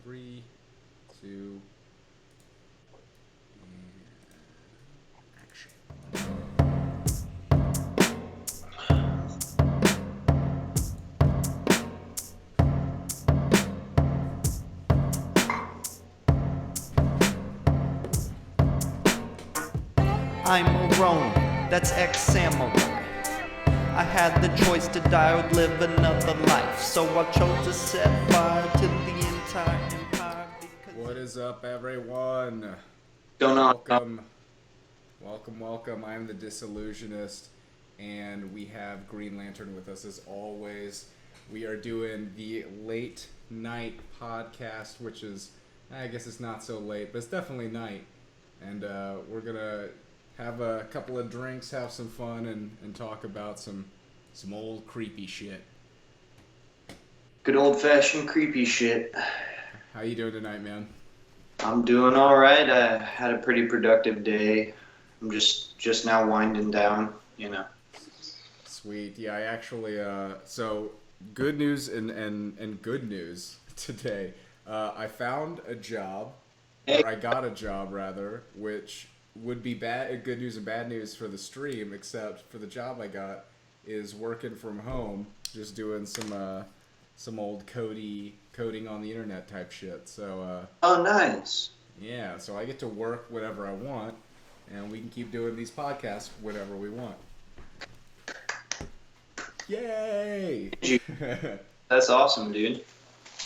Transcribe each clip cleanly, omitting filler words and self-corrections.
Three, two, and action. I'm a Roman, that's ex-samurai. I had the choice to die or live another life, so I chose to set fire to the entire empire because... What is up, everyone? Going on? Welcome. I am the Disillusionist, and we have Green Lantern with us as always. We are doing the late night podcast, which is, I guess it's not so late, but it's definitely night. And we're gonna have a couple of drinks, have some fun, and talk about some old creepy shit. Good old-fashioned creepy shit. How you doing tonight, man? I'm doing all right. I had a pretty productive day. I'm just now winding down, you know. Sweet. Yeah, I actually so good news and good news today. I found a job, or I got a job rather, which would be good news and bad news for the stream, except for the job I got is working from home, just doing some old coding on the internet type shit. So Oh, nice. yeah, so I get to work whatever I want, and we can keep doing these podcasts whenever we want. Yay! That's awesome, dude.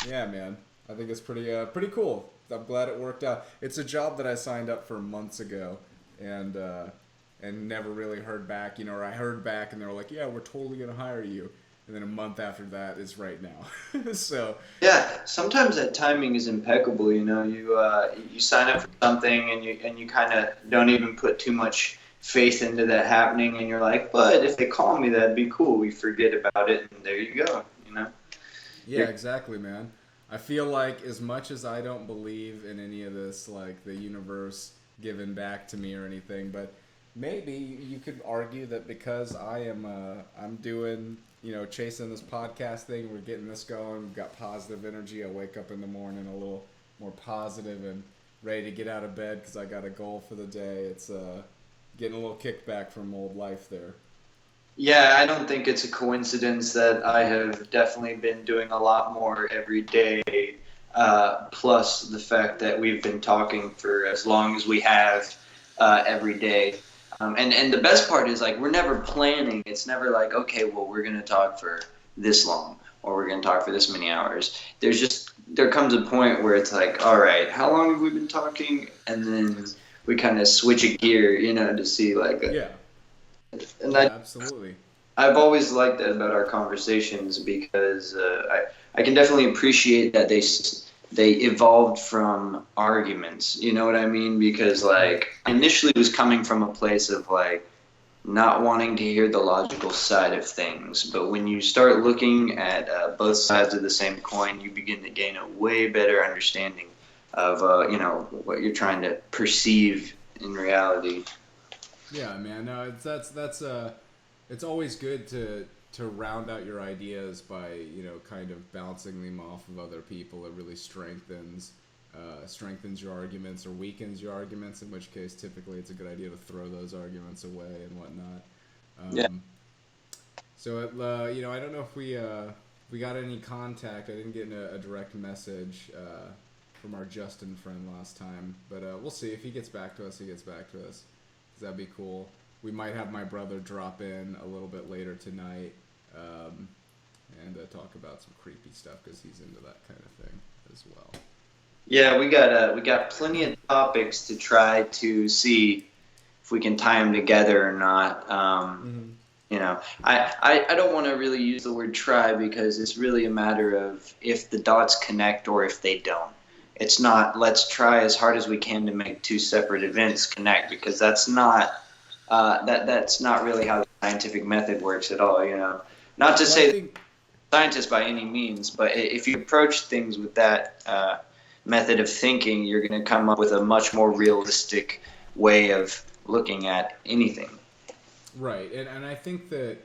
Yeah, man. I think it's pretty cool. I'm glad it worked out. It's a job that I signed up for months ago, and never really heard back. You know, or I heard back, and they were like, "Yeah, we're totally gonna hire you." And then a month after that is right now. So Yeah, sometimes that timing is impeccable. You know, you sign up for something and you kind of don't even put too much faith into that happening, and you're like, but if they call me, that'd be cool. We forget about it, and there you go. You know. yeah, exactly, man. I feel like as much as I don't believe in any of this, like the universe giving back to me or anything, but maybe you could argue that because I'm doing, chasing this podcast thing, we're getting this going, we've got positive energy. I wake up in the morning a little more positive and ready to get out of bed because I got a goal for the day. It's getting a little kickback from old life there. Yeah, I don't think it's a coincidence that I have definitely been doing a lot more every day, plus the fact that we've been talking for as long as we have every day. And the best part is, like, we're never planning. It's never like, okay, well, we're going to talk for this long or we're going to talk for this many hours. There comes a point where it's like, all right, how long have we been talking? And then we kind of switch a gear, to see, like, Yeah. and Yeah, absolutely. I've always liked that about our conversations because I can definitely appreciate that they evolved from arguments. You know what I mean? Because, like, I initially was coming from a place of, like, not wanting to hear the logical side of things, but when you start looking at both sides of the same coin, you begin to gain a way better understanding of what you're trying to perceive in reality. Yeah, man. No, it's always good to round out your ideas by kind of bouncing them off of other people. It really strengthens your arguments or weakens your arguments. In which case, typically, it's a good idea to throw those arguments away and whatnot. Yeah. So I don't know if we got any contact. I didn't get a direct message from our Justin friend last time, but we'll see if he gets back to us. He gets back to us. That'd be cool. We might have my brother drop in a little bit later tonight and talk about some creepy stuff because he's into that kind of thing as well. Yeah, we got plenty of topics to try to see if we can tie them together or not. I don't want to really use the word try because it's really a matter of if the dots connect or if they don't. It's not let's try as hard as we can to make two separate events connect because that's not that's not really how the scientific method works at all. Not to say scientists by any means, but if you approach things with that method of thinking, you're going to come up with a much more realistic way of looking at anything. Right, and I think that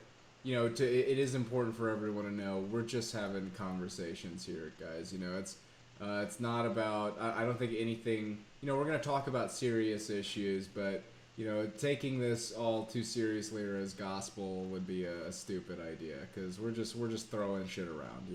it is important for everyone to know we're just having conversations here, guys. It's It's not about. I don't think anything. We're gonna talk about serious issues, but taking this all too seriously or as gospel would be a stupid idea because we're just throwing shit around.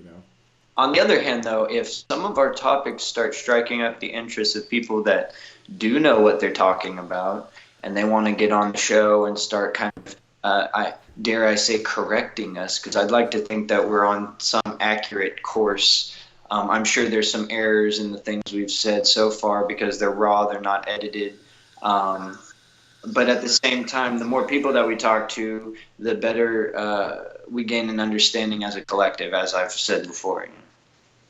On the other hand, though, if some of our topics start striking up the interest of people that do know what they're talking about and they want to get on the show and start kind of, I dare I say, correcting us, because I'd like to think that we're on some accurate course. I'm sure there's some errors in the things we've said so far because they're raw, they're not edited. Um, but at the same time, the more people that we talk to, the better we gain an understanding as a collective, as I've said before.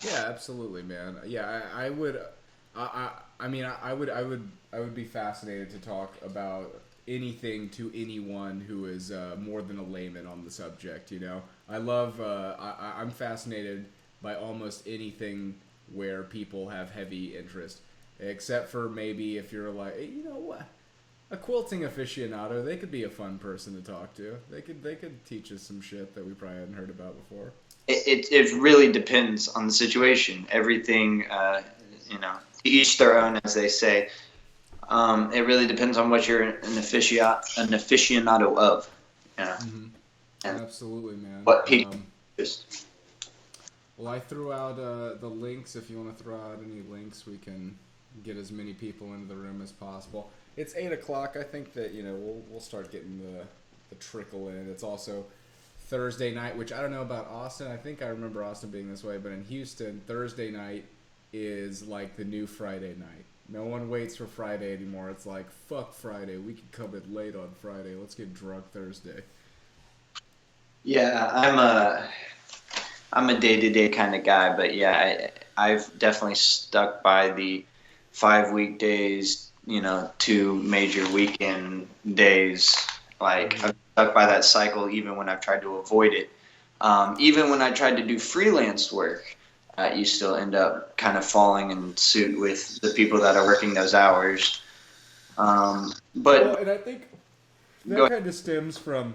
Yeah, absolutely, man. Yeah, I would. I mean, I would be fascinated to talk about anything to anyone who is more than a layman on the subject. I love. I'm fascinated by almost anything where people have heavy interest, except for maybe if you're like, hey, what, a quilting aficionado, they could be a fun person to talk to. They could teach us some shit that we probably hadn't heard about before. It really depends on the situation. Everything, to each their own, as they say. It really depends on what you're an aficionado of, Mm-hmm. and Absolutely, man. what people just. Well, I threw out the links. If you want to throw out any links, we can get as many people into the room as possible. It's 8 o'clock. I think that we'll start getting the trickle in. It's also Thursday night, which I don't know about Austin. I think I remember Austin being this way, but in Houston, Thursday night is like the new Friday night. No one waits for Friday anymore. It's like, fuck Friday. We can come in late on Friday. Let's get drunk Thursday. Yeah, I'm a day-to-day kind of guy, but yeah, I've definitely stuck by the 5 weekdays, 2 major weekend days. Like, I've stuck by that cycle even when I've tried to avoid it. Even when I tried to do freelance work, you still end up kind of falling in suit with the people that are working those hours. Well, But and I think go that ahead. kind of stems from.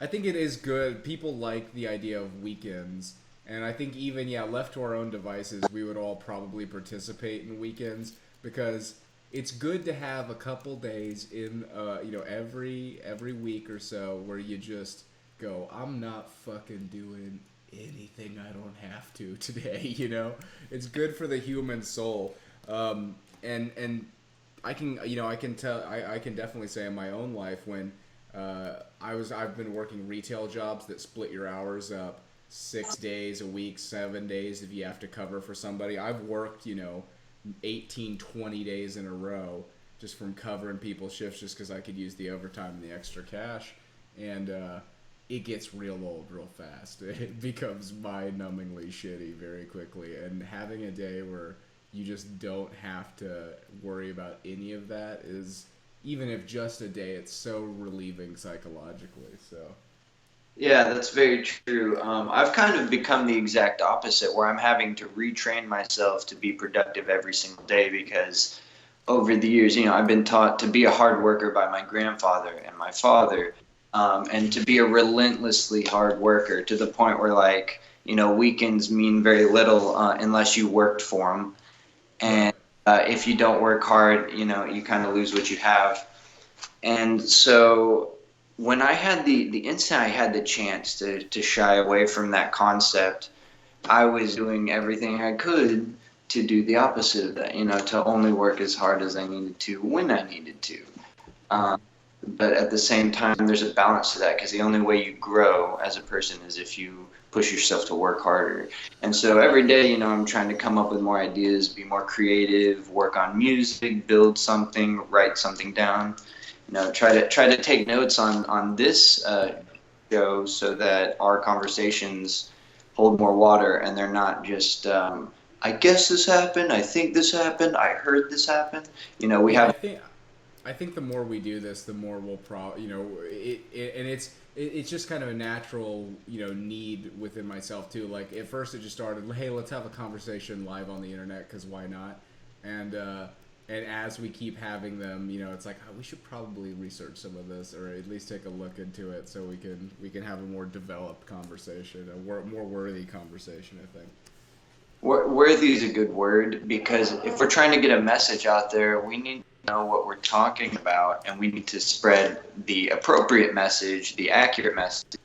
I think it is good. People like the idea of weekends, and I think even left to our own devices, we would all probably participate in weekends because it's good to have a couple days in every week or so where you just go, I'm not fucking doing anything I don't have to today. It's good for the human soul, and I can tell I can definitely say in my own life when I've been working retail jobs that split your hours up 6 days a week, 7 days if you have to cover for somebody. I've worked 18, 20 days in a row just from covering people's shifts just because I could use the overtime and the extra cash, and it gets real old real fast. It becomes mind-numbingly shitty very quickly, and having a day where you just don't have to worry about any of that is, even if just a day, it's so relieving psychologically. So Yeah, that's very true. I've kind of become the exact opposite, where I'm having to retrain myself to be productive every single day because over the years, I've been taught to be a hard worker by my grandfather and my father, and to be a relentlessly hard worker to the point where, like, weekends mean very little unless you worked for them. right. And if you don't work hard, you kind of lose what you have. And so when I had the instant I had the chance to shy away from that concept, I was doing everything I could to do the opposite of that, to only work as hard as I needed to when I needed to. Um, but at the same time, there's a balance to that because the only way you grow as a person is if you push yourself to work harder. And so every day, I'm trying to come up with more ideas, be more creative, work on music, build something, write something down. Try to take notes on this show so that our conversations hold more water and they're not just I guess this happened, I think this happened, I heard this happen. We Yeah, I have. think I think the more we do this, the more we'll and it's just kind of a natural need within myself too. Like at first, it just started, hey, let's have a conversation live on the internet because why not? And as we keep having them, it's like, oh, we should probably research some of this or at least take a look into it so we can have a more developed conversation, more worthy conversation, I think. Worthy is a good word because if we're trying to get a message out there, we need to know what we're talking about, and we need to spread the appropriate message, the accurate message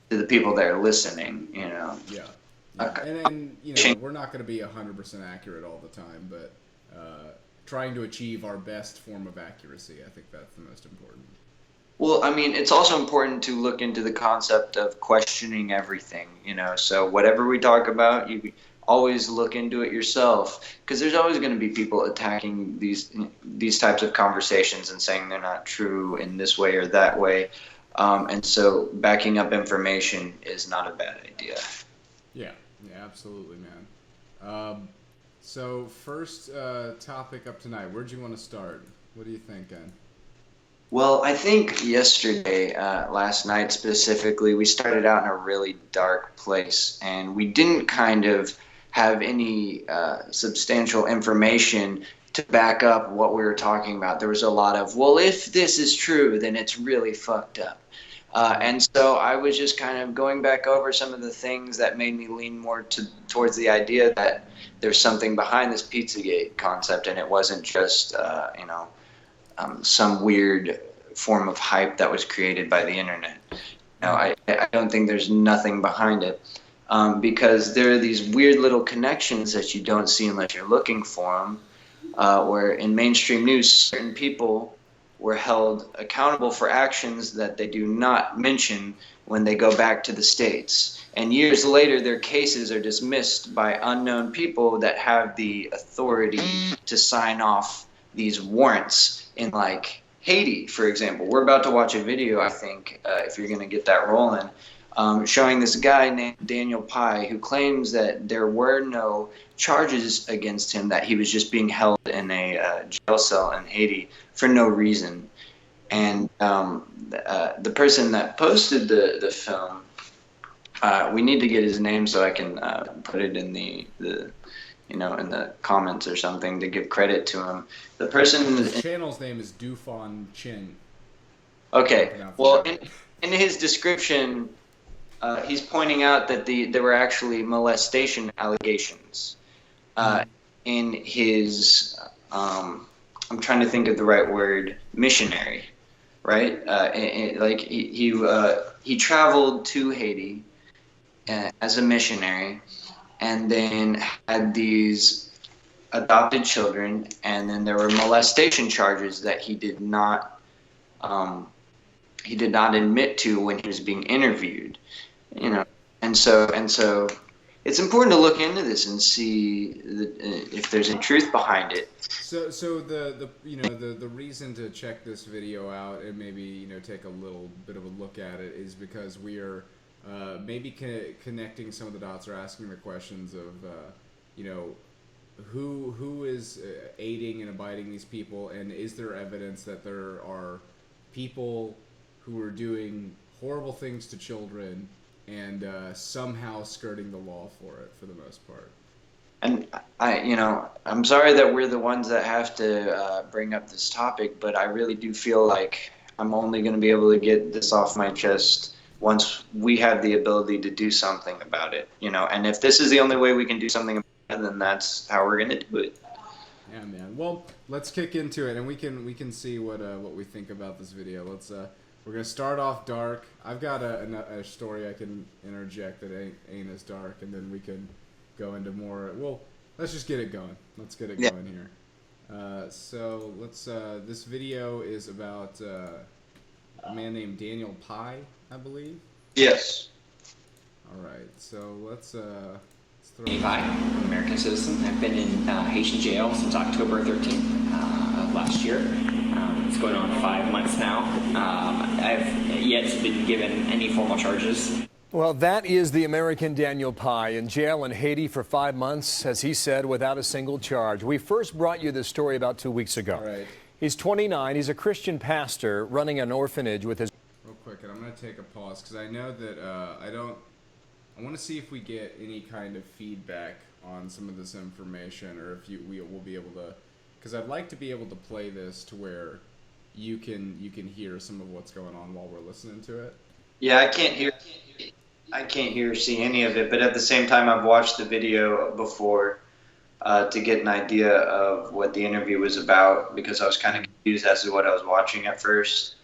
to the people that are listening. Yeah, yeah, Okay. and we're not going to be 100% accurate all the time, but trying to achieve our best form of accuracy, I think that's the most important. Well, I mean, it's also important to look into the concept of questioning everything. So whatever we talk about, you always look into it yourself, because there's always going to be people attacking these types of conversations and saying they're not true in this way or that way. And so backing up information is not a bad idea. Yeah, yeah, absolutely, man. So first topic up tonight. Where'd you want to start? What do you think, Ken? Well, I think yesterday, last night specifically, we started out in a really dark place, and we didn't kind of have any substantial information to back up what we were talking about. There was a lot of, well, if this is true, then it's really fucked up. And so I was just kind of going back over some of the things that made me lean more towards the idea that there's something behind this Pizzagate concept, and it wasn't just, some weird form of hype that was created by the internet. I don't think there's nothing behind it, because there are these weird little connections that you don't see unless you're looking for them. Where in mainstream news, certain people were held accountable for actions that they do not mention when they go back to the States. And years later, their cases are dismissed by unknown people that have the authority to sign off these warrants in, like, Haiti, for example. We're about to watch a video, I think, if you're going to get that rolling, showing this guy named Daniel Pai who claims that there were no charges against him, that he was just being held in a jail cell in Haiti for no reason. And the person that posted the film, we need to get his name so I can put it in in the comments or something to give credit to him. The person. His channel's name is Dufon Chin. Okay. Well, in his description, he's pointing out that there were actually molestation allegations in his. I'm trying to think of the right word. Missionary, right? Like he traveled to Haiti as a missionary, and then had these adopted children, and then there were molestation charges that he did not admit to when he was being interviewed. And so it's important to look into this and see if there's any truth behind it. So the reason to check this video out and maybe take a little bit of a look at it is because we are maybe connecting some of the dots or asking the questions of who is aiding and abiding these people, and is there evidence that there are people who are doing horrible things to children and somehow skirting the law for it, for the most part. And I'm sorry that we're the ones that have to bring up this topic, but I really do feel like I'm only going to be able to get this off my chest once we have the ability to do something about it. And if this is the only way we can do something about it, then that's how we're going to do it. Yeah, man. Well, let's kick into it, and we can see what we think about this video. We're gonna start off dark. I've got a story I can interject that ain't as dark, and then we can go into more. Well, let's just get it going. Let's get it going here. So let's. This video is about a man named Daniel Pai, I believe. Yes. All right. So let's throw. Pai, I'm an American citizen. I've been in Haitian jail since October 13th of last year. It's going on 5 months now. I've yet been given any formal charges. Well, that is the American Daniel Pai in jail in Haiti for 5 months, as he said, without a single charge. We first brought you this story about 2 weeks ago. Right. He's 29. He's a Christian pastor running an orphanage with his... Real quick, and I'm going to take a pause because I know that I want to see if we get any kind of feedback on some of this information, or if we will be able to, because I'd like to be able to play this to where you can hear some of what's going on while we're listening to it. Yeah, I can't hear. can't hear or see any of it, but at the same time, I've watched the video before to get an idea of what the interview was about because I was kind of confused as to what I was watching at first.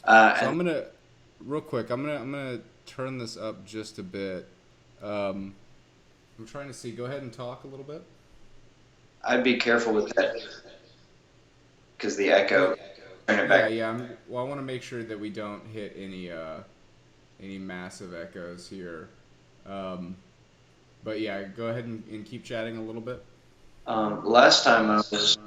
So I'm gonna, real quick, I'm gonna turn this up just a bit. I'm trying to see. Go ahead and talk a little bit. I'd be careful with that because the echo. Turn it back. Yeah. Well, I want to make sure that we don't hit any massive echoes here. But yeah, go ahead and keep chatting a little bit. Last time I was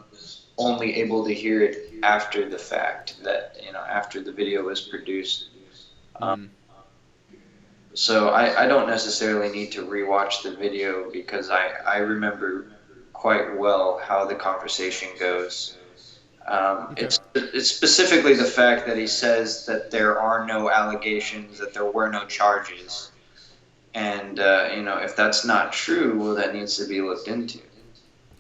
only able to hear it after the fact, that after the video was produced. So I don't necessarily need to rewatch the video because I remember quite well how the conversation goes. Okay. It's specifically the fact that he says that there are no allegations, that there were no charges, and if that's not true, well, that needs to be looked into.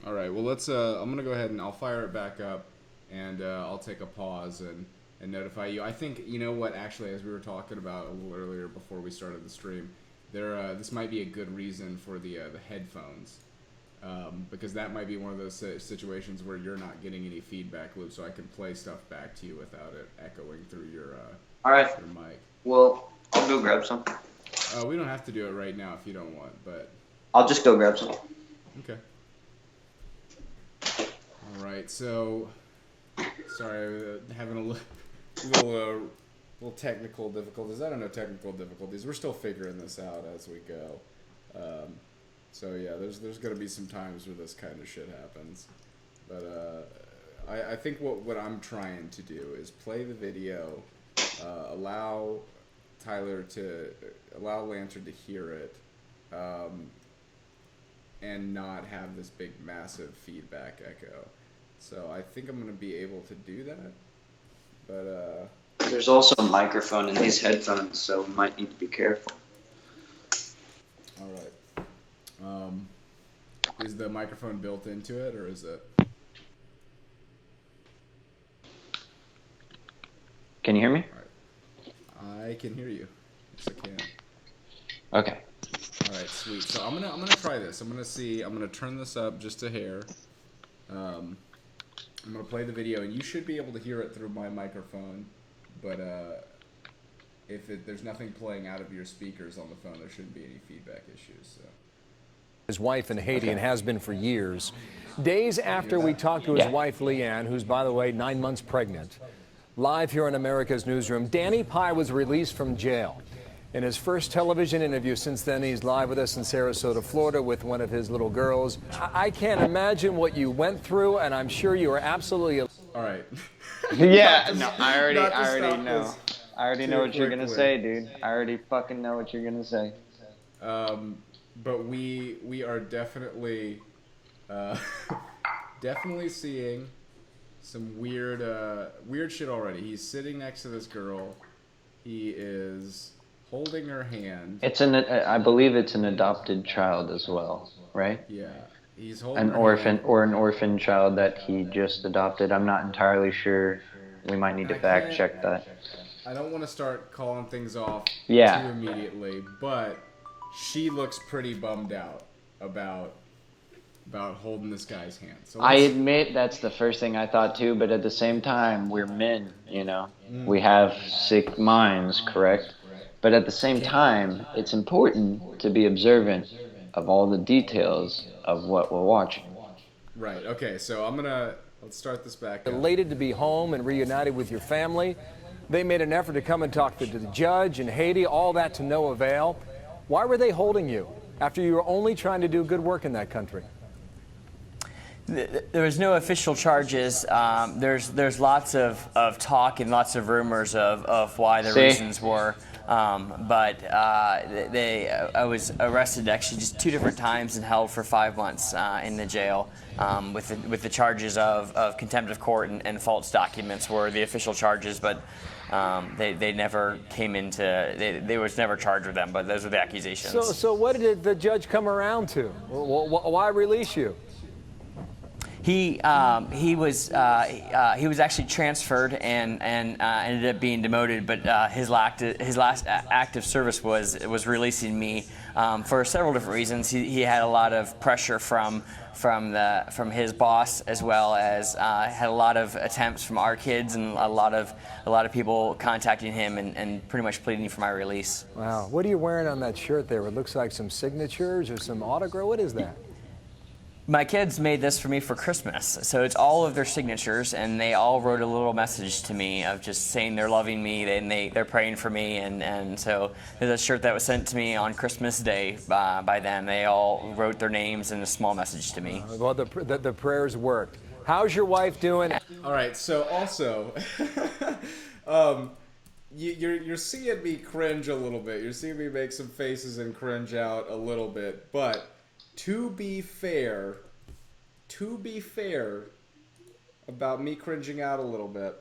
All right. Well, let's. I'm gonna go ahead and I'll fire it back up, and I'll take a pause and notify you. I think what actually, as we were talking about a little earlier before we started the stream, this might be a good reason for the headphones, because that might be one of those situations where you're not getting any feedback loop, so I can play stuff back to you without it echoing through your All right. your mic. Well, I'll go grab some. We don't have to do it right now if you don't want, but I'll just go grab some. okay. All right, so sorry, having a little technical difficulties. I don't know technical difficulties. We're still figuring this out as we go. So yeah, there's going to be some times where this kind of shit happens. But I think what I'm trying to do is play the video, allow Lantern to hear it, and not have this big massive feedback echo. So I think I'm going to be able to do that. But There's also a microphone in these headphones, so we might need to be careful. all right. Is the microphone built into it, or is it? Can you hear me? I can hear you. Yes, I can. Okay. All right, sweet. So I'm gonna try this. I'm gonna turn this up just a hair. I'm gonna play the video, and you should be able to hear it through my microphone. But if there's nothing playing out of your speakers on the phone, there shouldn't be any feedback issues. So. His wife in Haiti and has been for years. Days after we talked to his wife, Leanne, who's, by the way, 9 months pregnant. Live here in America's Newsroom, Danny Pye was released from jail. In his first television interview since then, he's live with us in Sarasota, Florida, with one of his little girls. I can't imagine what you went through, and I'm sure you are absolutely... All right. Yeah, no, I already know. I already know what you're quickly. gonna say, dude. I already fucking know what you're gonna say. But we are definitely definitely seeing some weird shit already. He's sitting next to this girl. He is holding her hand. I believe it's an adopted child as well, right? Yeah, he's holding An her orphan hand. or an orphan child that he just adopted. I'm not entirely sure. We might need to fact check that. I don't want to start calling things off too Yeah. immediately, but she looks pretty bummed out about holding this guy's hand. So I let's- admit that's the first thing I thought too, but at the same time, we're men, We have sick minds, correct? But at the same time, it's important to be observant of all the details of what we're watching. Right. Okay. So let's start this back up. Elated to be home and reunited with your family. They made an effort to come and talk to the judge in Haiti, all that to no avail. Why were they holding you after you were only trying to do good work in that country? There was no official charges. There's lots of talk and lots of rumors of why the reasons were. But I was arrested actually just 2 different times and held for 5 months in the jail with the charges of contempt of court and false documents were the official charges, but they never came into, they was never charged with them, but those were the accusations. So what did the judge come around to? Why release you? He was actually transferred and ended up being demoted, but his last act of service was releasing me for several different reasons. He had a lot of pressure from his boss, as well as had a lot of attempts from our kids and a lot of people contacting him and pretty much pleading for my release. Wow. What are you wearing on that shirt there? It looks like some signatures or some autograph. What is that? My kids made this for me for Christmas, so it's all of their signatures, and they all wrote a little message to me of just saying they're loving me and they're praying for me, and so there's a shirt that was sent to me on Christmas Day by them. They all wrote their names and a small message to me. Well, the prayers worked. How's your wife doing? All right, so also, you're seeing me cringe a little bit. You're seeing me make some faces and cringe out a little bit, but to be fair about me cringing out a little bit,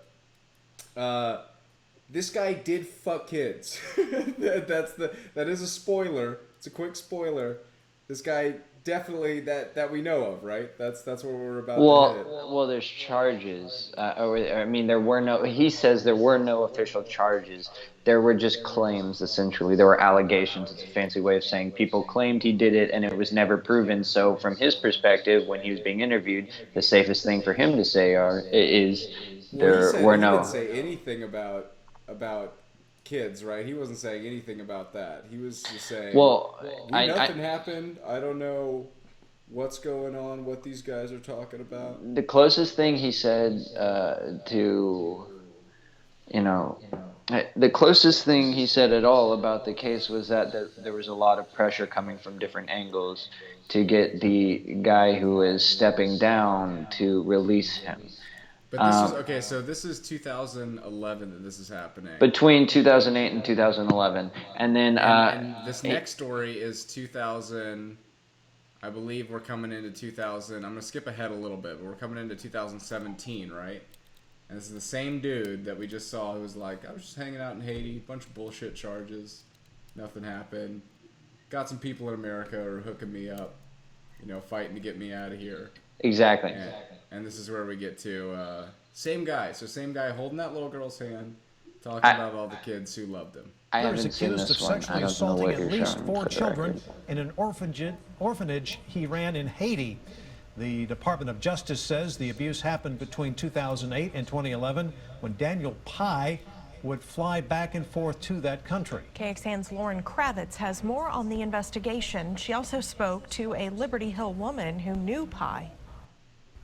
this guy did fuck kids. That is a spoiler. It's a quick spoiler. This guy definitely that we know of, right? That's what we're about to hit. Well, there's charges. He says there were no official charges. There were just claims, essentially. There were allegations. It's a fancy way of saying people claimed he did it and it was never proven. So from his perspective, when he was being interviewed, the safest thing for him to say is there were no... He didn't say anything about kids, right? He wasn't saying anything about that. He was just saying, nothing happened. I don't know what's going on, what these guys are talking about. The closest thing he said the closest thing he said at all about the case was that there was a lot of pressure coming from different angles to get the guy who is stepping down to release him. But this is 2011 that this is happening. Between 2008 and 2011. And then... and this next story is 2000... I believe we're coming into 2000... I'm going to skip ahead a little bit, but we're coming into 2017, right? And this is the same dude that we just saw who was like, I was just hanging out in Haiti, bunch of bullshit charges, nothing happened. Got some people in America who are hooking me up, fighting to get me out of here. Exactly. And this is where we get to same guy. So same guy holding that little girl's hand, talking about all the kids who loved him. Is accused of sexually assaulting at least 4 children in an orphanage he ran in Haiti. The Department of Justice says the abuse happened between 2008 and 2011 when Daniel Pai would fly back and forth to that country. KXAN's Lauren Kravitz has more on the investigation. She also spoke to a Liberty Hill woman who knew Pai.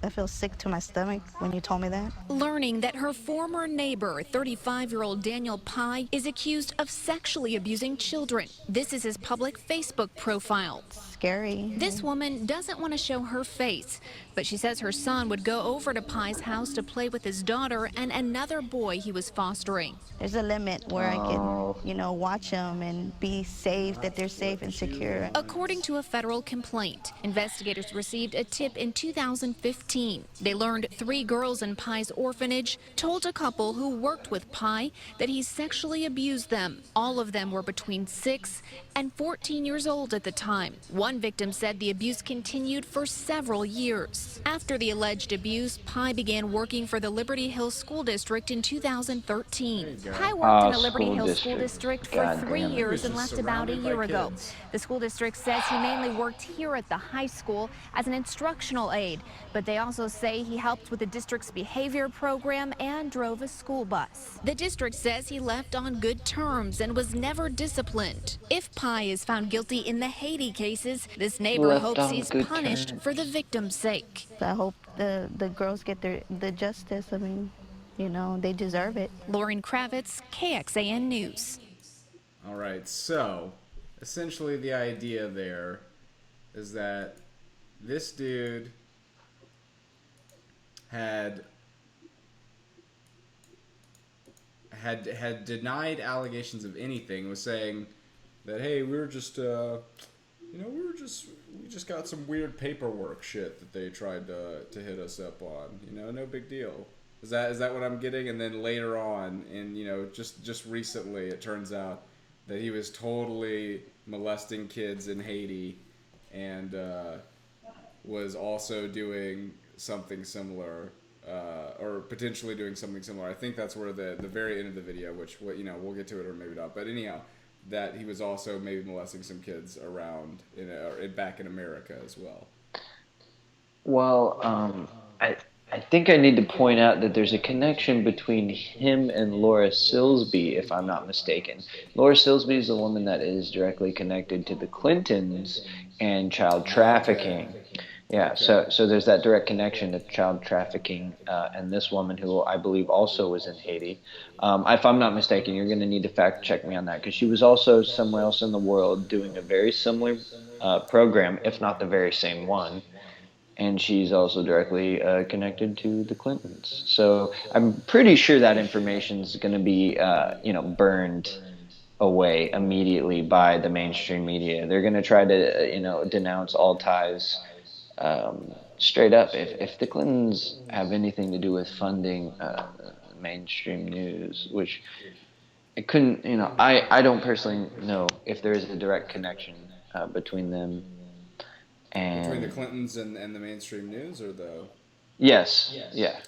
I feel sick to my stomach when you told me that. Learning that her former neighbor, 35-year-old Daniel Pai, is accused of sexually abusing children. This is his public Facebook profile. Scary. This woman doesn't want to show her face, but she says her son would go over to Pai's house to play with his daughter and another boy he was fostering. There's a limit where I can, watch them and be safe, that they're safe and secure. According to a federal complaint, investigators received a tip in 2015. They learned 3 girls in Pai's orphanage told a couple who worked with Pai that he sexually abused them. All of them were between 6 and 14 years old at the time. One victim said the abuse continued for several years. After the alleged abuse, Pai began working for the Liberty Hill School District in 2013. Pai worked in a Liberty Hill School District for 3 years and left about a year ago. The school district says he mainly worked here at the high school as an instructional aide, but they also say he helped with the district's behavior program and drove a school bus. The district says he left on good terms and was never disciplined. If Pai is found guilty in the Haiti cases, this neighbor hopes he's punished for the victim's sake. I hope the girls get the justice. I mean, they deserve it. Lauren Kravitz, KXAN News. All right, so essentially the idea there is that this dude had denied allegations of anything, was saying that, hey, we just got some weird paperwork shit that they tried to hit us up on. No big deal. Is that what I'm getting? And then later on, and just recently, it turns out that he was totally molesting kids in Haiti, and was also doing something similar, or potentially doing something similar. I think that's where the very end of the video, which we'll get to it or maybe not, but anyhow, that he was also maybe molesting some kids around back in America as well. Well, I think I need to point out that there's a connection between him and Laura Silsby, if I'm not mistaken. Laura Silsby is a woman that is directly connected to the Clintons and child trafficking. Okay. Yeah, Okay. so there's that direct connection to child trafficking, and this woman who I believe also was in Haiti. If I'm not mistaken, you're going to need to fact check me on that because she was also somewhere else in the world doing a very similar program, if not the very same one. And she's also directly connected to the Clintons. So I'm pretty sure that information is going to be, burned away immediately by the mainstream media. They're going to try to, denounce all ties straight up. If the Clintons have anything to do with funding mainstream news, which it couldn't, I don't personally know if there is a direct connection between them. Between the And Clintons and the mainstream news, or the... yes, yeah.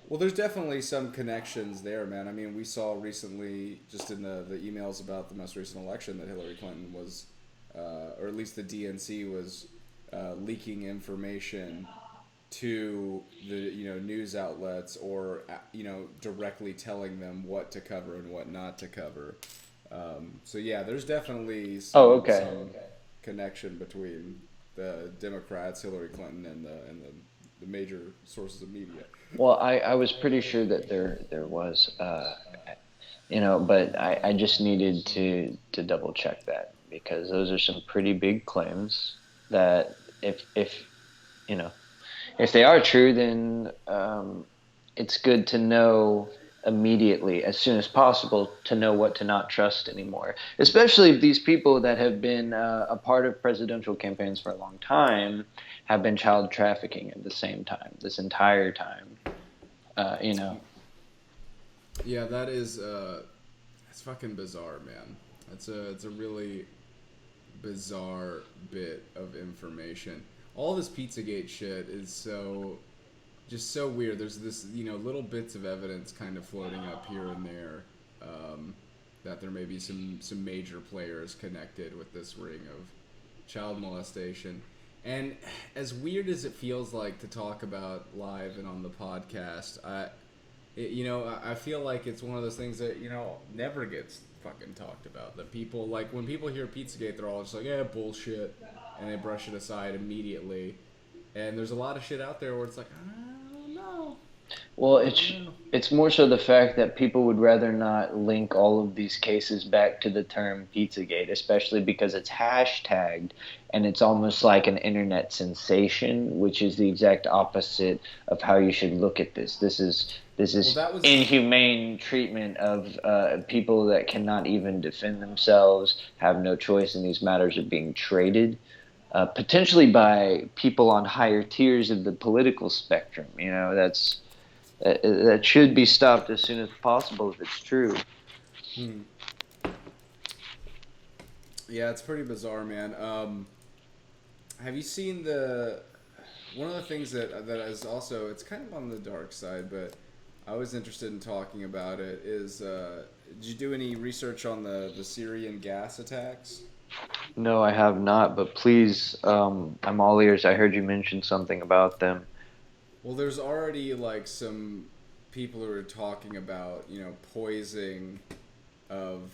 Well, there's definitely some connections there, man. I mean, we saw recently, just in the emails about the most recent election, that Hillary Clinton was, or at least the DNC was, leaking information to the news outlets, or directly telling them what to cover and what not to cover. So yeah, there's definitely some connection between the Democrats, Hillary Clinton, and the major sources of media. Well, I was pretty sure that there was, but I just needed to double check that because those are some pretty big claims that if they are true, then it's good to know immediately, as soon as possible, to know what to not trust anymore. Especially these people that have been a part of presidential campaigns for a long time have been child trafficking at the same time, this entire time. Yeah, that is it's fucking bizarre, man. It's a really bizarre bit of information. All this Pizzagate shit is so weird. There's this, little bits of evidence kind of floating up here and there, that there may be some major players connected with this ring of child molestation. And as weird as it feels like to talk about live and on the podcast, I feel like it's one of those things that, never gets fucking talked about. That people, like, when people hear Pizzagate, they're all just like, yeah, bullshit, and they brush it aside immediately. And there's a lot of shit out there where it's like, I don't know. Well, it's more so the fact that people would rather not link all of these cases back to the term Pizzagate, especially because it's hashtagged and it's almost like an internet sensation, which is the exact opposite of how you should look at this. This is inhumane treatment of people that cannot even defend themselves, have no choice in these matters, of being traded. Potentially by people on higher tiers of the political spectrum. That should be stopped as soon as possible if it's true. Yeah, it's pretty bizarre, man. Have you seen one of the things that is also, it's kind of on the dark side, but I was interested in talking about it, is did you do any research on the Syrian gas attacks? No, I have not, but please, I'm all ears. I heard you mention something about them. Well, there's already, like, some people who are talking about, poising of,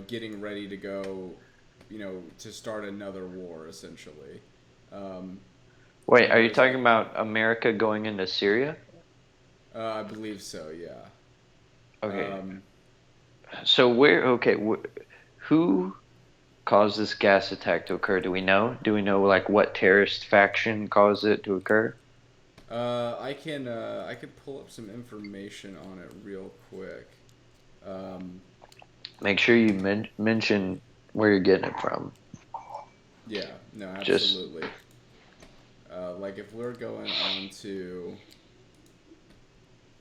getting ready to go, to start another war, essentially. Wait, are you talking about America going into Syria? I believe so, yeah. Okay. So who caused this gas attack to occur? Do we know? Do we know, like, what terrorist faction caused it to occur? I could pull up some information on it real quick. Make sure you mention where you're getting it from. Yeah, no, absolutely. Like, if we're going on to...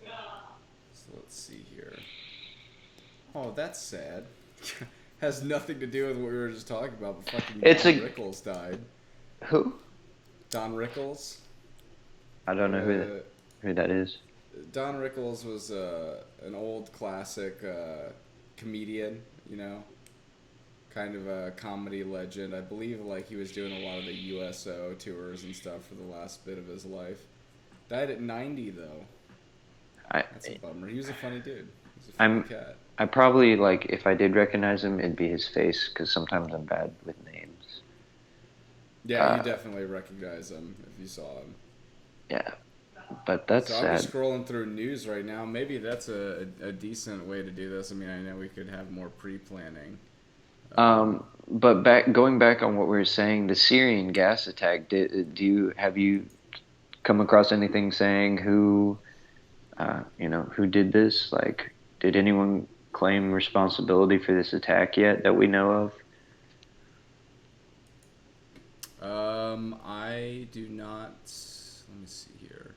So let's see here. Oh, that's sad. Has nothing to do with what we were just talking about, but fucking Rickles died. Who? Don Rickles. I don't know who that is. Don Rickles was an old classic comedian, you know, kind of a comedy legend. I believe like he was doing a lot of the USO tours and stuff for the last bit of his life. Died at 90 though. That's a bummer. He was a funny dude. He was a funny cat. I probably, like, if I did recognize him, it'd be his face, because sometimes I'm bad with names. Yeah, you definitely recognize him if you saw him. Yeah, but that's sad. I'm just scrolling through news right now. Maybe that's a decent way to do this. I mean, I know we could have more pre-planning. But going back on what we were saying, the Syrian gas attack. Have you come across anything saying who did this? Like, did anyone claim responsibility for this attack yet that we know of? I do not. Let me see here.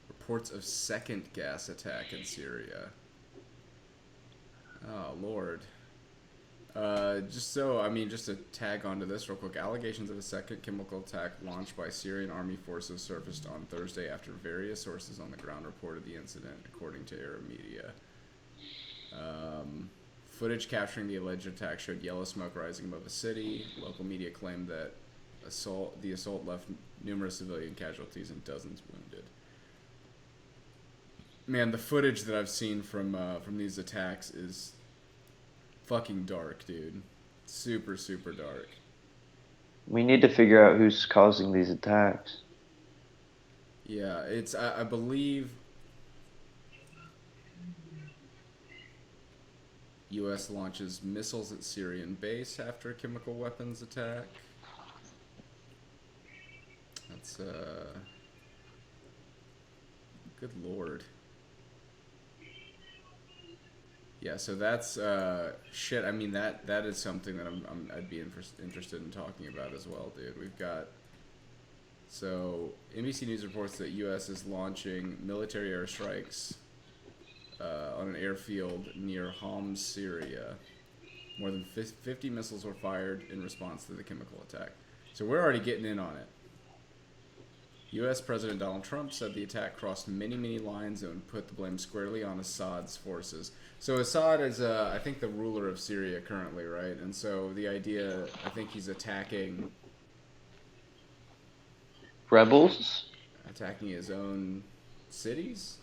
Reports of second gas attack in Syria. Oh, Lord. Just to tag onto this real quick, allegations of a second chemical attack launched by Syrian army forces surfaced on Thursday after various sources on the ground reported the incident, according to Arab media. Footage capturing the alleged attack showed yellow smoke rising above a city. Local media claimed that the assault left numerous civilian casualties and dozens wounded. Man, the footage that I've seen from these attacks is fucking dark, dude. Super, super dark. We need to figure out who's causing these attacks. Yeah, I believe U.S. launches missiles at Syrian base after a chemical weapons attack. That's good Lord. Yeah, so that's shit. I mean, that is something that I'd be interested in talking about as well, dude. We've got NBC News reports that U.S. is launching military airstrikes on an airfield near Homs, Syria. More than 50 missiles were fired in response to the chemical attack. So we're already getting in on it. U.S. President Donald Trump said the attack crossed many, many lines and put the blame squarely on Assad's forces. So Assad is, I think, the ruler of Syria currently, right? And so the idea, I think he's attacking... Rebels? Attacking his own cities?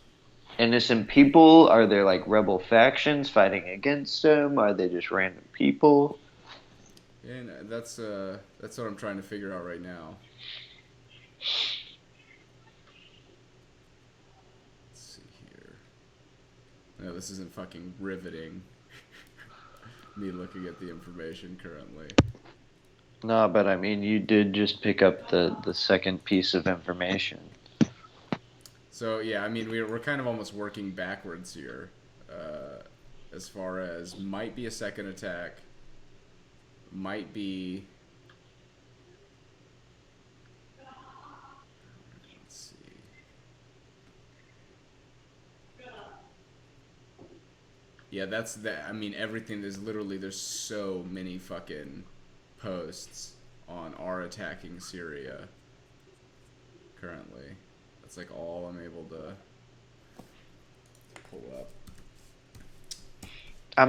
Innocent people? Are there, like, rebel factions fighting against him? Are they just random people? Yeah, that's what I'm trying to figure out right now. No, this isn't fucking riveting. Me looking at the information currently. No, but I mean, you did just pick up the second piece of information. So yeah, I mean, we're kind of almost working backwards here, as far as might be a second attack, might be. Let's see. Yeah, that's that. I mean, everything. There's so many fucking posts on our attacking Syria currently. That's like all I'm able to pull up. I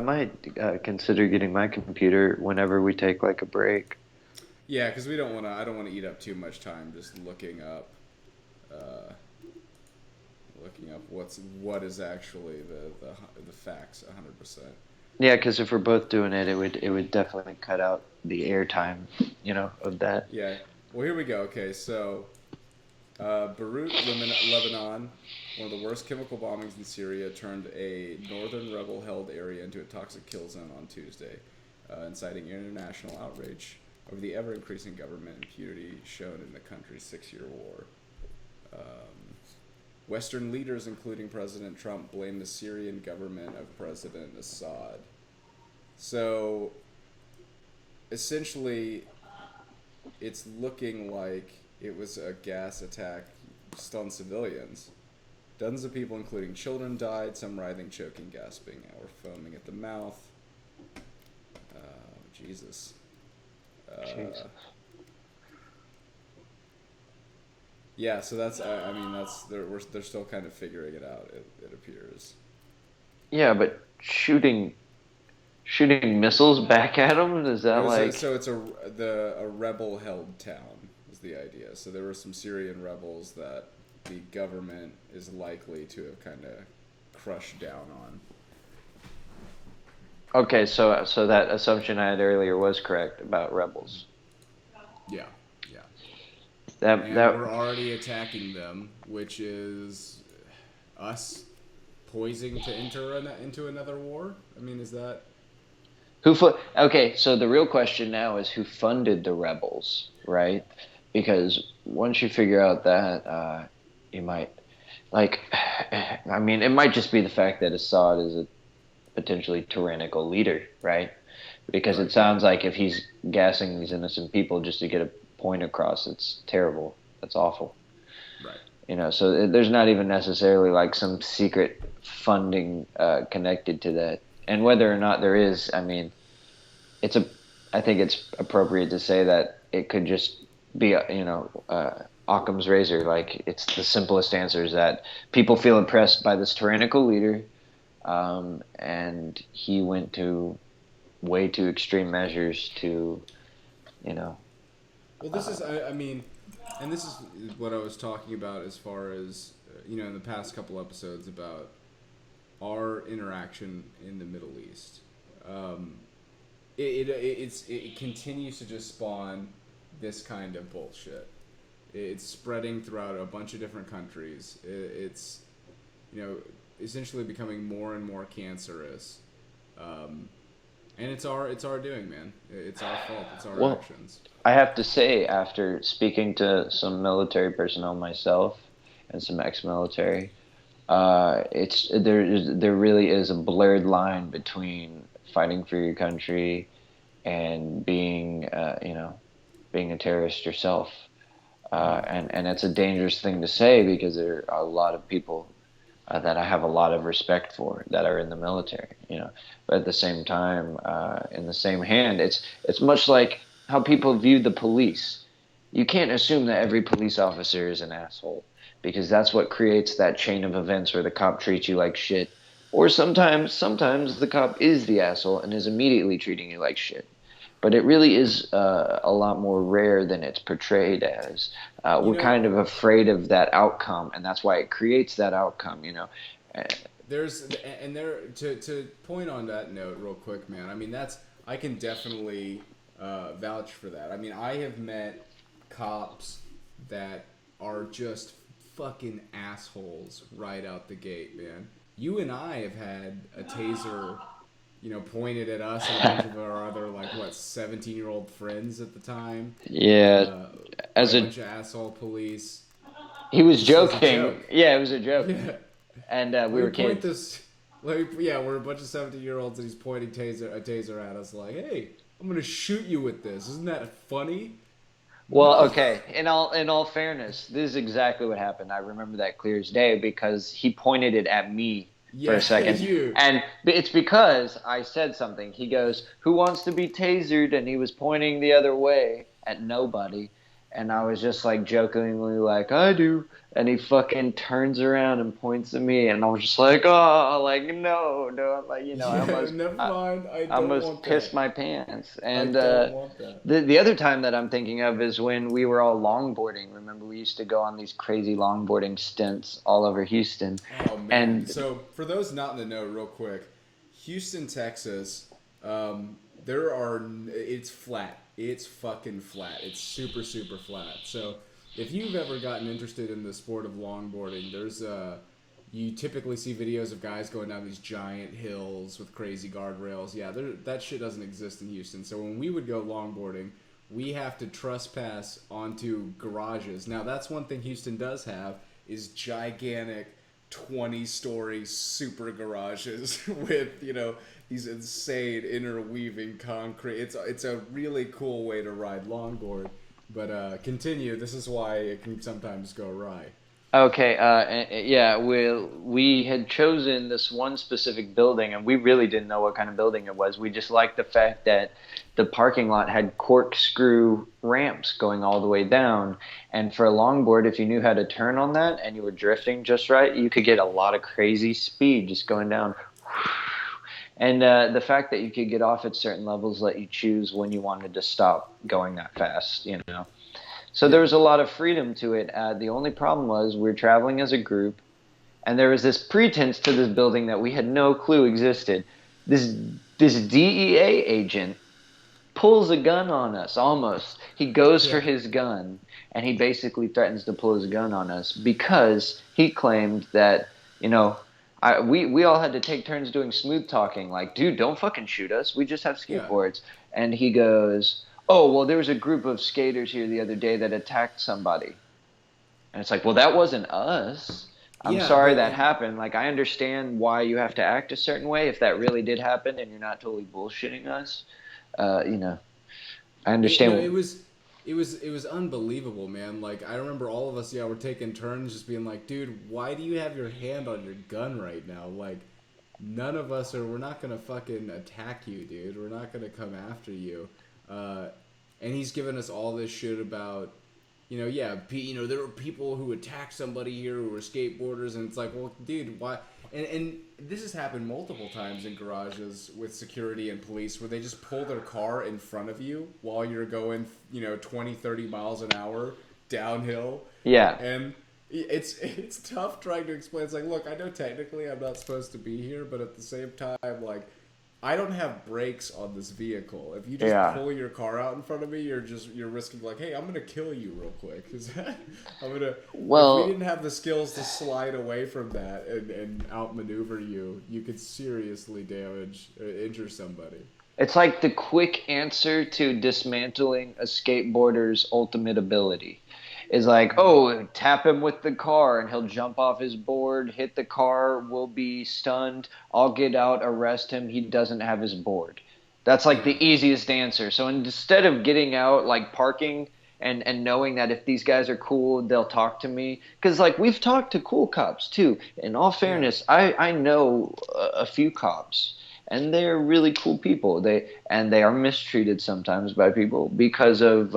might consider getting my computer whenever we take like a break. Yeah, because I don't want to eat up too much time just looking up what is actually the facts 100%. Yeah, because if we're both doing it, it would definitely cut out the airtime, of that. Yeah. Well, here we go. Okay, so Beirut, Lebanon, one of the worst chemical bombings in Syria, turned a northern rebel-held area into a toxic kill zone on Tuesday, inciting international outrage over the ever-increasing government impunity shown in the country's 6-year war. Western leaders, including President Trump, blame the Syrian government of President Assad. So, essentially, it's looking like it was a gas attack just on civilians. Dozens of people, including children, died, some writhing, choking, gasping, or foaming at the mouth. Jesus. Yeah, so that's I mean that's they're still kind of figuring it out. It appears. Yeah, but shooting missiles back at them, is It that was like? so it's a rebel held town is the idea. So there were some Syrian rebels that the government is likely to have kind of crushed down on. Okay, so that assumption I had earlier was correct about rebels. Yeah, yeah. That And that we're already attacking them, which is us poising to enter into another war. I mean, is that Okay, so the real question now is who funded the rebels, right? Because once you figure out that, you might like, I mean, it might just be the fact that Assad is a potentially tyrannical leader, right? Because it right? sounds like if he's gassing these innocent people just to get a point across, it's terrible. That's awful. Right. So there's not even necessarily like some secret funding connected to that. And whether or not there is, I mean, I think it's appropriate to say that it could just be, Occam's razor. Like it's the simplest answer is that people feel impressed by this tyrannical leader, and he went to way too extreme measures to, you know. Well, this is I mean, and this is what I was talking about as far as in the past couple episodes about our interaction in the Middle East. It continues to just spawn this kind of bullshit. It's spreading throughout a bunch of different countries. It's essentially becoming more and more cancerous, and it's our doing, man. It's our fault. It's our actions. I have to say, after speaking to some military personnel myself and some ex-military, there really is a blurred line between fighting for your country and being being a terrorist yourself, and it's a dangerous thing to say because there are a lot of people that I have a lot of respect for that are in the military, but at the same time, in the same hand, it's much like how people view the police. You can't assume that every police officer is an asshole, because that's what creates that chain of events where the cop treats you like shit. Or sometimes the cop is the asshole and is immediately treating you like shit. But it really is a lot more rare than it's portrayed as. We're kind of afraid of that outcome, and that's why it creates that outcome, To point on that note real quick, man. I mean, I can definitely vouch for that. I mean, I have met cops that are just fucking assholes right out the gate, man. You and I have had a taser, pointed at us and a bunch of our other 17-year-old friends at the time. Yeah, as a bunch of asshole police. He was joking. Yeah, it was a joke. Yeah. And we were kids. We're a bunch of 17-year-olds and he's pointing a taser at us like, "Hey, I'm gonna shoot you with this. Isn't that funny?" Well, okay. In all fairness, this is exactly what happened. I remember that clear as day because he pointed it at me for a second. And it's because I said something. He goes, "Who wants to be tasered?" And he was pointing the other way at nobody. And I was just jokingly like, "I do." And he fucking turns around and points at me, and I was just like, "Oh, no, never mind. I almost pissed my pants." And I don't want that. The other time that I'm thinking of is when we were all longboarding. Remember, we used to go on these crazy longboarding stints all over Houston. Oh man! And so for those not in the know, real quick, Houston, Texas, it's flat. It's fucking flat. It's super, super flat. So if you've ever gotten interested in the sport of longboarding, you typically see videos of guys going down these giant hills with crazy guardrails. Yeah, that shit doesn't exist in Houston. So when we would go longboarding, we have to trespass onto garages. Now that's one thing Houston does have is gigantic 20-story super garages with, these insane interweaving concrete. It's a really cool way to ride longboard. But continue. This is why it can sometimes go awry. Okay, yeah, we had chosen this one specific building, and we really didn't know what kind of building it was. We just liked the fact that the parking lot had corkscrew ramps going all the way down, and for a longboard, if you knew how to turn on that and you were drifting just right, you could get a lot of crazy speed just going down. And the fact that you could get off at certain levels let you choose when you wanted to stop going that fast, you know. So there was a lot of freedom to it. The only problem was we were traveling as a group, and there was this pretense to this building that we had no clue existed. This DEA agent pulls a gun on us almost. He goes for his gun, and he basically threatens to pull his gun on us because he claimed that, you know, we all had to take turns doing smooth talking, like, dude, don't fucking shoot us. We just have skateboards. And he goes, oh, well, there was a group of skaters here the other day that attacked somebody. And it's like, well, that wasn't us. I'm sorry that happened. Like, I understand why you have to act a certain way if that really did happen and you're not totally bullshitting us. You know, I understand. It was unbelievable, man. Like, I remember all of us, were taking turns just being like, dude, why do you have your hand on your gun right now? Like, none of us we're not gonna fucking attack you, dude. We're not gonna come after you. And he's giving us all this shit about, there were people who attacked somebody here who were skateboarders, and it's like, well, dude, why? And this has happened multiple times in garages with security and police where they just pull their car in front of you while you're going, 20, 30 miles an hour downhill. Yeah. And it's tough trying to explain. It's like, look, I know technically I'm not supposed to be here, but at the same time, like, I don't have brakes on this vehicle. If you just pull your car out in front of me, you're risking, like, hey, I'm gonna kill you real quick. If we didn't have the skills to slide away from that and outmaneuver you, you could seriously injure somebody. It's like the quick answer to dismantling a skateboarder's ultimate ability. Is like, oh, tap him with the car and he'll jump off his board, hit the car, we'll be stunned, I'll get out, arrest him, he doesn't have his board. That's like the easiest answer. So instead of getting out, like parking and knowing that if these guys are cool, they'll talk to me. Because like we've talked to cool cops too. In all fairness, I know a few cops. And they're really cool people. They are mistreated sometimes by people because of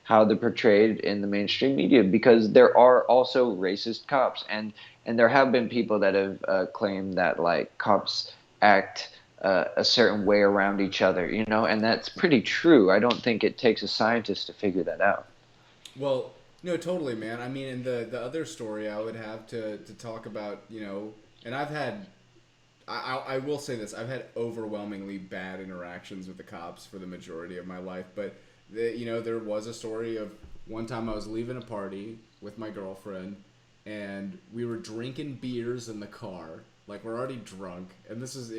how they're portrayed in the mainstream media. Because there are also racist cops, and there have been people that have claimed that like cops act a certain way around each other, and that's pretty true. I don't think it takes a scientist to figure that out. Well, no, totally, man. I mean, in the other story I would have to talk about, and I've had. I will say this: I've had overwhelmingly bad interactions with the cops for the majority of my life. But there was a story of one time I was leaving a party with my girlfriend, and we were drinking beers in the car. Like, we're already drunk, and this is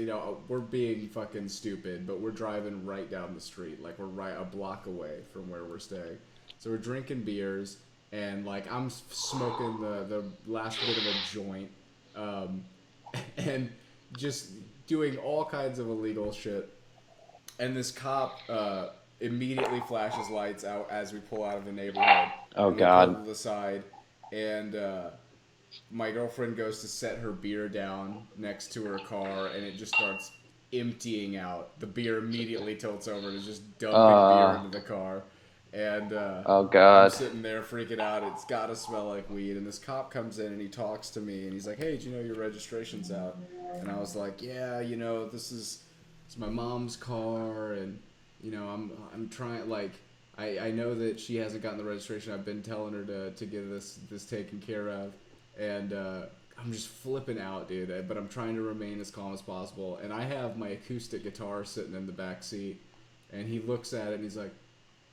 we're being fucking stupid, but we're driving right down the street. Like, we're right a block away from where we're staying. So we're drinking beers, and like I'm smoking the last bit of a joint, and just doing all kinds of illegal shit. And this cop immediately flashes lights out as we pull out of the neighborhood. Oh, and God. We pull to the side, and my girlfriend goes to set her beer down next to her car, and it just starts emptying out. The beer immediately tilts over to just dumping beer into the car. And oh, God. I'm sitting there freaking out. It's got to smell like weed. And this cop comes in and he talks to me. And he's like, hey, did you know your registration's out? And I was like, yeah, it's my mom's car. And, I'm trying, like, I know that she hasn't gotten the registration. I've been telling her to get this taken care of. And I'm just flipping out, dude. But I'm trying to remain as calm as possible. And I have my acoustic guitar sitting in the back seat. And he looks at it and he's like,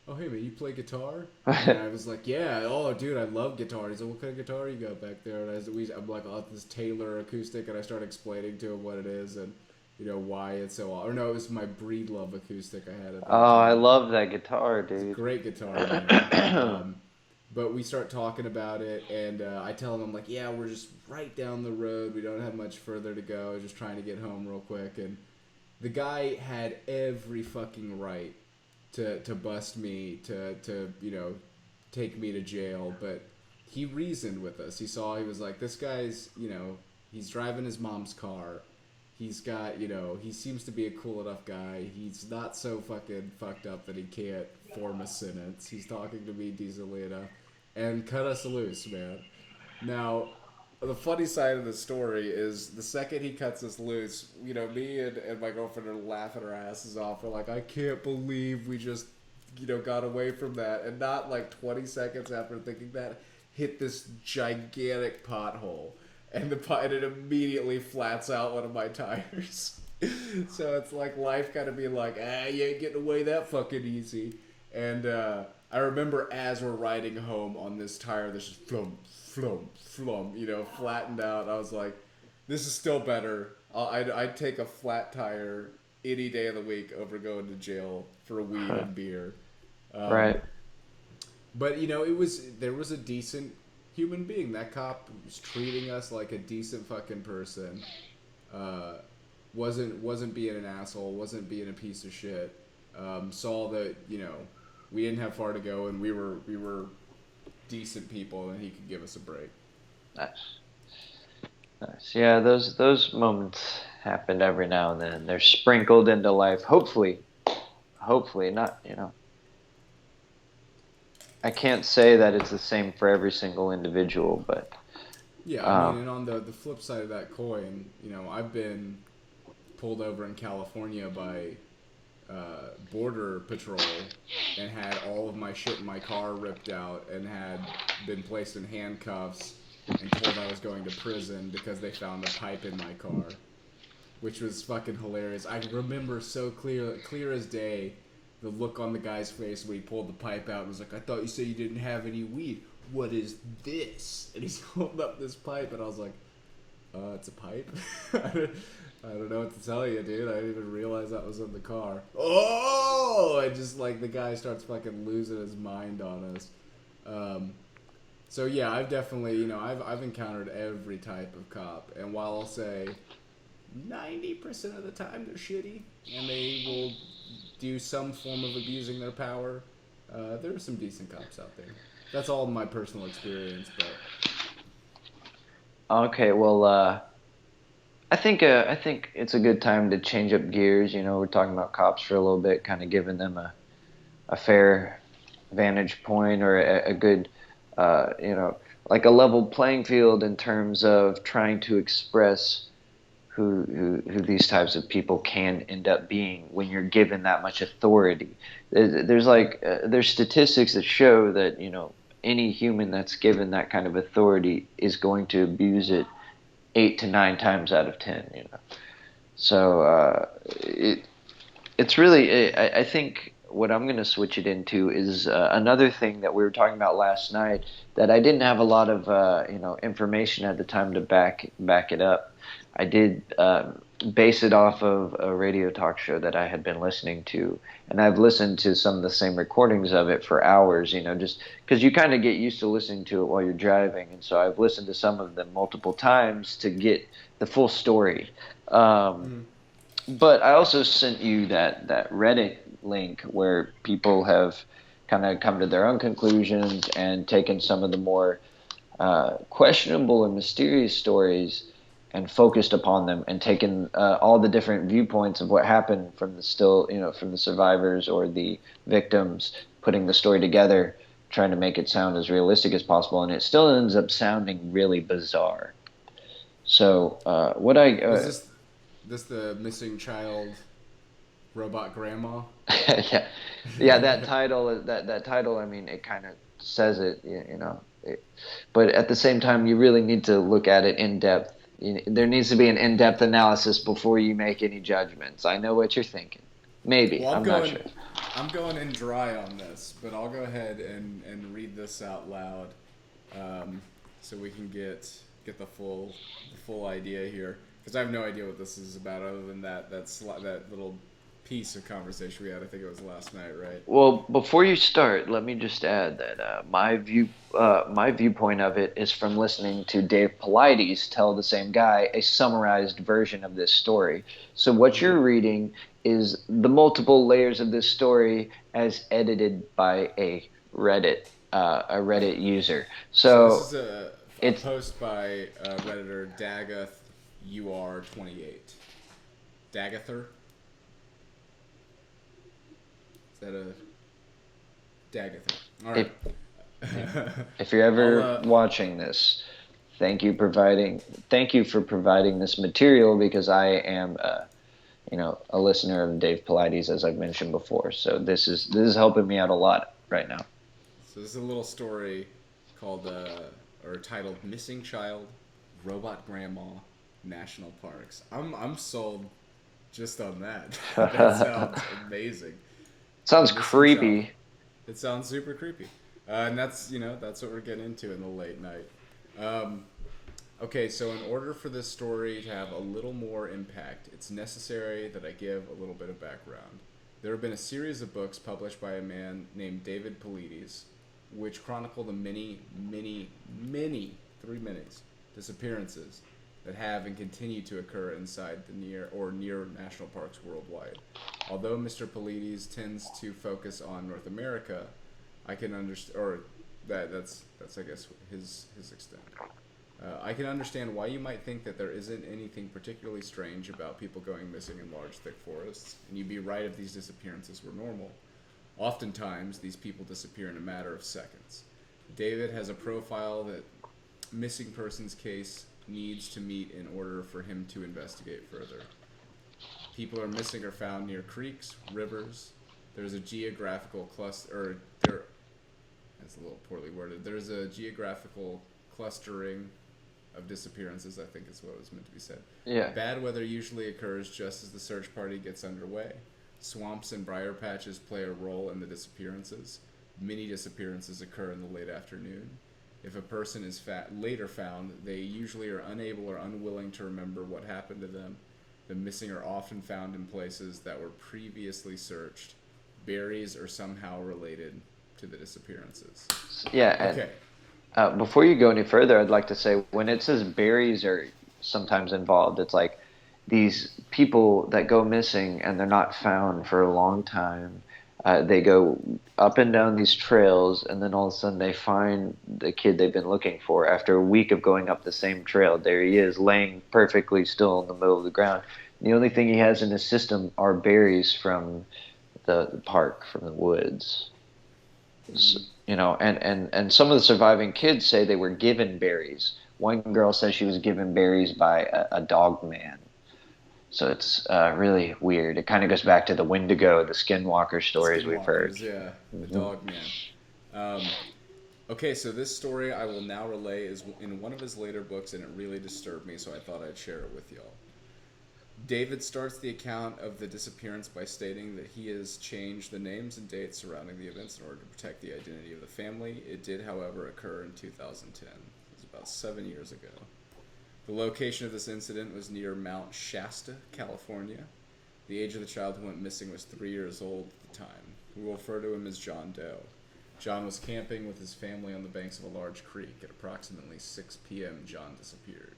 oh, hey, man, you play guitar? And I was like, yeah, oh, dude, I love guitar. He's like, what kind of guitar you got back there? And I'm like, oh, this Taylor acoustic, and I start explaining to him what it is and, why it's so awesome. Or no, it was my Breedlove acoustic I had at that time. I love that guitar, dude. It's a great guitar, man. But we start talking about it, and I tell him, I'm like, yeah, we're just right down the road. We don't have much further to go. Just trying to get home real quick. And the guy had every fucking right to bust me, to take me to jail, but he reasoned with us. He was like, this guy's, he's driving his mom's car. He's got, he seems to be a cool enough guy. He's not so fucking fucked up that he can't form a sentence. He's talking to me decently enough. And cut us loose, man. Now, the funny side of the story is the second he cuts us loose, me and my girlfriend are laughing our asses off. We're like, I can't believe we just, got away from that. And not like 20 seconds after thinking that, hit this gigantic pothole. And it immediately flats out one of my tires. So it's like life kind of being like, you ain't getting away that fucking easy. And I remember as we're riding home on this tire, this just flum, flum, flum, flattened out. I was like, this is still better. I'd take a flat tire any day of the week over going to jail for weed and beer. Right. But, there was a decent human being. That cop was treating us like a decent fucking person. Wasn't being an asshole. Wasn't being a piece of shit. Saw that we didn't have far to go, and we were decent people, and he could give us a break. Nice. Yeah, those moments happen every now and then. They're sprinkled into life. Hopefully, not. I can't say that it's the same for every single individual, but yeah, and on the flip side of that coin, I've been pulled over in California by Border Patrol and had all of my shit in my car ripped out and had been placed in handcuffs and told I was going to prison because they found a pipe in my car, which was fucking hilarious. I remember so clear as day, the look on the guy's face when he pulled the pipe out and was like, I thought you said you didn't have any weed. What is this? And he's holding up this pipe, and I was like, it's a pipe? I don't know what to tell you, dude. I didn't even realize that was in the car. Oh! And just, the guy starts fucking losing his mind on us. So, yeah, I've definitely, I've encountered every type of cop. And while I'll say 90% of the time they're shitty, and they will do some form of abusing their power, there are some decent cops out there. That's all my personal experience, but... Okay, well, I think it's a good time to change up gears. We're talking about cops for a little bit, kind of giving them a fair vantage point or a good, like a level playing field in terms of trying to express who these types of people can end up being when you're given that much authority. There's statistics that show that any human that's given that kind of authority is going to abuse it 8 to 9 times out of 10. So it's really, I think what I'm going to switch it into is another thing that we were talking about last night that I didn't have a lot of information at the time to back it up. I did base it off of a radio talk show that I had been listening to, and I've listened to some of the same recordings of it for hours, just because you kind of get used to listening to it while you're driving, and so I've listened to some of them multiple times to get the full story. But I also sent you that Reddit link where people have kind of come to their own conclusions and taken some of the more questionable and mysterious stories and focused upon them and taken all the different viewpoints of what happened from from the survivors or the victims, putting the story together, trying to make it sound as realistic as possible, and it still ends up sounding really bizarre. So is this the missing child robot grandma? yeah, that title. That title. I mean, it kind of says it. But at the same time, you really need to look at it in depth. There needs to be an in-depth analysis before you make any judgments. I know what you're thinking. Maybe. Well, I'm not sure. I'm going in dry on this, but I'll go ahead and read this out loud, so we can get the full idea here. Because I have no idea what this is about, other than that little piece of conversation we had. I think it was last night, right? Well, before you start, let me just add that my viewpoint of it is from listening to Dave Paulides tell the same guy a summarized version of this story. So what you're reading is the multiple layers of this story as edited by a Reddit a Reddit user. So this So is a it's post by Redditor Dagathur28. Dagather? Is that a Dagather? All right. if you're ever watching this, thank you for providing this material, because I am a listener of Dave Pilates, as I've mentioned before. So this is helping me out a lot right now. So this is a little story called or titled "Missing Child, Robot Grandma, National Parks." I'm sold just on that. That sounds amazing. Sounds creepy. Child. It sounds super creepy, and that's what we're getting into in the late night. Okay, so in order for this story to have a little more impact, it's necessary that I give a little bit of background. There have been a series of books published by a man named David Pilates, which chronicle the many, 3 minutes, disappearances that have and continue to occur inside the near national parks worldwide. Although Mr. Pilates tends to focus on North America, I can understand, or that's I guess his extent. I can understand why you might think that there isn't anything particularly strange about people going missing in large, thick forests, and you'd be right if these disappearances were normal. Oftentimes, these people disappear in a matter of seconds. David has a profile that missing persons case needs to meet in order for him to investigate further. People are missing or found near creeks, rivers. There's a geographical cluster, that's a little poorly worded. There's a geographical clustering of disappearances, I think is what was meant to be said. Yeah. Bad weather usually occurs just as the search party gets underway. Swamps and briar patches play a role in the disappearances. Many disappearances occur in the late afternoon. If a person is later found, they usually are unable or unwilling to remember what happened to them. The missing are often found in places that were previously searched. Berries are somehow related to the disappearances. Yeah. Okay. Before you go any further, I'd like to say, when it says berries are sometimes involved, it's like these people that go missing and they're not found for a long time. They go up and down these trails, and then all of a sudden they find the kid they've been looking for. After a week of going up the same trail, there he is, laying perfectly still in the middle of the ground. The only thing he has in his system are berries from the park, from the woods. So, and some of the surviving kids say they were given berries. One girl says she was given berries by a dog man. So it's really weird. It kind of goes back to the Wendigo, the Skinwalker stories we've heard. Yeah, the dog man. Okay, so this story I will now relay is in one of his later books, and it really disturbed me, so I thought I'd share it with y'all. David starts the account of the disappearance by stating that he has changed the names and dates surrounding the events in order to protect the identity of the family. It did, however, occur in 2010. It was about 7 years ago. The location of this incident was near Mount Shasta, California. The age of the child who went missing was 3 years old at the time. We will refer to him as John Doe. John was camping with his family on the banks of a large creek. At approximately 6 p.m., John disappeared.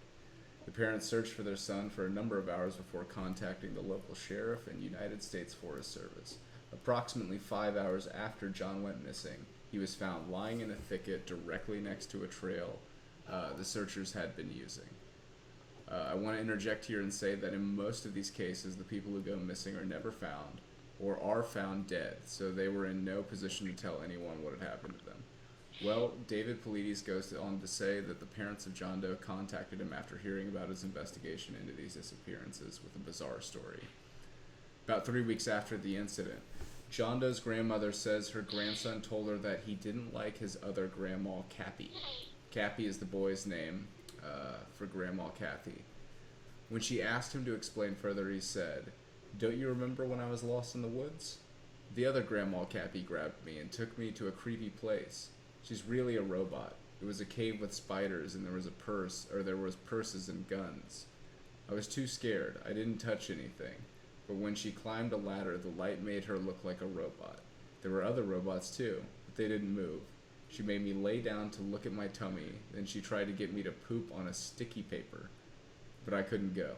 The parents searched for their son for a number of hours before contacting the local sheriff and United States Forest Service. Approximately 5 hours after John went missing, he was found lying in a thicket directly next to a trail the searchers had been using. I want to interject here and say that in most of these cases, the people who go missing are never found or are found dead, so they were in no position to tell anyone what had happened to them. Well, David Pilates goes on to say that the parents of John Doe contacted him after hearing about his investigation into these disappearances with a bizarre story. About 3 weeks after the incident, John Doe's grandmother says her grandson told her that he didn't like his other grandma, Cappy. Cappy is the boy's name for Grandma Kathy. When she asked him to explain further, he said, "Don't you remember when I was lost in the woods? The other Grandma Cappy grabbed me and took me to a creepy place. She's really a robot. It was a cave with spiders, and there was purses and guns. I was too scared. I didn't touch anything. But when she climbed a ladder, the light made her look like a robot. There were other robots too, but they didn't move. She made me lay down to look at my tummy, then she tried to get me to poop on a sticky paper, but I couldn't go.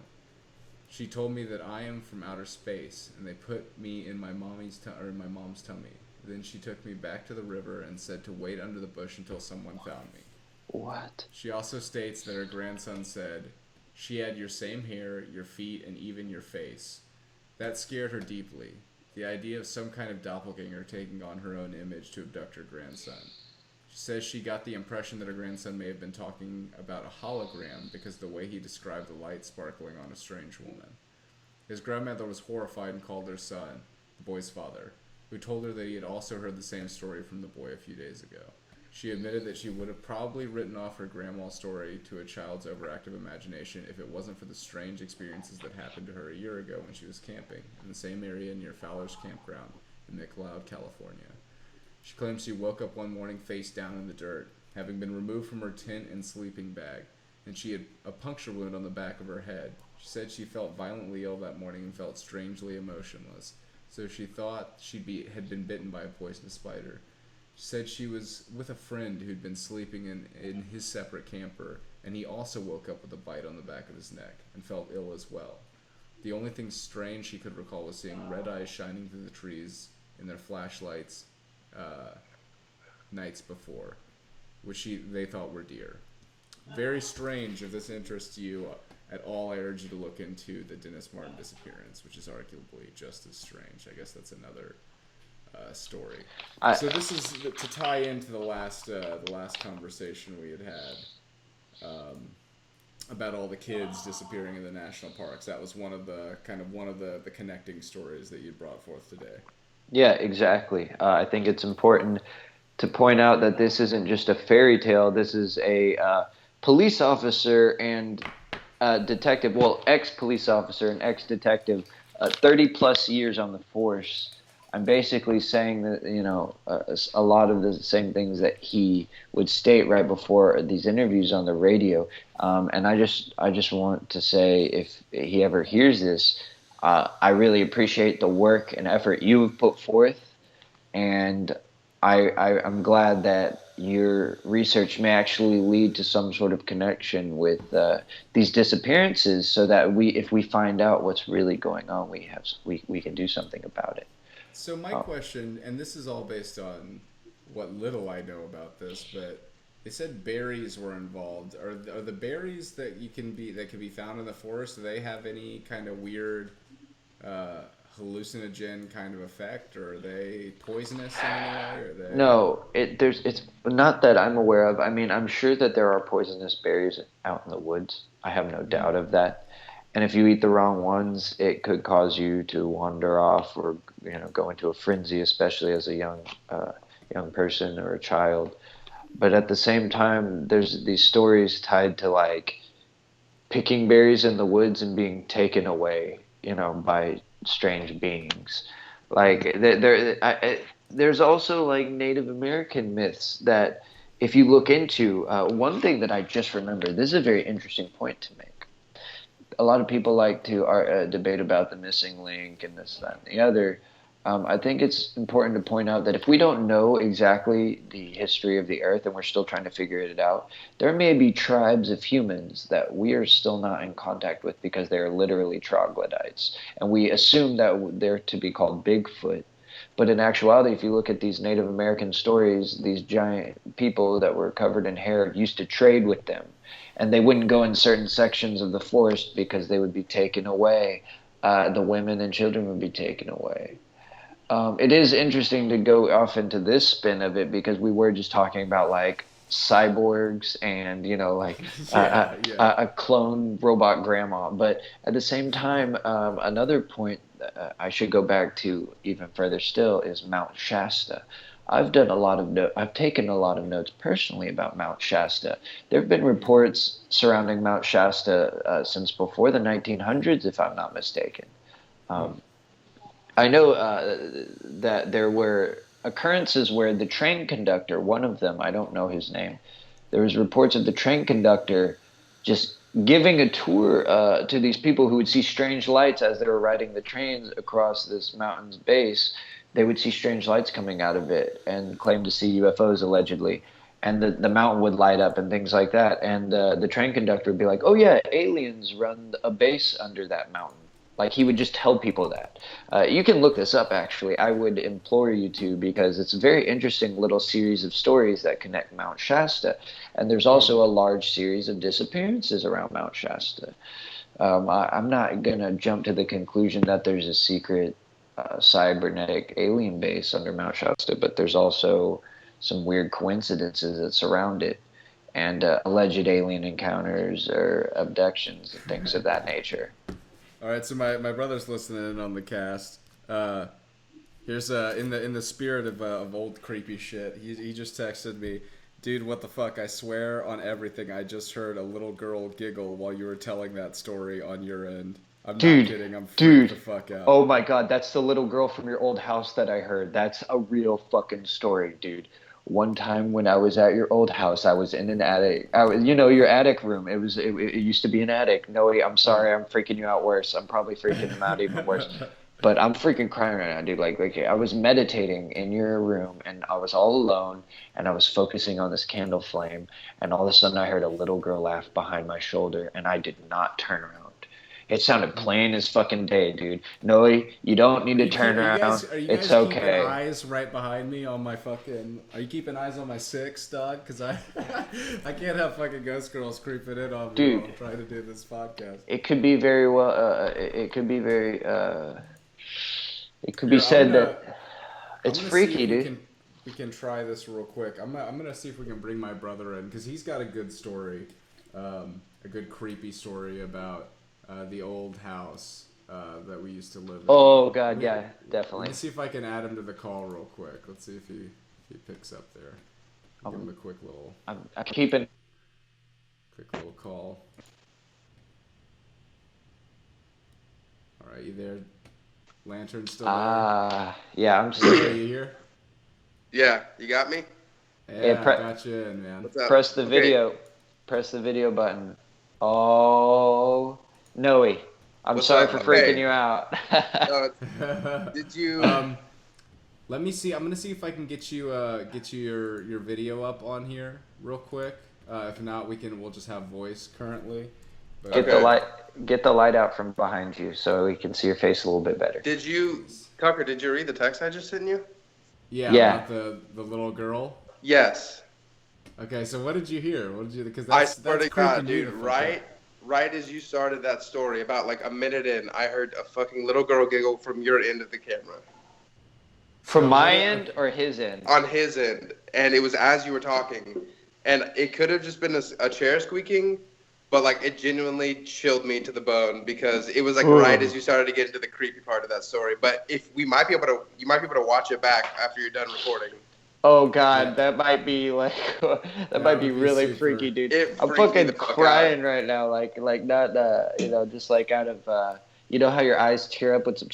She told me that I am from outer space, and they put me in my mom's tummy. Then she took me back to the river and said to wait under the bush until someone found me. What? She also states that her grandson said, "She had your same hair, your feet, and even your face." That scared her deeply. The idea of some kind of doppelganger taking on her own image to abduct her grandson. She says she got the impression that her grandson may have been talking about a hologram because of the way he described the light sparkling on a strange woman. His grandmother was horrified and called her son, the boy's father, who told her that he had also heard the same story from the boy a few days ago. She admitted that she would have probably written off her grandma's story to a child's overactive imagination if it wasn't for the strange experiences that happened to her a year ago when she was camping in the same area near Fowler's Campground in McLeod, California. She claims she woke up one morning face down in the dirt, having been removed from her tent and sleeping bag, and she had a puncture wound on the back of her head. She said she felt violently ill that morning and felt strangely emotionless, so she thought had been bitten by a poisonous spider. She said she was with a friend who'd been sleeping in his separate camper, and he also woke up with a bite on the back of his neck and felt ill as well. The only thing strange she could recall was seeing red eyes shining through the trees in their flashlights nights before, which they thought were deer. Very strange. If this interests you at all, I urge you to look into the Dennis Martin disappearance, which is arguably just as strange. I guess that's another story. So this is to tie into the last conversation we had about all the kids disappearing in the national parks. That was one of the connecting stories that you brought forth today. Yeah, exactly. I think it's important to point out that this isn't just a fairy tale. This is a police officer and detective, well, ex-police officer and ex-detective, 30 plus years on the force. I'm basically saying that, a lot of the same things that he would state right before these interviews on the radio. And I just want to say, if he ever hears this, I really appreciate the work and effort you have put forth, and I'm glad that your research may actually lead to some sort of connection with these disappearances, so that if we find out what's really going on, we can do something about it. So my question, and this is all based on what little I know about this, but they said berries were involved. Are the berries that can be found in the forest? Do they have any kind of weird hallucinogen kind of effect, or are they poisonous in any way? Or they... No, it's not that I'm aware of. I mean, I'm sure that there are poisonous berries out in the woods. I have no doubt of that. And if you eat the wrong ones, it could cause you to wander off or go into a frenzy, especially as a young person or a child. But at the same time, there's these stories tied to like picking berries in the woods and being taken away, by strange beings. Like there's also like Native American myths that if you look into, one thing that I just remembered, this is a very interesting point to make. A lot of people like to debate about the missing link and this, that, and the other. I think it's important to point out that if we don't know exactly the history of the Earth and we're still trying to figure it out, there may be tribes of humans that we are still not in contact with because they're literally troglodytes. And we assume that they're to be called Bigfoot. But in actuality, if you look at these Native American stories, these giant people that were covered in hair used to trade with them. And they wouldn't go in certain sections of the forest because they would be taken away. The women and children would be taken away. It is interesting to go off into this spin of it because we were just talking about like cyborgs and a clone robot grandma. But at the same time, another point I should go back to even further still is Mount Shasta. I've taken a lot of notes personally about Mount Shasta. There have been reports surrounding Mount Shasta since before the 1900s, if I'm not mistaken. I know that there were occurrences where the train conductor, one of them, I don't know his name, there was reports of the train conductor just giving a tour to these people who would see strange lights as they were riding the trains across this mountain's base. They would see strange lights coming out of it and claim to see UFOs allegedly. And the mountain would light up and things like that. And the train conductor would be like, oh yeah, aliens run a base under that mountain. Like, he would just tell people that. You can look this up, actually. I would implore you to, because it's a very interesting little series of stories that connect Mount Shasta. And there's also a large series of disappearances around Mount Shasta. I'm not going to jump to the conclusion that there's a secret cybernetic alien base under Mount Shasta, but there's also some weird coincidences that surround it, and alleged alien encounters or abductions and things of that nature. All right, so my brother's listening in on the cast. Here's in the spirit of old creepy shit. He just texted me, dude, what the fuck? I swear on everything, I just heard a little girl giggle while you were telling that story on your end. I'm not kidding. I'm freaked the fuck out. Oh my god, that's the little girl from your old house that I heard. That's a real fucking story, dude. One time when I was at your old house, I was in an attic. Your attic room. It used to be an attic. Noe, I'm sorry, I'm freaking you out worse. I'm probably freaking him out even worse. But I'm freaking crying right now, dude. Like I was meditating in your room, and I was all alone, and I was focusing on this candle flame, and all of a sudden I heard a little girl laugh behind my shoulder, and I did not turn around. It sounded plain as fucking day, dude. Noe, you don't need to turn around. It's okay. Keeping eyes right behind me on my fucking... Are you keeping eyes on my 6, dog? Because I can't have fucking ghost girls creeping in on me dude, while I'm trying to do this podcast. It could be very well... it could be very... it could be said that it's freaky, dude. We can try this real quick. I'm gonna see if we can bring my brother in, because he's got a good story, a good creepy story about the old house that we used to live in. Oh god, yeah, definitely. Let me see if I can add him to the call real quick. Let's see if he picks up there. Give him a quick little. I'm keeping. Quick little call. All right, you there? Lantern still there? Yeah, I'm still here. Are you here? Yeah, you got me? Yeah, got you in, man. What's up? Press the video. Press the video button. Oh, Noe. I'm sorry for freaking you out. Did you? Let me see. I'm gonna see if I can get you your video up on here real quick. If not, we'll just have voice currently. But, Get the light out from behind you so we can see your face a little bit better. Tucker? Did you read the text I just sent you? Yeah. About the little girl. Yes. Okay, so what did you hear? What did you? Because I swear to God, dude, right as you started that story, about like a minute in, I heard a fucking little girl giggle from your end of the camera. From my end or his end? On his end, and it was as you were talking, and it could have just been a chair squeaking, but like it genuinely chilled me to the bone, because it was like right as you started to get into the creepy part of that story. But if you might be able to watch it back after you're done recording. Oh god, that might be like that might be really freaky, dude. I'm fucking crying right now, like not just like out of you know how your eyes tear up when some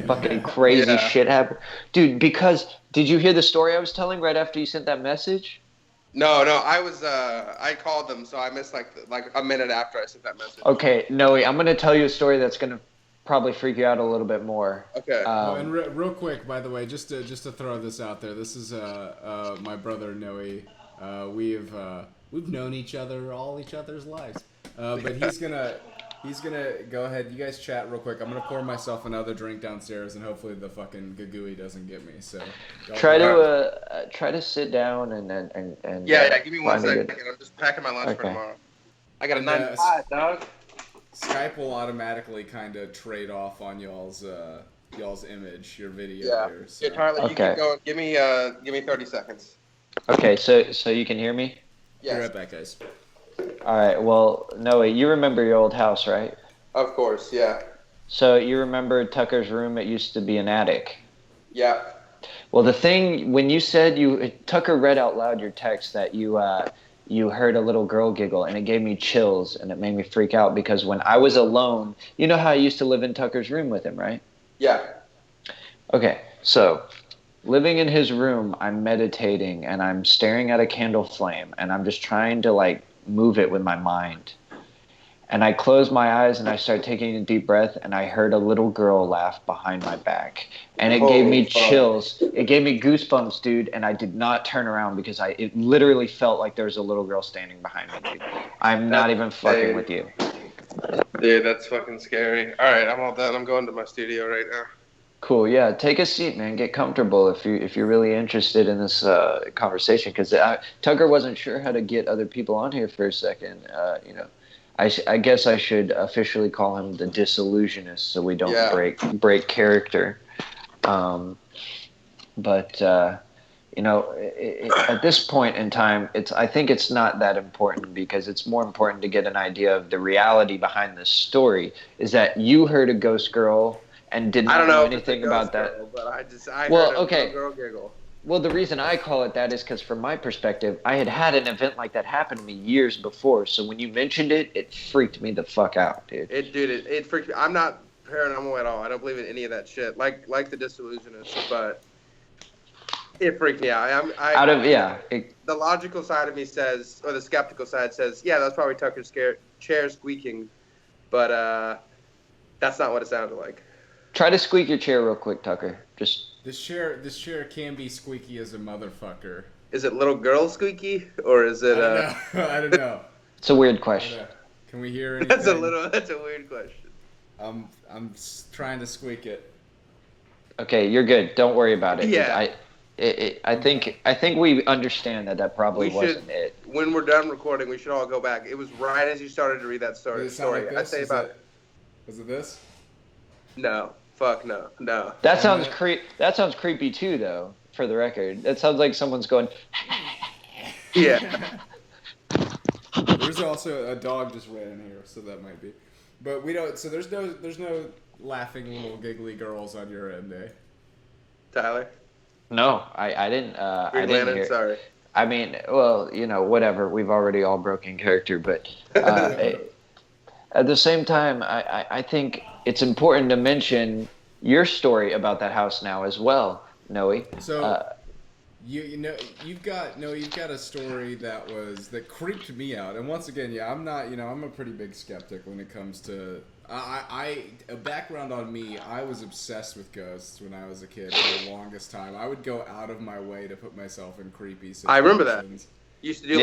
fucking crazy shit happened, dude. Because did you hear the story I was telling right after you sent that message? No, I called them, so I missed like a minute after I sent that message. Okay, Noe, I'm gonna tell you a story that's gonna probably freak you out a little bit more. Okay. And real quick, by the way, just to throw this out there, this is my brother Noe. We've known each other all each other's lives, but he's gonna go ahead. You guys chat real quick. I'm gonna pour myself another drink downstairs, and hopefully the fucking gagooey doesn't get me. So try to sit down and yeah. Give me 1 second. I'm just packing my lunch for tomorrow. I got a 9 to 5, dog. Skype will automatically kind of trade off on y'all's image, your video here. So. Yeah, Tyler, you keep going. Give me 30 seconds. Okay, so you can hear me? Yes. Be right back, guys. All right. Well, Noe, you remember your old house, right? Of course, yeah. So you remember Tucker's room? It used to be an attic. Yeah. Well, the thing when you said Tucker read out loud your text that you heard a little girl giggle, and it gave me chills, and it made me freak out, because when I was alone, you know how I used to live in Tucker's room with him, right? Yeah. Okay, so living in his room, I'm meditating, and I'm staring at a candle flame, and I'm just trying to like move it with my mind. And I closed my eyes, and I started taking a deep breath, and I heard a little girl laugh behind my back. And it gave me chills. It gave me goosebumps, dude, and I did not turn around, because it literally felt like there was a little girl standing behind me, dude. I'm not even fucking with you. Dude, that's fucking scary. All right, I'm all done. I'm going to my studio right now. Cool. Yeah, take a seat, man. Get comfortable if you're really interested in this conversation. Because Tucker wasn't sure how to get other people on here for a second. I guess I should officially call him the disillusionist, so we don't break character. But at this point in time, I think it's not that important, because it's more important to get an idea of the reality behind this story. Is that you heard a ghost girl and did not know anything about that? Girl, but I heard a little girl giggle. Well, the reason I call it that is because, from my perspective, I had an event like that happen to me years before. So when you mentioned it, it freaked me the fuck out, dude. It freaked me. I'm not paranormal at all. I don't believe in any of that shit. Like the disillusionist, but it freaked me out. The logical side of me says, or the skeptical side says, yeah, that's probably Tucker's chair squeaking, but that's not what it sounded like. Try to squeak your chair real quick, Tucker. Just this chair can be squeaky as a motherfucker. Is it little girl squeaky, or is it? I don't know. It's a weird question. Can we hear anything? That's a weird question. I'm trying to squeak it. Okay, you're good. Don't worry about it. Yeah. I think we understand that probably wasn't it. When we're done recording, we should all go back. It was right as you started to read that story. Did it sound like this? I'd say Was it this? No. Fuck no. That sounds creepy too, though. For the record, that sounds like someone's going. Yeah. There's also a dog just ran in here, so that might be. But we don't. So there's no laughing little giggly girls on your end, eh? Tyler. No, I didn't. I didn't hear. Sorry. I mean, well, whatever. We've already all broken character, but at the same time, I think it's important to mention your story about that house now as well, Noe. So you've got a story that creeped me out, and once again, I'm not, I'm a pretty big skeptic when it comes to. A background on me, I was obsessed with ghosts when I was a kid for the longest time. I would go out of my way to put myself in creepy situations. I remember that. You used to do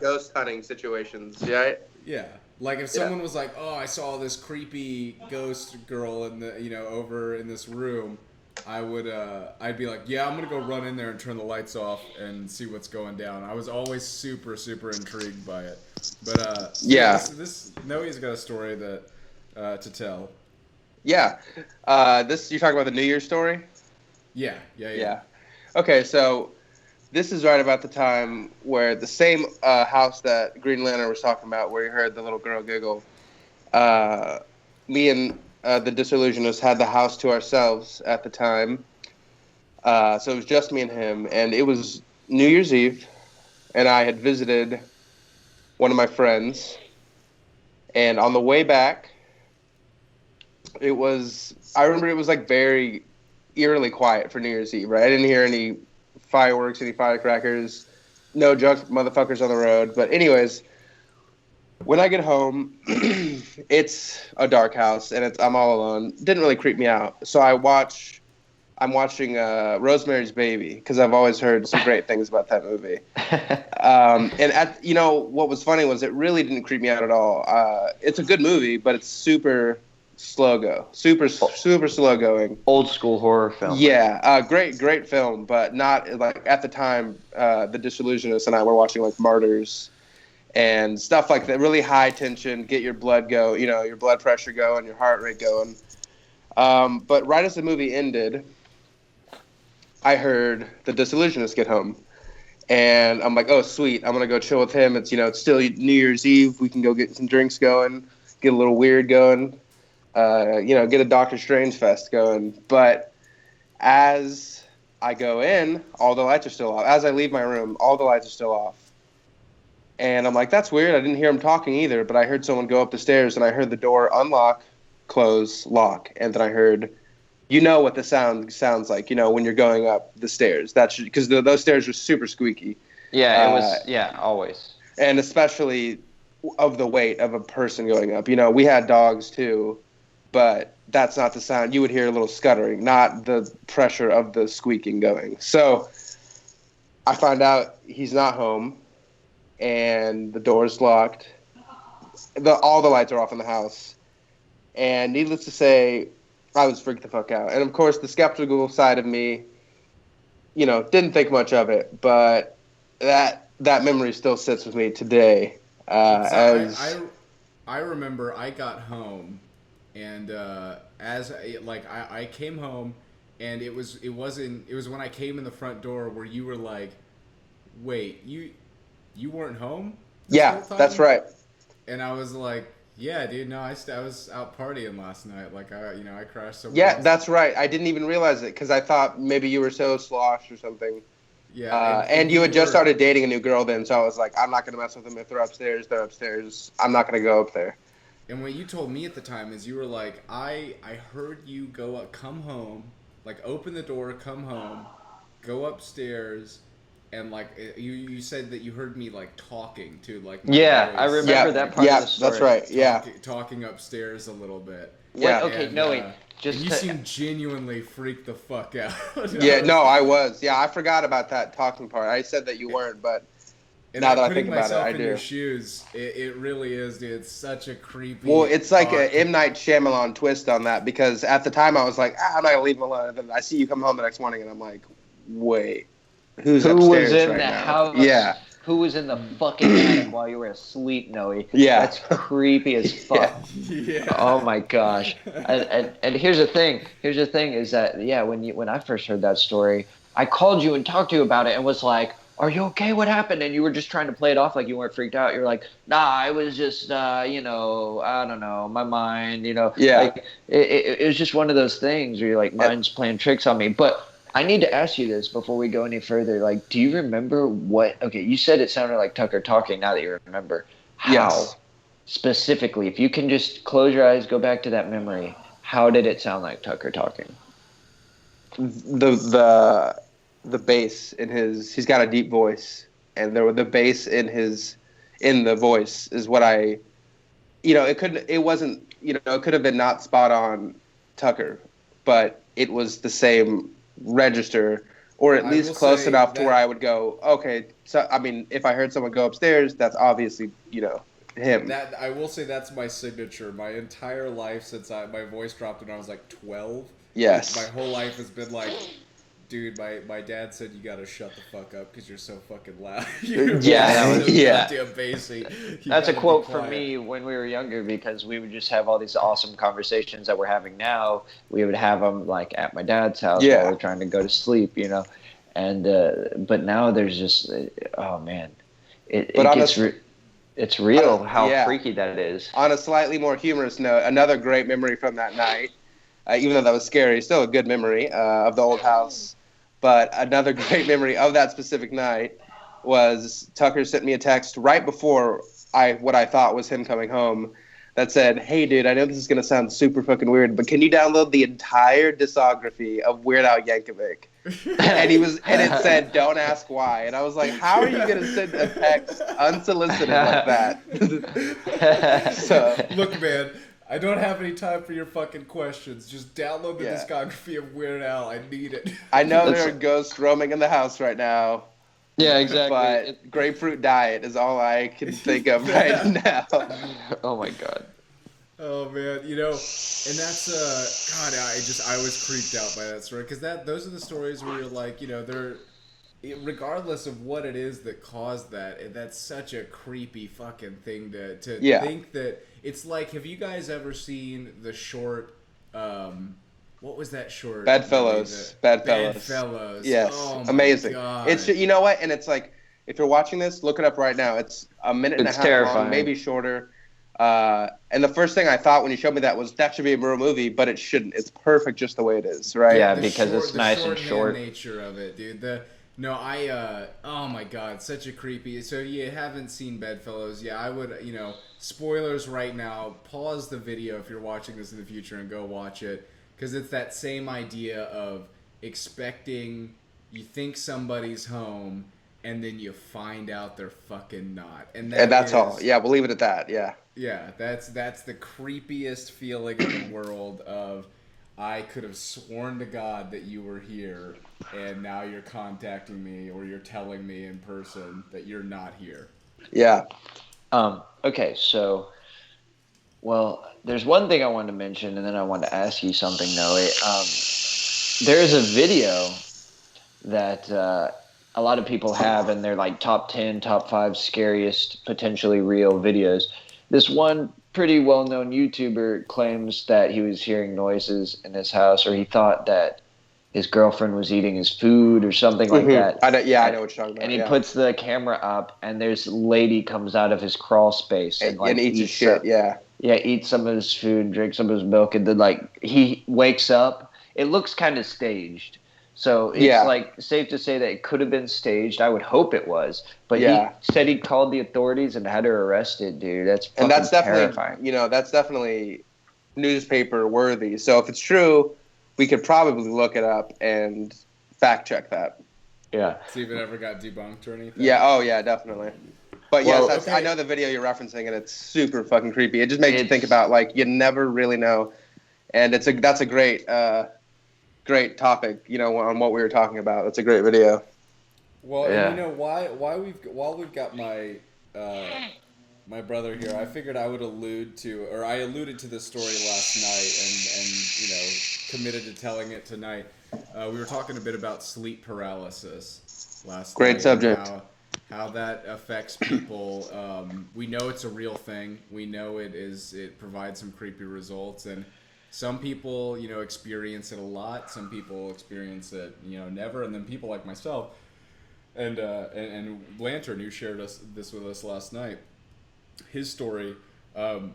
ghost hunting situations, right? Yeah. Like if someone was like, "Oh, I saw this creepy ghost girl in the, over in this room," I'd be like, "Yeah, I'm gonna go run in there and turn the lights off and see what's going down." I was always super, super intrigued by it. But this Noe's got a story that to tell. Yeah. You're talking about the New Year's story? Yeah. Okay, so this is right about the time where the same house that Green Lantern was talking about, where you heard the little girl giggle. Me and the Disillusionist had the house to ourselves at the time. So it was just me and him, and it was New Year's Eve, and I had visited one of my friends, and on the way back, I remember it was like very eerily quiet for New Year's Eve, right? I didn't hear any fireworks, any firecrackers, no drunk motherfuckers on the road. But anyways, when I get home, it's a dark house and I'm all alone. Didn't really creep me out. So I'm watching Rosemary's Baby, because I've always heard some great things about that movie. And what was funny was it really didn't creep me out at all. It's a good movie, but it's super super slow going. Old school horror film. Yeah, great film, but not like at the time. The Disillusionist and I were watching like Martyrs and stuff like that. Really high tension, get your blood your blood pressure going, your heart rate going. But right as the movie ended, I heard the Disillusionist get home, and I'm like, oh sweet, I'm gonna go chill with him. It's it's still New Year's Eve. We can go get some drinks going, get a little weird going. Get a Doctor Strange fest going. But as I go in, all the lights are still off. As I leave my room, all the lights are still off. And I'm like, that's weird. I didn't hear him talking either, but I heard someone go up the stairs, and I heard the door unlock, close, lock. And then I heard, what the sound sounds like, when you're going up the stairs. That's because those stairs were super squeaky. Yeah, it was, always. And especially of the weight of a person going up. We had dogs too, but that's not the sound. You would hear a little scuttering, not the pressure of the squeaking going. So I find out he's not home, and the door's locked. All the lights are off in the house, And needless to say, I was freaked the fuck out. And of course, the skeptical side of me, didn't think much of it, but that memory still sits with me today. I remember I got home, and I came home, and it was when I came in the front door where you were like, wait, you weren't home this whole time? That's right. And I was like, yeah, dude, no, I was out partying last night. Like, I crashed somewhere Yeah, else. that's right. I didn't even realize it because I thought maybe you were so sloshed or something. Yeah, and you had just started dating a new girl then, so I was like, I'm not going to mess with them. If they're upstairs, they're upstairs. I'm not going to go up there. And what you told me at the time is you were like, I heard you come home, like open the door, come home, go upstairs, and like you said that you heard me like talking too, like my yeah, voice. I remember that part of the story. That's right. Yeah, talking upstairs a little bit. Yeah. Okay, and, no wait. And you seem genuinely freaked the fuck out. I was. Yeah, I forgot about that talking part. I said that you weren't, but now that I think about it, I do. Putting myself in your shoes, it really is, dude. It's such a creepy. Well, it's like a M. Night Shyamalan twist on that, because at the time I was like, I'm not gonna leave him alone. And then I see you come home the next morning, and I'm like, wait, who was in the house? Yeah. Who was in the fucking attic while you were asleep, Noe? Yeah. That's creepy as fuck. Yeah. Oh my gosh. And here's the thing. Is that when I first heard that story, I called you and talked to you about it and was like, "Are you okay? What happened?" And you were just trying to play it off like you weren't freaked out. You're like, "Nah, I was just I don't know, my mind, Yeah. Like it was just one of those things where you're like, mind's playing tricks on me." But I need to ask you this before we go any further. Like, do you remember okay, you said it sounded like Tucker talking now that you remember. How? Yes. Specifically, if you can just close your eyes, go back to that memory, how did it sound like Tucker talking? The bass in he's got a deep voice, and the bass in the voice is what it could have been not spot on Tucker, but it was the same register, or at least close enough to where I would go, okay, so I mean, if I heard someone go upstairs, that's obviously him. That I will say that's my signature. My entire life since my voice dropped when I was like 12. Yes. My whole life has been like, dude, my dad said you gotta shut the fuck up because you're so fucking loud. Goddamn bassy. That's a quote from me when we were younger, because we would just have all these awesome conversations that we're having now. We would have them like at my dad's house while we're trying to go to sleep, And but now there's just oh man, it's real how freaky that is. On a slightly more humorous note, another great memory from that night, even though that was scary, still a good memory of the old house. But another great memory of that specific night was Tucker sent me a text right before what I thought was him coming home that said, "Hey, dude, I know this is going to sound super fucking weird, but can you download the entire discography of Weird Al Yankovic?" and it said, "Don't ask why." And I was like, how are you going to send a text unsolicited like that? So, look, man, I don't have any time for your fucking questions. Just download the discography of Weird Al. I need it. I know there are ghosts roaming in the house right now. Yeah, exactly. But grapefruit diet is all I can think of right now. Oh my god. Oh man, and that's God, I was creeped out by that story, because those are the stories where you're like, they're, regardless of what it is that caused that, that's such a creepy fucking thing to think that. It's like, have you guys ever seen the short, what was that short? Bedfellows. Bedfellows. Yes. Oh my amazing. God. It's, you know what? And it's like, if you're watching this, look it up right now. It's a minute and a half long, maybe shorter. And the first thing I thought when you showed me that was, that should be a real movie, but it shouldn't. It's perfect just the way it is, right? Yeah, because it's nice and short. The nature of it, dude. Oh my god, such a creepy. So you haven't seen Bedfellows? Yeah, I would, spoilers right now. Pause the video if you're watching this in the future and go watch it, because it's that same idea of expecting, you think somebody's home, and then you find out they're fucking not. And that's all. Yeah, we'll leave it at that. Yeah. Yeah, that's the creepiest feeling in the world of, I could have sworn to God that you were here, and now you're contacting me, or you're telling me in person that you're not here. Yeah. Okay, so Well, there's one thing I wanted to mention, and then I wanted to ask you something, Noe. There's a video that a lot of people have, and they're like top 10, top 5 scariest, potentially real videos. This one pretty well-known YouTuber claims that he was hearing noises in his house, or he thought that his girlfriend was eating his food or something like that. I know what you're talking about. And he puts the camera up, and there's a lady comes out of his crawl space and like eats his shit. Eats some of his food, drinks some of his milk, and then like he wakes up. It looks kind of staged. So it's like safe to say that it could have been staged. I would hope it was, but he said he called the authorities and had her arrested, dude. That's definitely terrifying. That's definitely newspaper worthy. So if it's true, we could probably look it up and fact check that. Yeah. See if it ever got debunked or anything. Yeah. Oh yeah, definitely. But yes, I know the video you're referencing, and it's super fucking creepy. It just makes you think about like you never really know, and that's a great. Great topic, on what we were talking about. That's a great video. Well, and while we've got my my brother here, I figured I would alluded to this story last night and committed to telling it tonight. We were talking a bit about sleep paralysis last night. Great subject. How that affects people. We know it's a real thing. We know it provides some creepy results, and some people, experience it a lot. Some people experience it, never. And then people like myself and Lantern, who shared this with us last night, his story,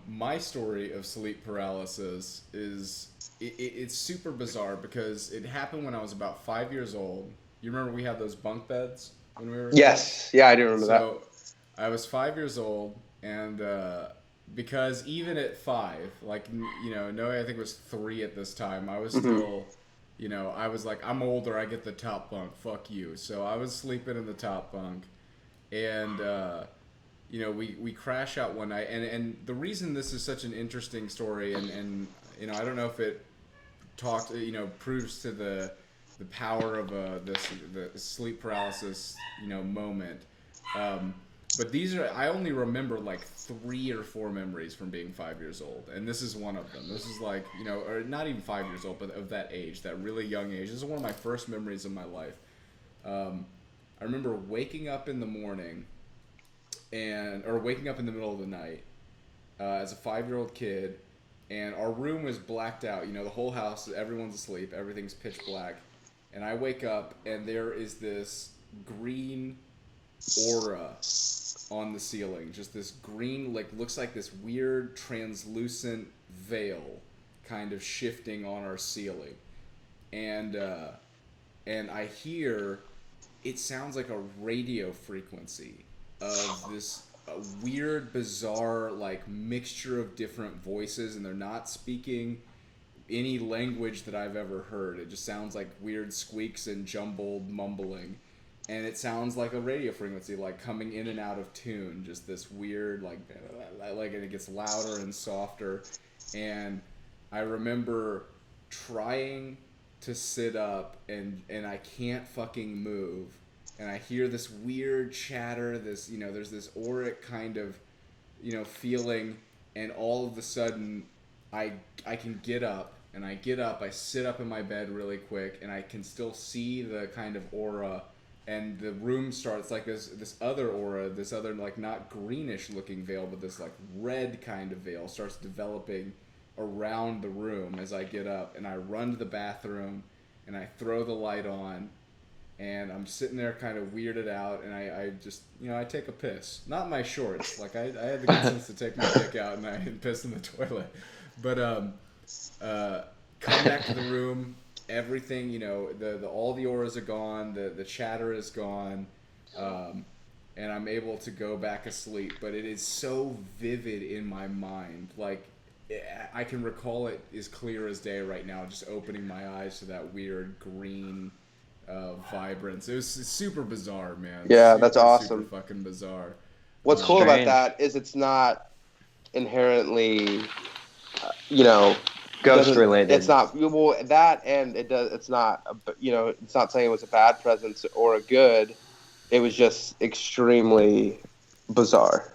my story of sleep paralysis is it's super bizarre because it happened when I was about 5 years old. You remember we had those bunk beds when we were Yes, yeah, I do remember that. So I was 5 years old, and because even at 5, like, Noah, I think was 3 at this time, I was still, I was like, I'm older, I get the top bunk, fuck you. So I was sleeping in the top bunk, and, we crash out one night, and the reason this is such an interesting story, and I don't know if it proves to the power of the sleep paralysis, moment, but I only remember like 3 or 4 memories from being 5 years old. And this is one of them. This is like, or not even 5 years old, but of that age, that really young age. This is one of my first memories of my life. I remember waking up in the morning or waking up in the middle of the night as a 5-year-old kid. And our room was blacked out. The whole house, everyone's asleep. Everything's pitch black. And I wake up and there is this green aura on the ceiling, just this green, looks like this weird translucent veil kind of shifting on our ceiling, and I hear it sounds like a radio frequency of this weird, bizarre, mixture of different voices, and they're not speaking any language that I've ever heard. It just sounds like weird squeaks and jumbled mumbling. And it sounds like a radio frequency, coming in and out of tune. Just this weird, and it gets louder and softer. And I remember trying to sit up, and I can't fucking move. And I hear this weird chatter, there's this auric kind of, feeling. And all of a sudden, I can get up. And I get up, I sit up in my bed really quick, and I can still see the kind of aura. And the room starts this other aura, this other not greenish looking veil, but this red kind of veil starts developing around the room as I get up, and I run to the bathroom and I throw the light on, and I'm sitting there kind of weirded out, and I just I take a piss, not in my shorts, I had the good sense to take my dick out and I piss in the toilet, but come back to the room. Everything, all the auras are gone, the chatter is gone, and I'm able to go back asleep. But it is so vivid in my mind, I can recall it as clear as day right now. Just opening my eyes to that weird green vibrance. It's super bizarre, man. Yeah, that's awesome. Super fucking bizarre. What's cool about that is it's not inherently, ghost related. It's not that, and it does. It's not. It's not saying it was a bad presence or a good. It was just extremely bizarre.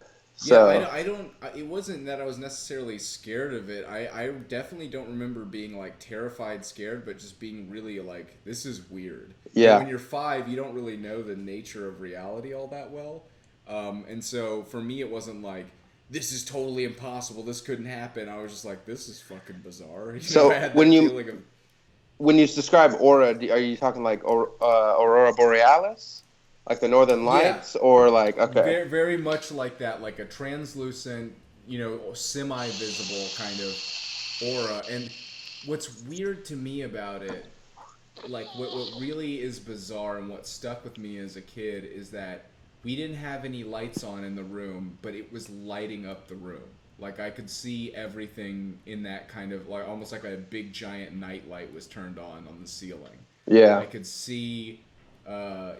Yeah, So it wasn't that I was necessarily scared of it. I definitely don't remember being like terrified, scared, but just being really like, this is weird. yeah. When you're 5, you don't really know the nature of reality all that well. And so for me, it wasn't like, this is totally impossible, this couldn't happen. I was just like, this is fucking bizarre. So I had that when you feeling of, when you describe aura, are you talking like aurora borealis, like the northern lights, or like very, very much like that, like a translucent, semi-visible kind of aura. And what's weird to me about it, like what really is bizarre and what stuck with me as a kid, is that we didn't have any lights on in the room, but it was lighting up the room. Like I could see everything in that kind of, like almost like a big giant night light was turned on the ceiling. Yeah. I could see, I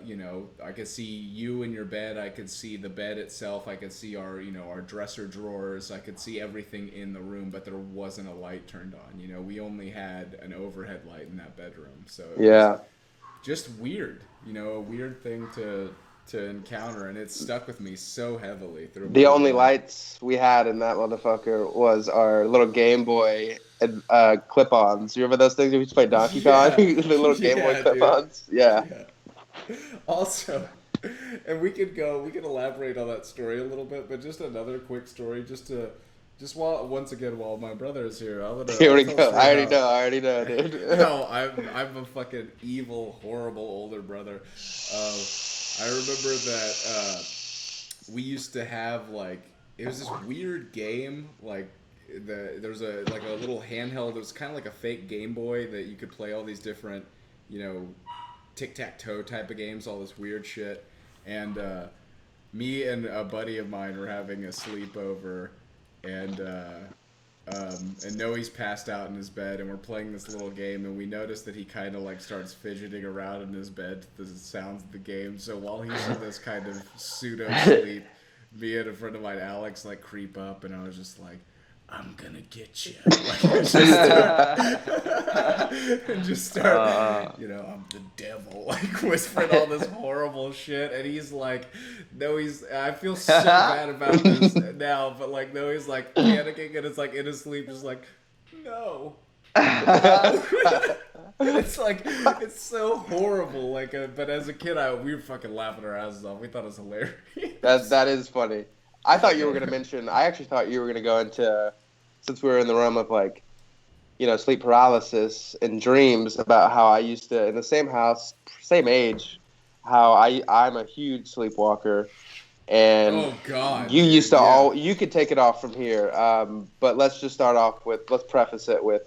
could see you in your bed. I could see the bed itself. I could see our dresser drawers. I could see everything in the room, but there wasn't a light turned on. We only had an overhead light in that bedroom. So it was just weird, a weird thing to encounter, and it stuck with me so heavily through The my only life. lights we had in that motherfucker was our little Game Boy clip-ons. You remember those things we used to play Donkey Kong? The little Game Boy clip-ons? Yeah. Also, and we could elaborate on that story a little bit, but just another quick story, while my brother is here, Here we go. I already know, dude. No, I'm a fucking evil, horrible older brother. I remember that we used to have it was this weird game, there was a little handheld. It was kind of like a fake Game Boy that you could play all these different, tic-tac-toe type of games, all this weird shit. And me and a buddy of mine were having a sleepover, and Noe's passed out in his bed, and we're playing this little game, and we notice that he kind of starts fidgeting around in his bed to the sounds of the game. So while he's in this kind of pseudo sleep, me and a friend of mine, Alex, creep up, and I was just like, I'm gonna get you. And just start, I'm the devil, whispering all this horrible shit. And he's like, I feel so bad about this now, but no, he's panicking, and it's in his sleep, just no. It's so horrible. But as a kid, we were fucking laughing our asses off. We thought it was hilarious. That is funny. I thought you were going to mention, I actually thought you were going to go into, since we were in the realm of sleep paralysis and dreams, about how I used to, in the same house, same age, how I'm a huge sleepwalker. And oh God, you used to you could take it off from here. But let's just start off with, let's preface it with,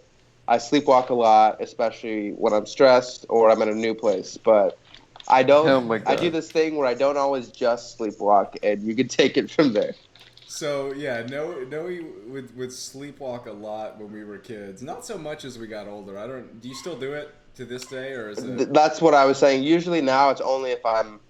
I sleepwalk a lot, especially when I'm stressed or I'm in a new place. But I don't. Oh my God. I do this thing where I don't always just sleepwalk, and you can take it from there. So yeah, Noe would sleepwalk a lot when we were kids. Not so much as we got older. Do you still do it to this day, or is it? That's what I was saying. Usually now it's only if I'm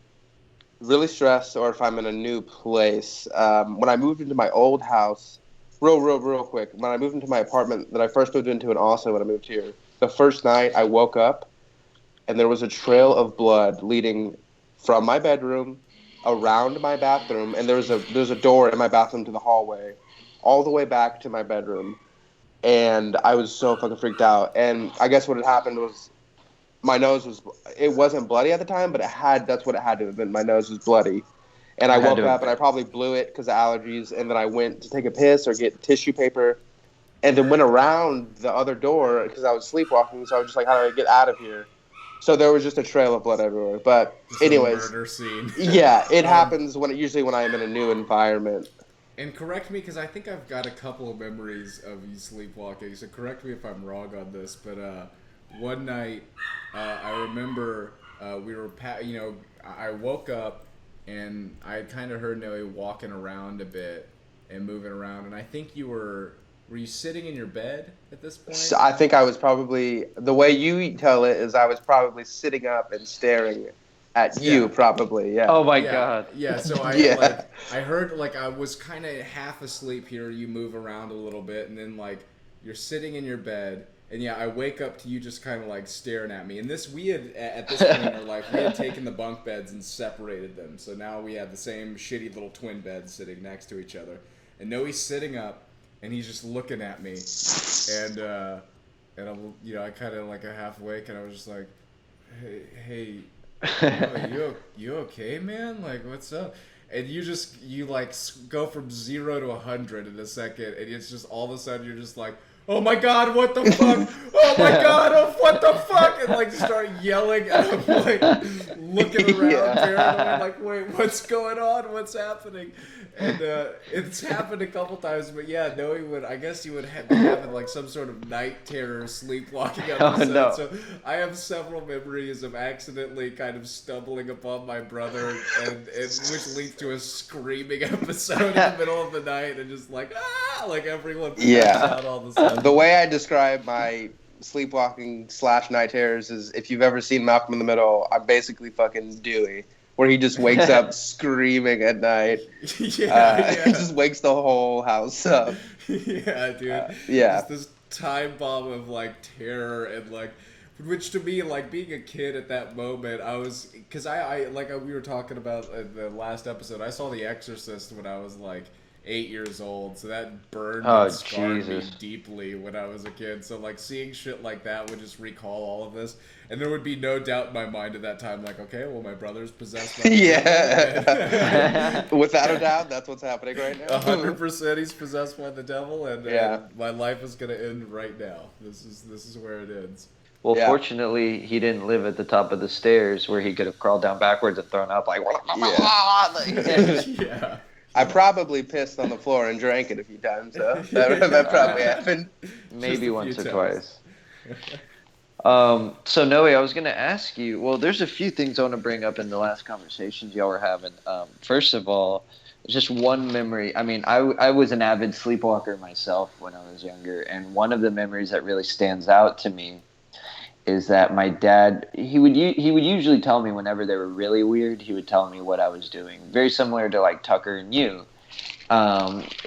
really stressed or if I'm in a new place. When I moved into my old house, real quick. When I moved into my apartment that I first moved into, and also when I moved here, the first night I woke up, and there was a trail of blood leading from my bedroom around my bathroom, and there's a door in my bathroom to the hallway, all the way back to my bedroom. And I was so fucking freaked out. And I guess what had happened was my nose it wasn't bloody at the time, but that's what it had to have been. My nose was bloody. And I woke up, and I probably blew it because of allergies, and then I went to take a piss or get tissue paper, and then went around the other door because I was sleepwalking, so I was just like, how do I get out of here? So there was just a trail of blood everywhere. But anyways, murder scene. Yeah, it happens usually when I'm in a new environment. And correct me, because I think I've got a couple of memories of you sleepwalking. So correct me if I'm wrong on this. But one night, I remember we were, I woke up and I kind of heard Noe walking around a bit and moving around, and I think Were you sitting in your bed at this point? So I think I was probably, the way you tell it is I was probably sitting up and staring at you, probably, yeah. Oh my God. Yeah, so I heard, I was kind of half asleep here, you move around a little bit, and then, you're sitting in your bed, and yeah, I wake up to you just kind of like staring at me. And we had, at this point in our life, we had taken the bunk beds and separated them. So now we had the same shitty little twin beds sitting next to each other. And Noe's sitting up, and he's just looking at me. And I'm, I kind of like a half awake, and I was just like, hey, you okay, man? Like, what's up? And you like go from 0 to 100 in a second, and it's just all of a sudden you're just like, oh my god, what the fuck? Oh my god, what the fuck? And like start yelling, and I'm like looking around, paranoid, like, wait, what's going on? What's happening? And it's happened a couple times, but yeah, I guess you would be having like some sort of night terror sleepwalking episode. No. So I have several memories of accidentally kind of stumbling upon my brother, and which leads to a screaming episode in the middle of the night, and just like, like everyone passes out all of a sudden. The way I describe my sleepwalking / night terrors is, if you've ever seen Malcolm in the Middle, I'm basically fucking Dewey, where he just wakes up screaming at night. He just wakes the whole house up. Yeah, dude. Yeah. Just this time bomb of like terror, and like, which to me, like being a kid at that moment, because we were talking about the last episode, I saw The Exorcist when I was like 8 years old, so that burned and scarred me deeply when I was a kid. So like seeing shit like that would just recall all of this, and there would be no doubt in my mind at that time, like, okay, well, my brother's possessed by the devil. Without a doubt, that's what's happening right now. 100% he's possessed by the devil, and my life is gonna end right now. This is where it ends. Well, fortunately, he didn't live at the top of the stairs where he could have crawled down backwards and thrown up like. Yeah. I probably pissed on the floor and drank it a few times, though. That probably happened. Maybe once or twice. So, Noe, I was going to ask you, well, there's a few things I want to bring up in the last conversations y'all were having. First of all, just one memory. I mean, I was an avid sleepwalker myself when I was younger, and one of the memories that really stands out to me is that my dad, he would usually tell me whenever they were really weird, he would tell me what I was doing. Very similar to like Tucker and you.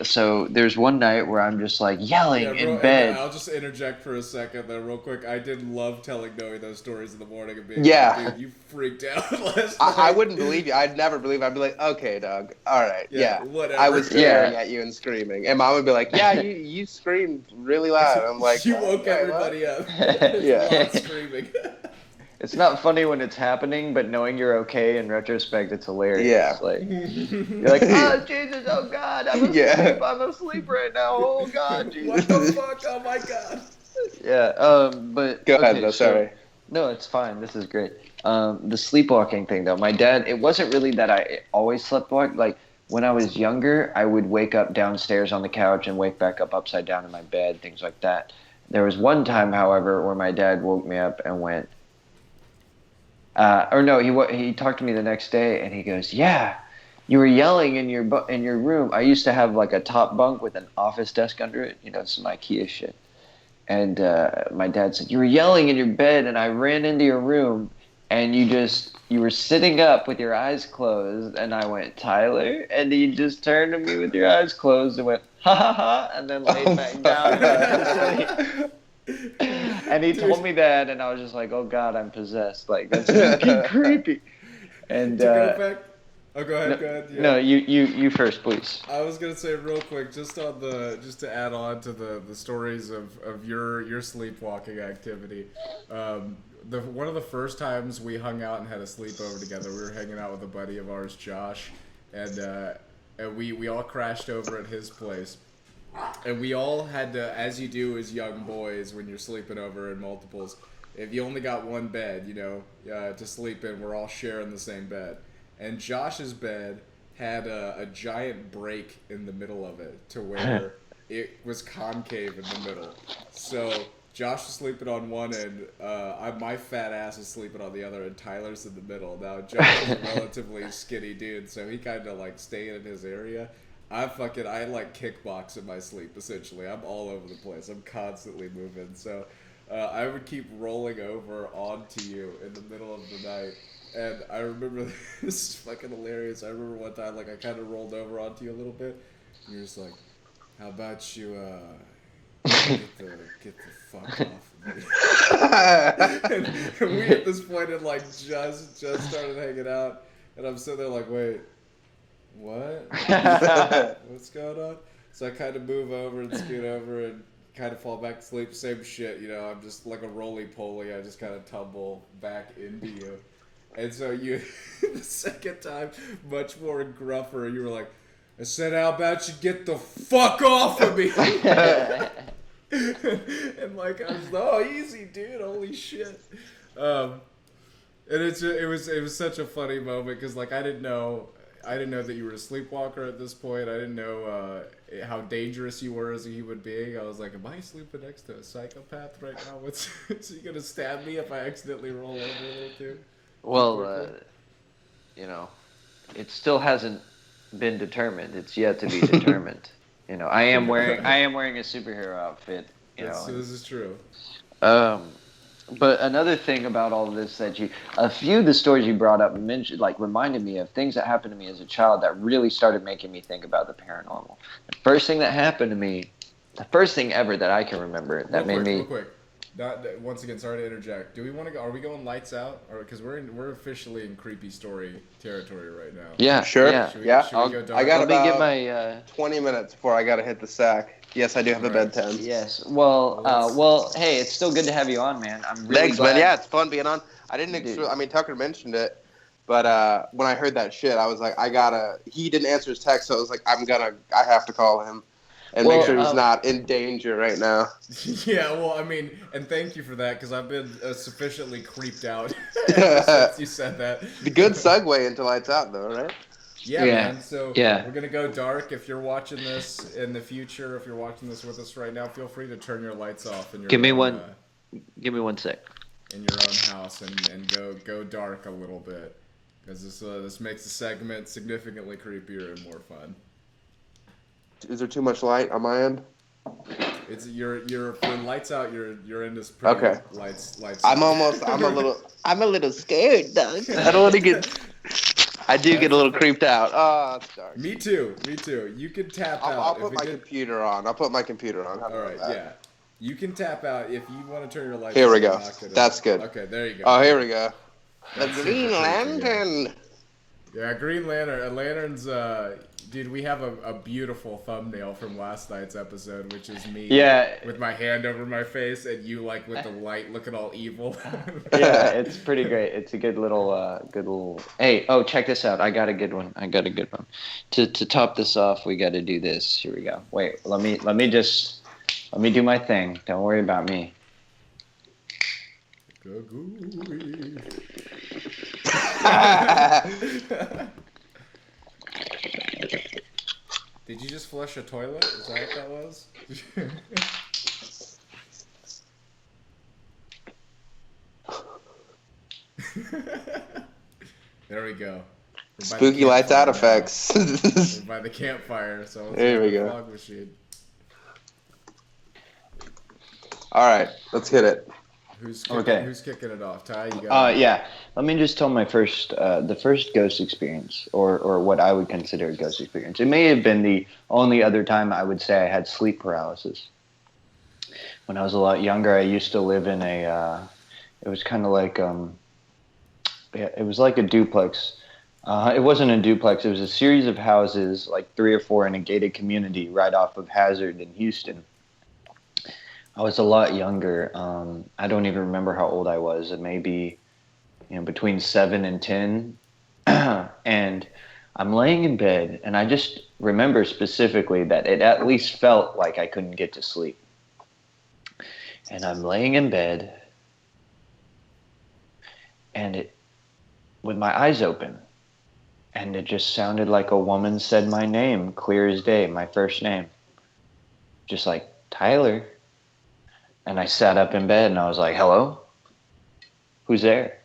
So there's one night where I'm just like yelling in bed. I'll just interject for a second though, real quick. I did love telling Noe those stories in the morning and being like, dude, you freaked out last night. I wouldn't believe you. I'd never believe it. I'd be like, okay, dog. All right. Yeah. Whatever. I was staring at you and screaming. And Mom would be like, yeah, you screamed really loud. I'm like, you woke everybody up. Screaming. It's not funny when it's happening, but knowing you're okay in retrospect, it's hilarious. Yeah. Like, you're like, oh, Jesus, oh, God, I'm asleep. I'm asleep right now. Oh, God, Jesus. What the fuck? Oh, my God. Yeah, but... Go ahead, though, sorry. No, it's fine. This is great. The sleepwalking thing, though. My dad, it wasn't really that I always sleptwalked. Like, when I was younger, I would wake up downstairs on the couch and wake back up upside down in my bed, things like that. There was one time, however, where my dad woke me up and went... he talked to me the next day and he goes, yeah, you were yelling in your room. I used to have like a top bunk with an office desk under it, some IKEA shit. And my dad said, you were yelling in your bed and I ran into your room and you were sitting up with your eyes closed. And I went, Tyler? And he just turned to me with your eyes closed and went, ha ha ha, and then laid back down. And he told me that, and I was just like, "Oh God, I'm possessed!" Like that's fucking creepy. And to go back, go ahead. Yeah. No, you first, please. I was gonna say real quick, just to add on to the stories of your sleepwalking activity. One of the first times we hung out and had a sleepover together, we were hanging out with a buddy of ours, Josh, and we all crashed over at his place. And we all had to, as you do as young boys when you're sleeping over in multiples, if you only got one bed, to sleep in, we're all sharing the same bed. And Josh's bed had a giant break in the middle of it to where it was concave in the middle. So Josh is sleeping on one end, my fat ass is sleeping on the other, and Tyler's in the middle. Now, Josh is a relatively skinny dude, so he kind of like staying in his area. I like kickbox in my sleep, essentially. I'm all over the place. I'm constantly moving. So I would keep rolling over onto you in the middle of the night. And I remember, this is fucking hilarious. I remember one time, like, I kind of rolled over onto you a little bit. And you're just like, how about you Get the fuck off of me. and we at this point had like just started hanging out, and I'm sitting there like, wait, what? What's going on? So I kind of move over and scoot over and kind of fall back to sleep. Same shit, you know. I'm just like a roly-poly. I just kind of tumble back into you. And so you, the second time, much more gruffer. You were like, I said, how about you get the fuck off of me? and like, I was like, oh, easy, dude. Holy shit. And it was such a funny moment because like I didn't know that you were a sleepwalker at this point. I didn't know how dangerous you were as a human being. I was like, am I sleeping next to a psychopath right now? Is he gonna stab me if I accidentally roll over a little too? Well, you know, it still hasn't been determined. It's yet to be determined. You know, I am wearing a superhero outfit. So this is true. But another thing about all of this that a few of the stories you brought up mentioned, like, reminded me of things that happened to me as a child that really started making me think about the paranormal. The first thing that happened to me, the first thing ever that I can remember that made me. Real quick. Once again, sorry to interject. Do we want to go? Are we going lights out, or because we're officially in creepy story territory right now? Yeah, sure. Yeah. Should we go dark? I got Let me about get my 20 minutes before I gotta hit the sack. Yes, I do have a bedtime. Yes. Well, hey, it's still good to have you on, man. I'm really Thanks, glad. man. Yeah, it's fun being on. I didn't. I mean, Tucker mentioned it, but when I heard that shit, I was like, He didn't answer his text, so I was like, I have to call him and make sure he's not in danger right now. Yeah, well, I mean, and thank you for that because I've been sufficiently creeped out since you said that. The good segue into Lights Out, though, right? Yeah, man. So we're gonna go dark. If you're watching this in the future, if you're watching this with us right now, feel free to turn your lights off. Give me one sec. In your own house and go dark a little bit because this makes the segment significantly creepier and more fun. Is there too much light on my end? It's you're for lights out. You're in this pretty okay. Lights. I'm a little scared, Doug. I don't want to get. I do get a little creeped out. Oh, it's dark. Me too. You can tap out. I'll put my computer on. All right, yeah. You can tap out if you want to turn your lights on. Here we go. That's good. Okay, there you go. Oh, here we go. The Green Lantern. Yeah, Green Lantern. A lantern's, dude, we have a beautiful thumbnail from last night's episode, which is me with my hand over my face and you like with the light looking all evil. Yeah, it's pretty great. It's a good little. Hey, check this out. I got a good one. To top this off, we got to do this. Here we go. Wait, let me do my thing. Don't worry about me. Did you just flush a toilet? Is that what that was? There we go. Spooky lights out effects. We're by the campfire, so there we go. Fog machine. All right, let's hit it. Who's kicking it off? Ty, you got yeah. Let me just tell my the first ghost experience, or what I would consider a ghost experience. It may have been the only other time I would say I had sleep paralysis. When I was a lot younger, I used to live in it was kind of like, it was like a duplex. It wasn't a duplex. It was a series of houses, like 3 or 4 in a gated community right off of Hazard in Houston. I was a lot younger. I don't even remember how old I was. It may be, between 7 and 10. And I'm laying in bed, and I just remember specifically that it at least felt like I couldn't get to sleep. And I'm laying in bed, and with my eyes open, and it just sounded like a woman said my name, clear as day, my first name. Just like, Tyler. And I sat up in bed and I was like, hello? Who's there?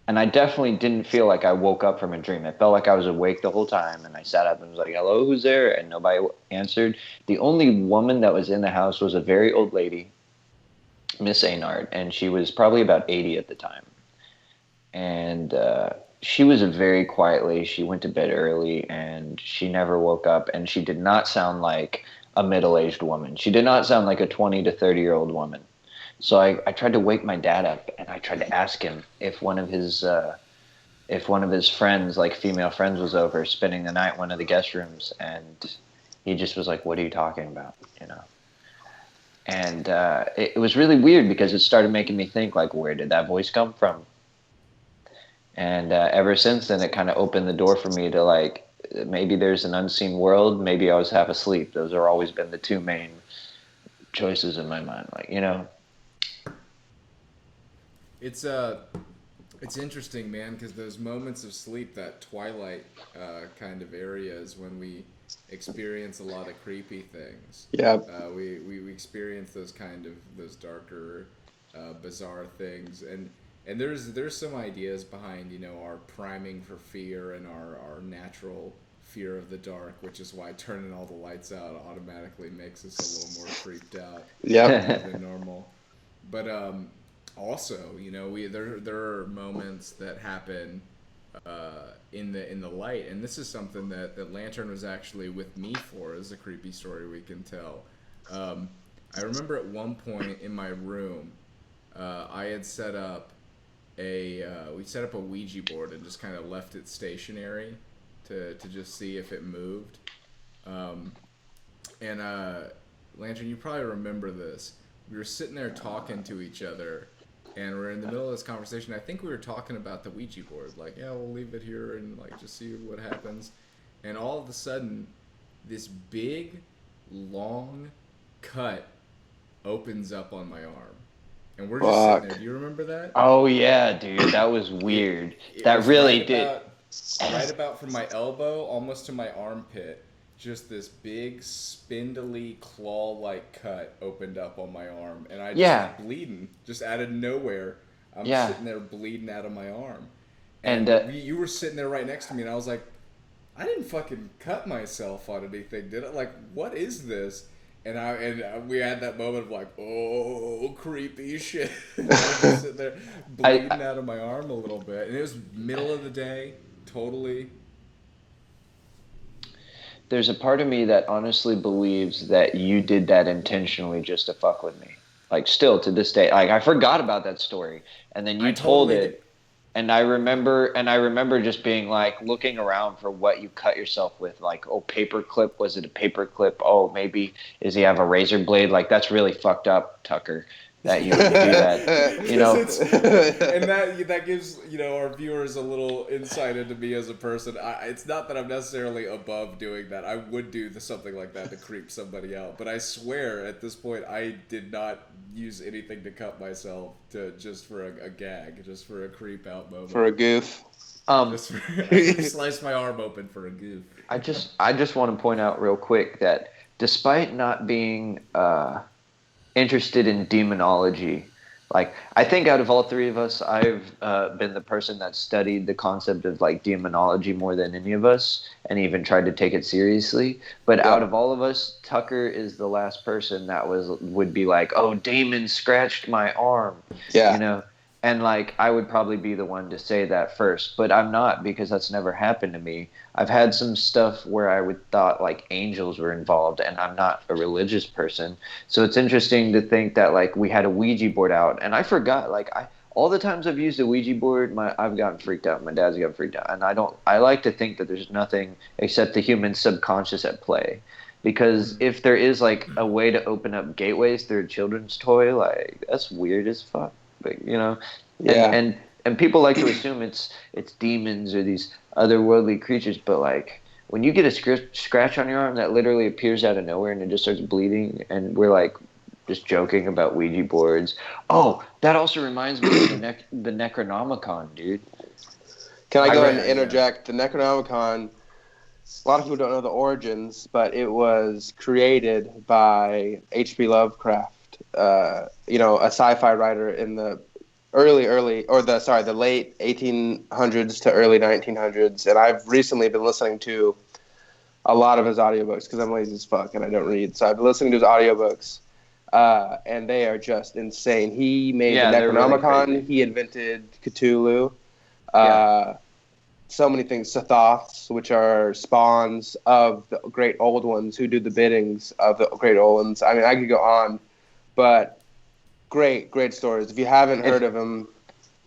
And I definitely didn't feel like I woke up from a dream. It felt like I was awake the whole time. And I sat up and was like, hello, who's there? And nobody answered. The only woman that was in the house was a very old lady, Miss Aynard. And she was probably about 80 at the time. And she was a very quiet lady. She went to bed early and she never woke up. And she did not sound like a middle-aged woman. She did not sound like a 20 to 30-year-old woman. So I tried to wake my dad up, and I tried to ask him if one of his friends, like female friends, was over spending the night in one of the guest rooms, and he just was like, "What are you talking about?" And it was really weird because it started making me think, like, where did that voice come from? And ever since then, it kind of opened the door for me to, like, maybe there's an unseen world, maybe I was half asleep. Those have always been the two main choices in my mind, like, It's interesting, man, because those moments of sleep, that twilight kind of area, is when we experience a lot of creepy things. Yeah. We experience those darker, bizarre things, and there's some ideas behind our priming for fear and our natural fear of the dark, which is why turning all the lights out automatically makes us a little more creeped out than normal. But also, there are moments that happen in the light, and this is something that Lantern was actually with me for, as a creepy story we can tell. I remember at one point in my room, I had set up we set up a Ouija board and just kind of left it stationary to just see if it moved. And Lantern, you probably remember this. We were sitting there talking to each other, and we're in the middle of this conversation. I think we were talking about the Ouija board. Like, yeah, we'll leave it here and, like, just see what happens. And all of a sudden, this big, long cut opens up on my arm. And we're just sitting there. Do you remember that? Oh, yeah, dude. That was weird. That really did. Right about from my elbow, almost to my armpit, just this big, spindly, claw-like cut opened up on my arm. And I just was bleeding, just out of nowhere. I'm sitting there bleeding out of my arm. And you were sitting there right next to me, and I was like, I didn't fucking cut myself on anything, did I? Like, what is this? And we had that moment of like, oh, creepy shit. I was just sitting there bleeding out of my arm a little bit. And it was middle of the day, totally. There's a part of me that honestly believes that you did that intentionally just to fuck with me. Like, still to this day, like, I forgot about that story, and then you told it, and I remember just being like looking around for what you cut yourself with. Like, oh, paper clip. Was it a paper clip? Oh, maybe does he have a razor blade? Like, that's really fucked up, Tucker, that you would do that. And that gives our viewers a little insight into me as a person. It's not that I'm necessarily above doing that. I would do something like that to creep somebody out, but I swear at this point I did not use anything to cut myself just for a gag, just for a creep out moment, for a goof. I sliced my arm open for a goof. I just want to point out real quick that despite not being interested in demonology, like, I think out of all three of us, I've been the person that studied the concept of, like, demonology more than any of us, and even tried to take it seriously. But out of all of us, Tucker is the last person that would be like, oh, demon scratched my arm. Yeah. And, like, I would probably be the one to say that first, but I'm not, because that's never happened to me. I've had some stuff where I would thought, like, angels were involved, and I'm not a religious person. So it's interesting to think that, like, we had a Ouija board out, and I forgot, like, all the times I've used a Ouija board, I've gotten freaked out. My dad's gotten freaked out, and I like to think that there's nothing except the human subconscious at play. Because if there is, like, a way to open up gateways through a children's toy, like, that's weird as fuck. But, and people like to assume it's demons or these otherworldly creatures, but, like, when you get a scratch on your arm that literally appears out of nowhere and it just starts bleeding, and we're, like, just joking about Ouija boards. Oh, that also reminds me of the Necronomicon, dude. Can I go ahead and interject? The Necronomicon, a lot of people don't know the origins, but it was created by H.P. Lovecraft, a sci-fi writer in the the late 1800s to early 1900s. And I've recently been listening to a lot of his audiobooks because I'm lazy as fuck and I don't read. So I've been listening to his audiobooks, and they are just insane. He made the Necronomicon. Really, he invented Cthulhu. so many things. Sathoths, which are spawns of the great old ones who do the biddings of the great old ones. I mean, I could go on, but great stories. If you haven't heard of them,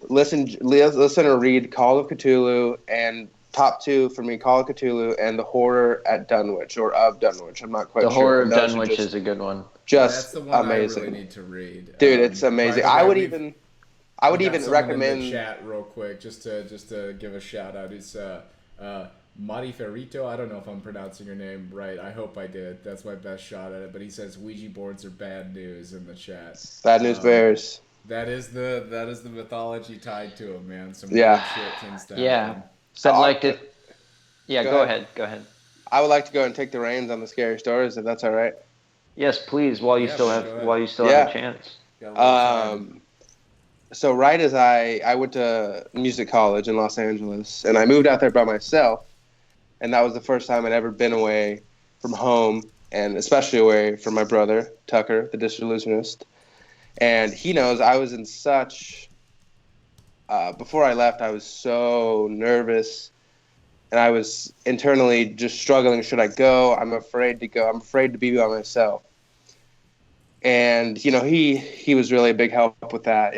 listen or read Call of Cthulhu, and top two for me, Call of Cthulhu and The Horror at Dunwich, or of Dunwich. I'm not quite sure. The Horror of Dunwich is a good one. That's the one amazing. I really need to read. Dude, it's amazing. I would even recommend. In the chat real quick, just to give a shout out. It's Mari Ferrito. I don't know if I'm pronouncing your name right. I hope I did. That's my best shot at it. But he says Ouija boards are bad news in the chat. Bad news bears. That is the mythology tied to him, man. Some weird shit tends to happen. So I'd like to. Yeah, go ahead. Go ahead. I would like to go and take the reins on the scary stories, if that's all right. Yes, please. While you still have a chance. So right as I went to music college in Los Angeles, and I moved out there by myself, and that was the first time I'd ever been away from home, and especially away from my brother Tucker, the disillusionist. And he knows I was in such. Before I left, I was so nervous, and I was internally just struggling. Should I go? I'm afraid to go. I'm afraid to be by myself. And he was really a big help with that.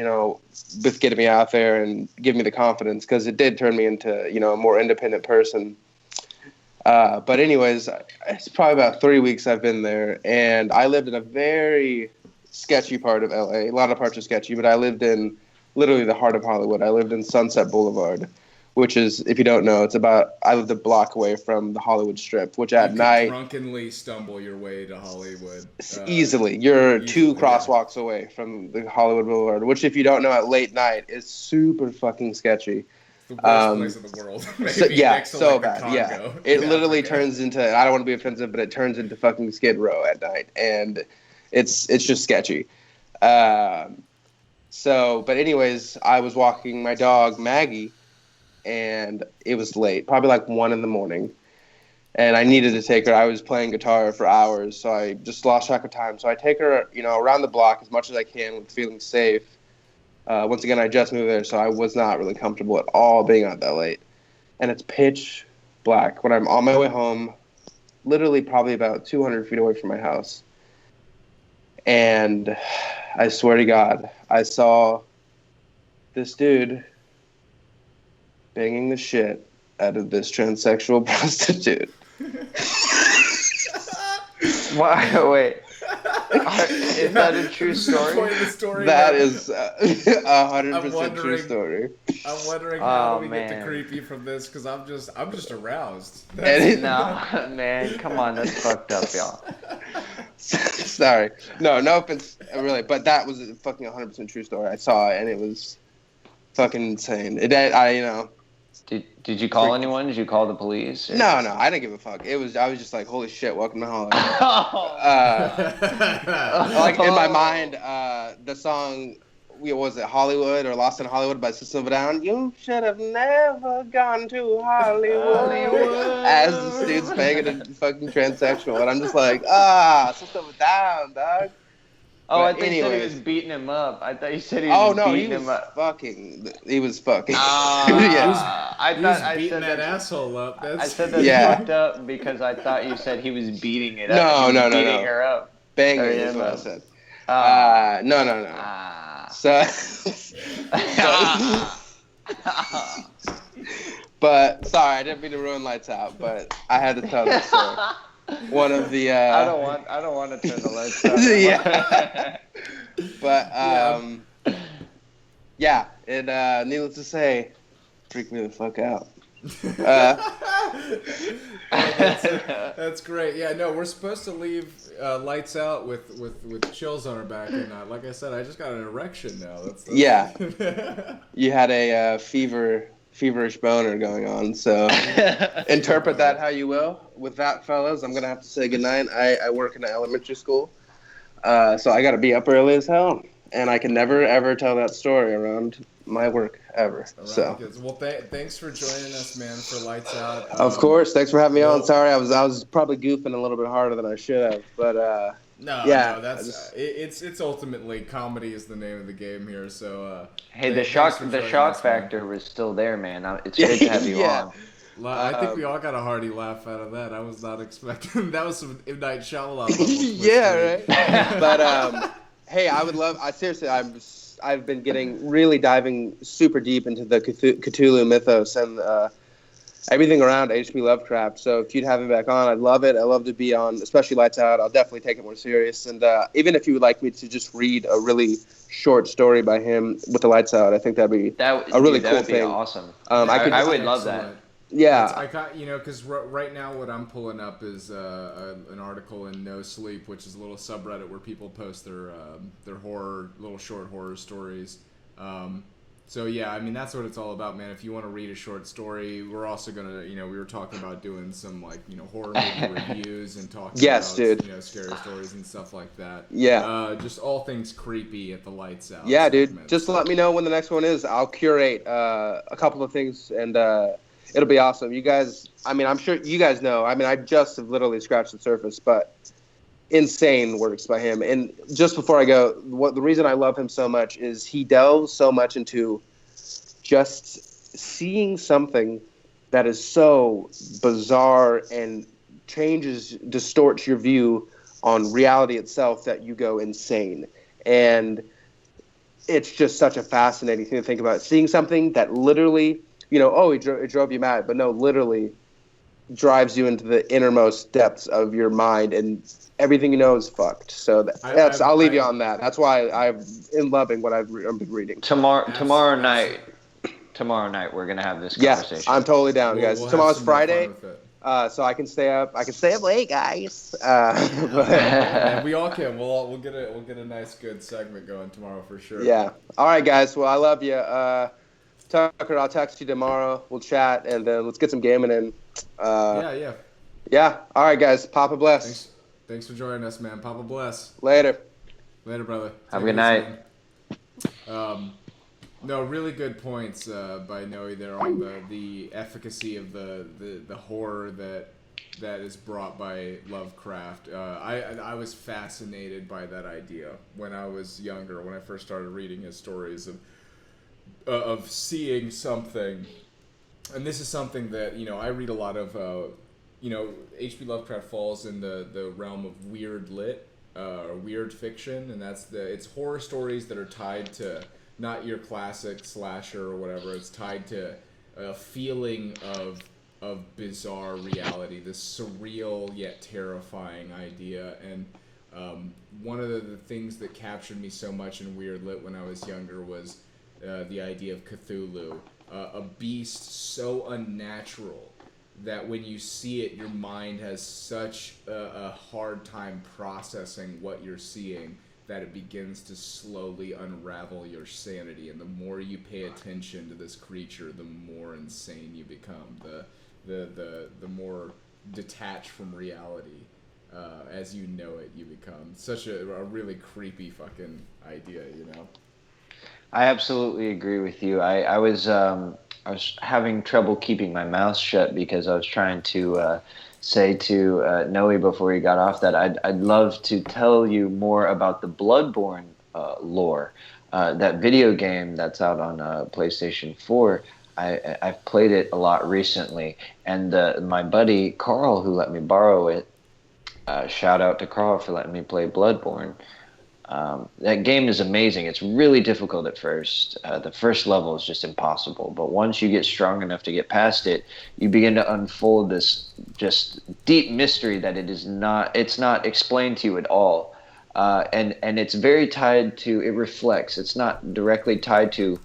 With getting me out there and giving me the confidence, because it did turn me into a more independent person. But anyways, it's probably about 3 weeks I've been there, and I lived in a very sketchy part of LA. A lot of parts are sketchy, but I lived in literally the heart of Hollywood. I lived in Sunset Boulevard, which is, if you don't know, I lived a block away from the Hollywood Strip, which at night... drunkenly stumble your way to Hollywood. Easily. You're two crosswalks away from the Hollywood Boulevard, which, if you don't know, at late night is super fucking sketchy. The worst place in the world. So bad. Yeah. It literally turns into, I don't want to be offensive, but it turns into fucking Skid Row at night. And it's just sketchy. But anyways, I was walking my dog, Maggie, and it was late, probably like 1 a.m, and I needed to take her. I was playing guitar for hours, so I just lost track of time. So I take her, around the block as much as I can with feeling safe. Once again, I just moved there, so I was not really comfortable at all being out that late. And it's pitch black when I'm on my way home, literally probably about 200 feet away from my house. And I swear to God, I saw this dude banging the shit out of this transsexual prostitute. Wait. Is that a true story? That is 100% true story. I'm wondering how we get to creepy from this, because I'm just aroused. No, man, come on, that's fucked up, y'all. Sorry. No offense, really, but that was a fucking 100% true story. I saw it, and it was fucking insane. Did you call anyone? Did you call the police? No, I didn't give a fuck. I was just like, holy shit, welcome to Hollywood. Like in my mind, the song, was it Hollywood or Lost in Hollywood by System of a Down? You should have never gone to Hollywood. As this dude's banging a fucking transsexual, and I'm just like, System of a Down, dog. Oh, I thought you said he was beating him up. I thought you said he was beating him up. He was fucking. Yeah. I was beating that asshole up. I said that fucked up because I thought you said he was beating it up. No. Beating her up. Banging is what I said. No. But sorry, I didn't mean to ruin Lights Out, but I had to tell that story. One of the I don't want to turn the lights out. Yeah. But it needless to say, freaked me the fuck out. That's great. Yeah, no, we're supposed to leave Lights Out with chills on our back, and like I said, I just got an erection now. That's yeah. You had a feverish boner going on, so interpret that how you will. With that, fellas, I'm gonna have to say goodnight. I work in an elementary school, so I gotta be up early as hell, and I can never ever tell that story around my work ever. So well, thanks for joining us, man, for Lights Out. Of course, thanks for having me on. Sorry, I was probably goofing a little bit harder than I should have, but No, that's it's ultimately comedy is the name of the game here. So hey, the thanks for joining shock us, man. factor was still there, man. It's good to have you on. I think we all got a hearty laugh out of that. I was not expecting that was some M. Night Shyamalan level. Yeah, right. But hey, I've been getting really diving super deep into the Cthulhu mythos and everything around H.P. Lovecraft. So if you'd have me back on, I'd love it. I'd love to be on, especially Lights Out. I'll definitely take it more serious. And even if you would like me to just read a really short story by him with the Lights Out, I think that'd be a really cool would be thing. Awesome. I would love that. Yeah. I got, because right now what I'm pulling up is an article in No Sleep, which is a little subreddit where people post their little short horror stories. So yeah, I mean that's what it's all about, man. If you want to read a short story, we're also gonna, we were talking about doing some horror movie reviews and talking about scary stories and stuff like that. Yeah. Just all things creepy at the Lights Out. Yeah, segment. dude. Just let me know when the next one is. I'll curate a couple of things and it'll be awesome. You guys, I mean, I'm sure you guys know. I mean, I just have literally scratched the surface, but insane works by him. And just before I go, the reason I love him so much is he delves so much into just seeing something that is so bizarre and distorts your view on reality itself that you go insane. And it's just such a fascinating thing to think about. Seeing something that literally, it drove you mad, but no, literally drives you into the innermost depths of your mind, and everything you know is fucked. So I'll leave you on that. That's why I'm in loving what I've been reading. Tomorrow night, we're gonna have this conversation. Yeah, I'm totally down, guys. We'll Tomorrow's Friday, so I can stay up. I can stay up late, guys. And we all can. We'll get a nice good segment going tomorrow for sure. Yeah. All right, guys. Well, I love you. Tucker, I'll text you tomorrow. We'll chat, and then let's get some gaming in. Yeah. All right, guys. Papa bless. Thanks for joining us, man. Papa bless. Later, brother. Have a good night. No, really good points by Noe there on the efficacy of the horror that is brought by Lovecraft. I was fascinated by that idea when I was younger, when I first started reading his stories of seeing something. And this is something that, I read a lot of, H.P. Lovecraft falls in the realm of weird lit, or weird fiction, and it's horror stories that are tied to not your classic slasher or whatever. It's tied to a feeling of bizarre reality, this surreal yet terrifying idea. And one of the things that captured me so much in weird lit when I was younger was the idea of Cthulhu. A beast so unnatural that when you see it, your mind has such a hard time processing what you're seeing that it begins to slowly unravel your sanity. And the more you pay attention to this creature, the more insane you become. The more detached from reality as you know it you become. Such a really creepy fucking idea, I absolutely agree with you. I was having trouble keeping my mouth shut because I was trying to say to Noe before he got off that I'd love to tell you more about the Bloodborne lore. That video game that's out on PlayStation 4. I've played it a lot recently, and my buddy Carl, who let me borrow it, shout out to Carl for letting me play Bloodborne. That game is amazing. It's really difficult at first. The first level is just impossible. But once you get strong enough to get past it, you begin to unfold this just deep mystery that it's not explained to you at all. And it's very tied to, it reflects. It's not directly tied to,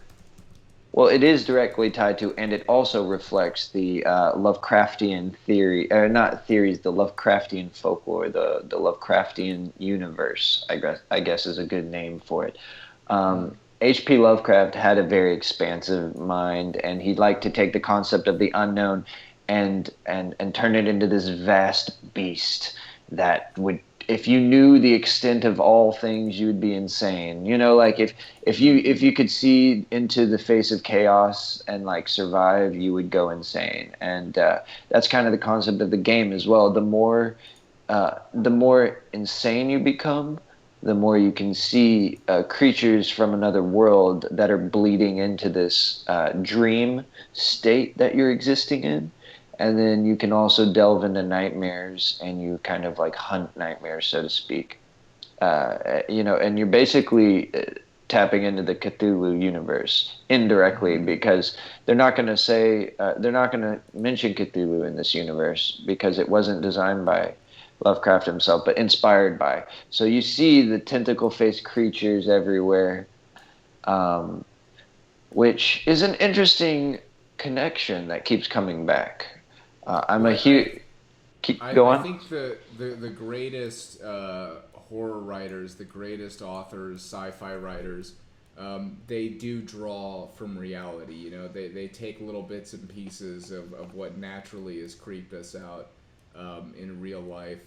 well, it is directly tied to, and it also reflects the Lovecraftian theory, or not theories, the Lovecraftian folklore, the Lovecraftian universe, I guess is a good name for it. H.P. Lovecraft had a very expansive mind, and he'd like to take the concept of the unknown and turn it into this vast beast that would, if you knew the extent of all things, you'd be insane. Like if you could see into the face of chaos and like survive, you would go insane. And that's kind of the concept of the game as well. The more the more insane you become, the more you can see creatures from another world that are bleeding into this dream state that you're existing in. And then you can also delve into nightmares, and you kind of like hunt nightmares, so to speak. And you're basically tapping into the Cthulhu universe indirectly, because they're not going to mention Cthulhu in this universe because it wasn't designed by Lovecraft himself, but inspired by. So you see the tentacle-faced creatures everywhere, which is an interesting connection that keeps coming back. I'm a huge. Go on. I think the greatest horror writers, the greatest authors, sci-fi writers, they do draw from reality. You know, they take little bits and pieces of what naturally has creeped us out in real life,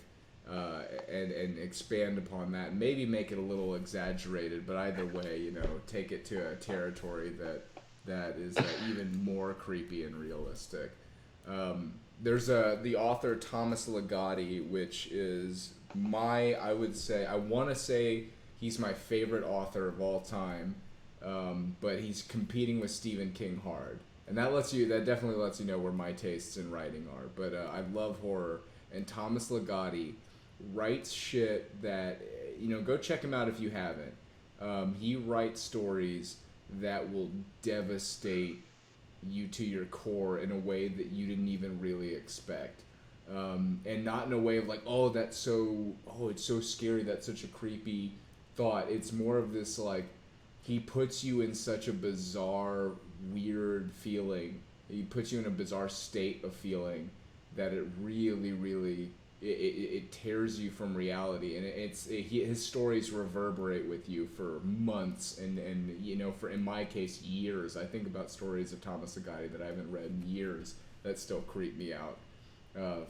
and expand upon that. Maybe make it a little exaggerated, but either way, you know, take it to a territory that is even more creepy and realistic. There's the author Thomas Ligotti, which is I want to say he's my favorite author of all time, but he's competing with Stephen King hard, and that definitely lets you know where my tastes in writing are. But I love horror, and Thomas Ligotti writes shit that, you know, go check him out if you haven't. He writes stories that will devastate you to your core in a way that you didn't even really expect, and not in a way of like, it's so scary, that's such a creepy thought. It's more of this like, he puts you in such a bizarre, weird feeling, he puts you in a bizarre state of feeling that it really, really it tears you from reality, and his stories reverberate with you for months, and you know, for in my case, years. I think about stories of Thomas Ligotti that I haven't read in years that still creep me out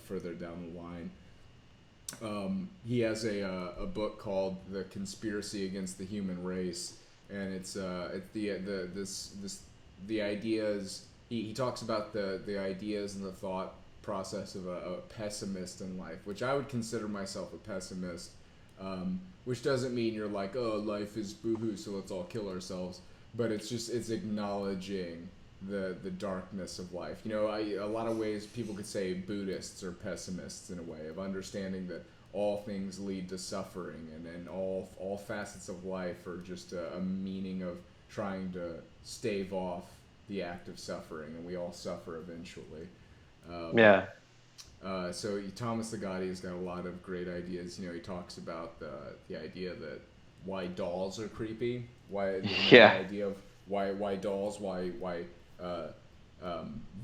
further down the line. He has a book called The Conspiracy Against the Human Race, and it's the ideas. He talks about the ideas and the thought process of a pessimist in life, which I would consider myself a pessimist, which doesn't mean you're like, oh, life is boohoo, so let's all kill ourselves, but it's acknowledging the darkness of life. You know, a lot of ways people could say Buddhists are pessimists in a way of understanding that all things lead to suffering, and all facets of life are just a meaning of trying to stave off the act of suffering, and we all suffer eventually. So Thomas Ligotti has got a lot of great ideas. You know, he talks about the idea that why dolls are creepy, the idea of why dolls, why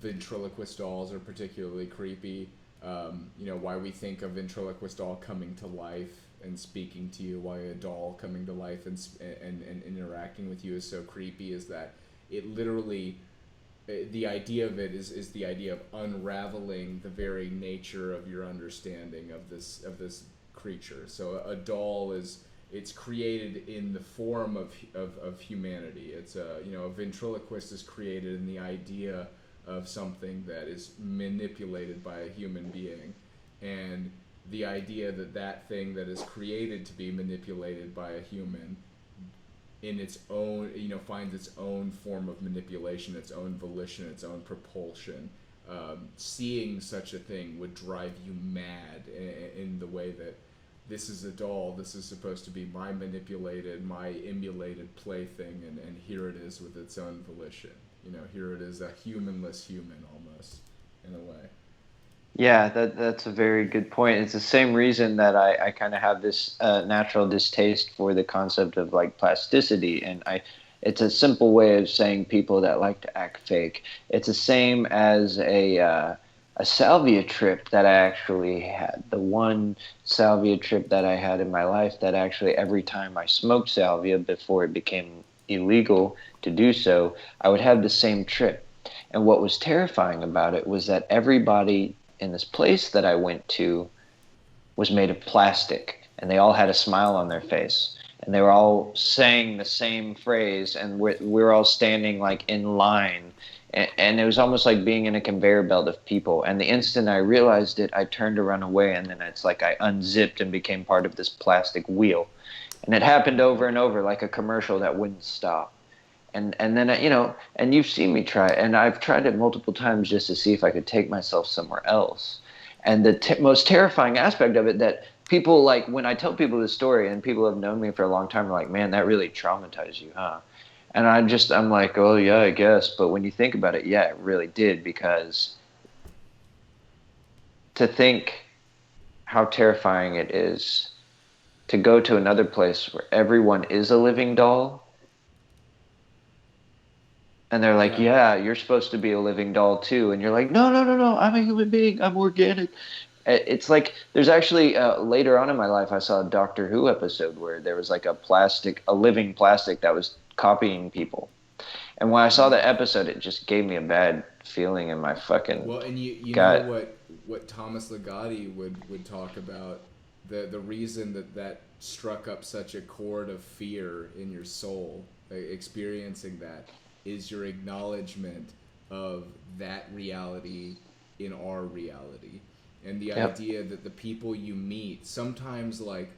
ventriloquist dolls are particularly creepy. You know, why we think a ventriloquist doll coming to life and speaking to you, why a doll coming to life and interacting with you is so creepy, is that it literally, the idea of it is the idea of unraveling the very nature of your understanding of this creature. So a doll it's created in the form of humanity. It's a ventriloquist is created in the idea of something that is manipulated by a human being, and the idea that thing that is created to be manipulated by a human in its own, finds its own form of manipulation, its own volition, its own propulsion. Seeing such a thing would drive you mad in the way that this is a doll, this is supposed to be my manipulated, my emulated plaything, and here it is with its own volition. Here it is, a humanless human almost, in a way. Yeah, that's a very good point. It's the same reason that I kind of have this natural distaste for the concept of like plasticity, and it's a simple way of saying people that like to act fake. It's the same as a salvia trip that I actually had. The one salvia trip that I had in my life that actually every time I smoked salvia before it became illegal to do so, I would have the same trip. And what was terrifying about it was that everybody in this place that I went to was made of plastic, and they all had a smile on their face, and they were all saying the same phrase, and we're all standing like in line and it was almost like being in a conveyor belt of people. And the instant I realized it, I turned to run away, and then it's like I unzipped and became part of this plastic wheel. And it happened over and over, like a commercial that wouldn't stop. And then and you've seen me try it, and I've tried it multiple times just to see if I could take myself somewhere else. And the most terrifying aspect of it, that people, like, when I tell people this story, and people have known me for a long time, are like, man, that really traumatized you, huh? And I'm like, oh yeah, I guess. But when you think about it, yeah, it really did, because to think how terrifying it is to go to another place where everyone is a living doll. And they're like, yeah, you're supposed to be a living doll too. And you're like, no, no, no, no, I'm a human being. I'm organic. It's like, there's actually, later on in my life, I saw a Doctor Who episode where there was like a living plastic that was copying people. And when I saw that episode, it just gave me a bad feeling in my fucking Well, and you gut. know what Thomas Ligotti would talk about, the reason that struck up such a chord of fear in your soul, experiencing that, is your acknowledgement of that reality in our reality. And the idea that the people you meet sometimes, like,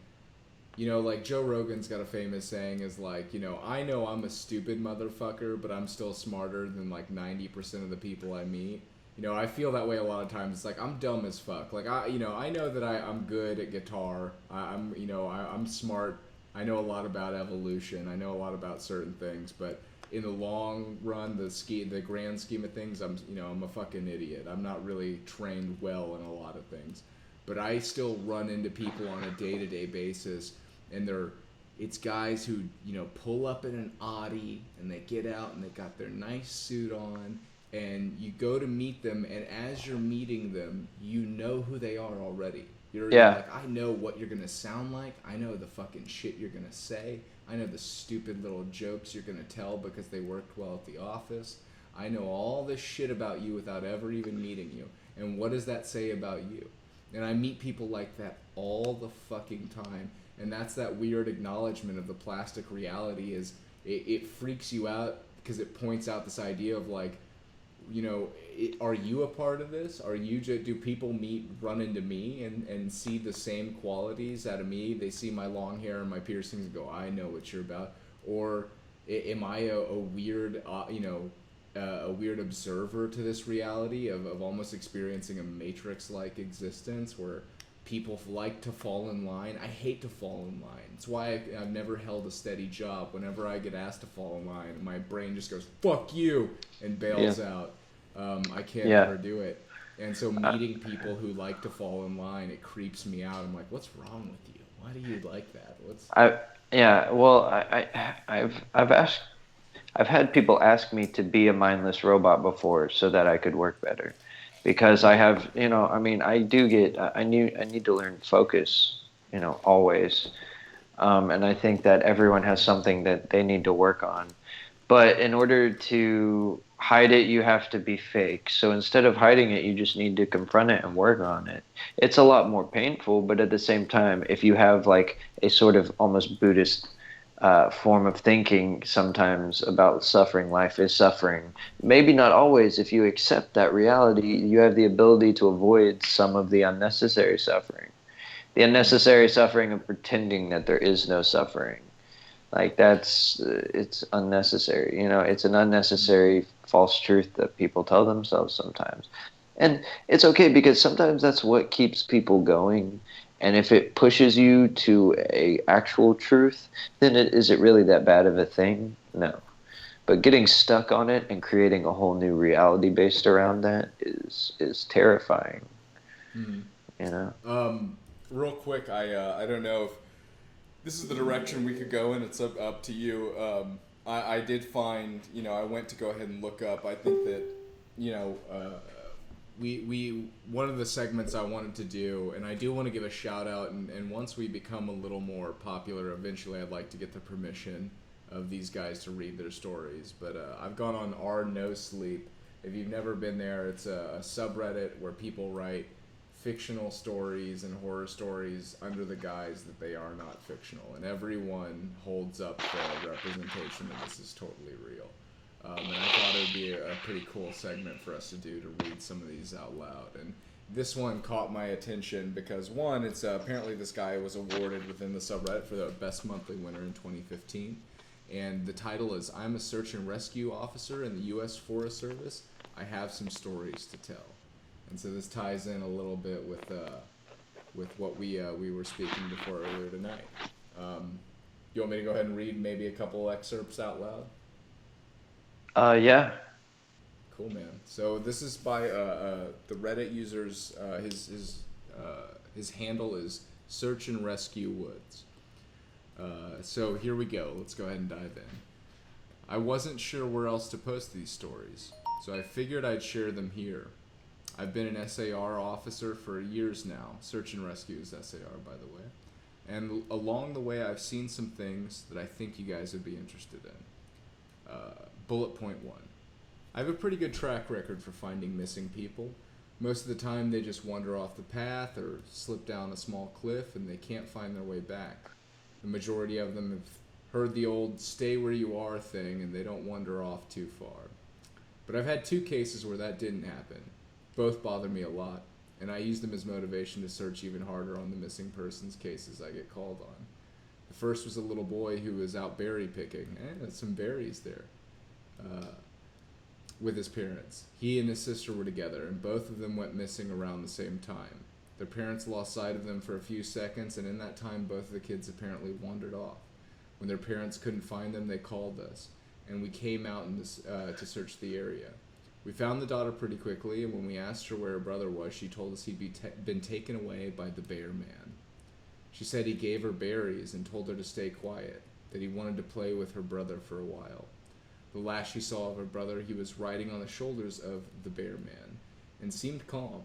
like Joe Rogan's got a famous saying is like, I know I'm a stupid motherfucker, but I'm still smarter than like 90% of the people I meet. I feel that way a lot of times. It's like, I'm dumb as fuck. Like, I know that I'm good at guitar. I'm smart. I know a lot about evolution. I know a lot about certain things, but in the long run, the grand scheme of things, I'm a fucking idiot. I'm not really trained well in a lot of things. But I still run into people on a day-to-day basis, and it's guys who pull up in an Audi, and they get out and they got their nice suit on, and you go to meet them, and as you're meeting them, you know who they are already. You're like, I know what you're gonna sound like. I know the fucking shit you're gonna say. I know the stupid little jokes you're gonna tell because they worked well at the office. I know all this shit about you without ever even meeting you. And what does that say about you? And I meet people like that all the fucking time. And that's that weird acknowledgement of the plastic reality. Is it freaks you out because it points out this idea of like, are you a part of this? Do people run into me and see the same qualities out of me? They see my long hair and my piercings and go, I know what you're about. Or am I a weird, a weird observer to this reality of almost experiencing a Matrix-like existence where people like to fall in line? I hate to fall in line. It's why I've never held a steady job. Whenever I get asked to fall in line, my brain just goes, fuck you, and bails out. I can't ever do it. And so meeting people who like to fall in line, it creeps me out. I'm like, what's wrong with you? Why do you like that? I've had people ask me to be a mindless robot before so that I could work better, because I have, I need to learn focus, always. And I think that everyone has something that they need to work on. But in order to hide it, you have to be fake. So instead of hiding it, you just need to confront it and work on it. It's a lot more painful, but at the same time, if you have like a sort of almost Buddhist form of thinking sometimes about suffering, life is suffering. Maybe not always. If you accept that reality, you have the ability to avoid some of the unnecessary suffering. The unnecessary suffering of pretending that there is no suffering. Like it's unnecessary. It's an unnecessary false truth that people tell themselves sometimes. And it's okay, because sometimes that's what keeps people going. And if it pushes you to a actual truth, then is it really that bad of a thing? No. But getting stuck on it and creating a whole new reality based around that is terrifying. Real quick, I don't know if this is the direction we could go in. It's up to you. I did find, I went to go ahead and look up. I think that, we one of the segments I wanted to do, and I do want to give a shout out, and once we become a little more popular, eventually I'd like to get the permission of these guys to read their stories. But I've gone on our No Sleep. If you've never been there, it's a subreddit where people write fictional stories and horror stories under the guise that they are not fictional, and everyone holds up the representation that this is totally real. And I thought it would be a pretty cool segment for us to do, to read some of these out loud. And this one caught my attention because, one, it's apparently this guy was awarded within the subreddit for the best monthly winner in 2015. And the title is, "I'm a search and rescue officer in the U.S. Forest Service. I have some stories to tell." And so this ties in a little bit with what we were speaking before earlier tonight. You want me to go ahead and read maybe a couple excerpts out loud? Yeah. Cool, man. So this is by the Reddit user's his handle is Search and Rescue Woods. So here we go. Let's go ahead and dive in. I wasn't sure where else to post these stories, so I figured I'd share them here. I've been an SAR officer for years now. Search and Rescue is SAR, by the way. And along the way, I've seen some things that I think you guys would be interested in. Bullet point 1. I have a pretty good track record for finding missing people. Most of the time they just wander off the path or slip down a small cliff and they can't find their way back. The majority of them have heard the old stay where you are thing and they don't wander off too far. But I've had 2 cases where that didn't happen. Both bother me a lot, and I use them as motivation to search even harder on the missing persons cases I get called on. The first was a little boy who was out berry picking, some berries there, with his parents. He and his sister were together, and both of them went missing around the same time. Their parents lost sight of them for a few seconds, and in that time both of the kids apparently wandered off. When their parents couldn't find them, they called us, and we came out to search the area. We found the daughter pretty quickly, and when we asked her where her brother was, she told us he'd been taken away by the bear man. She said he gave her berries and told her to stay quiet, that he wanted to play with her brother for a while. The last she saw of her brother, he was riding on the shoulders of the bear man, and seemed calm.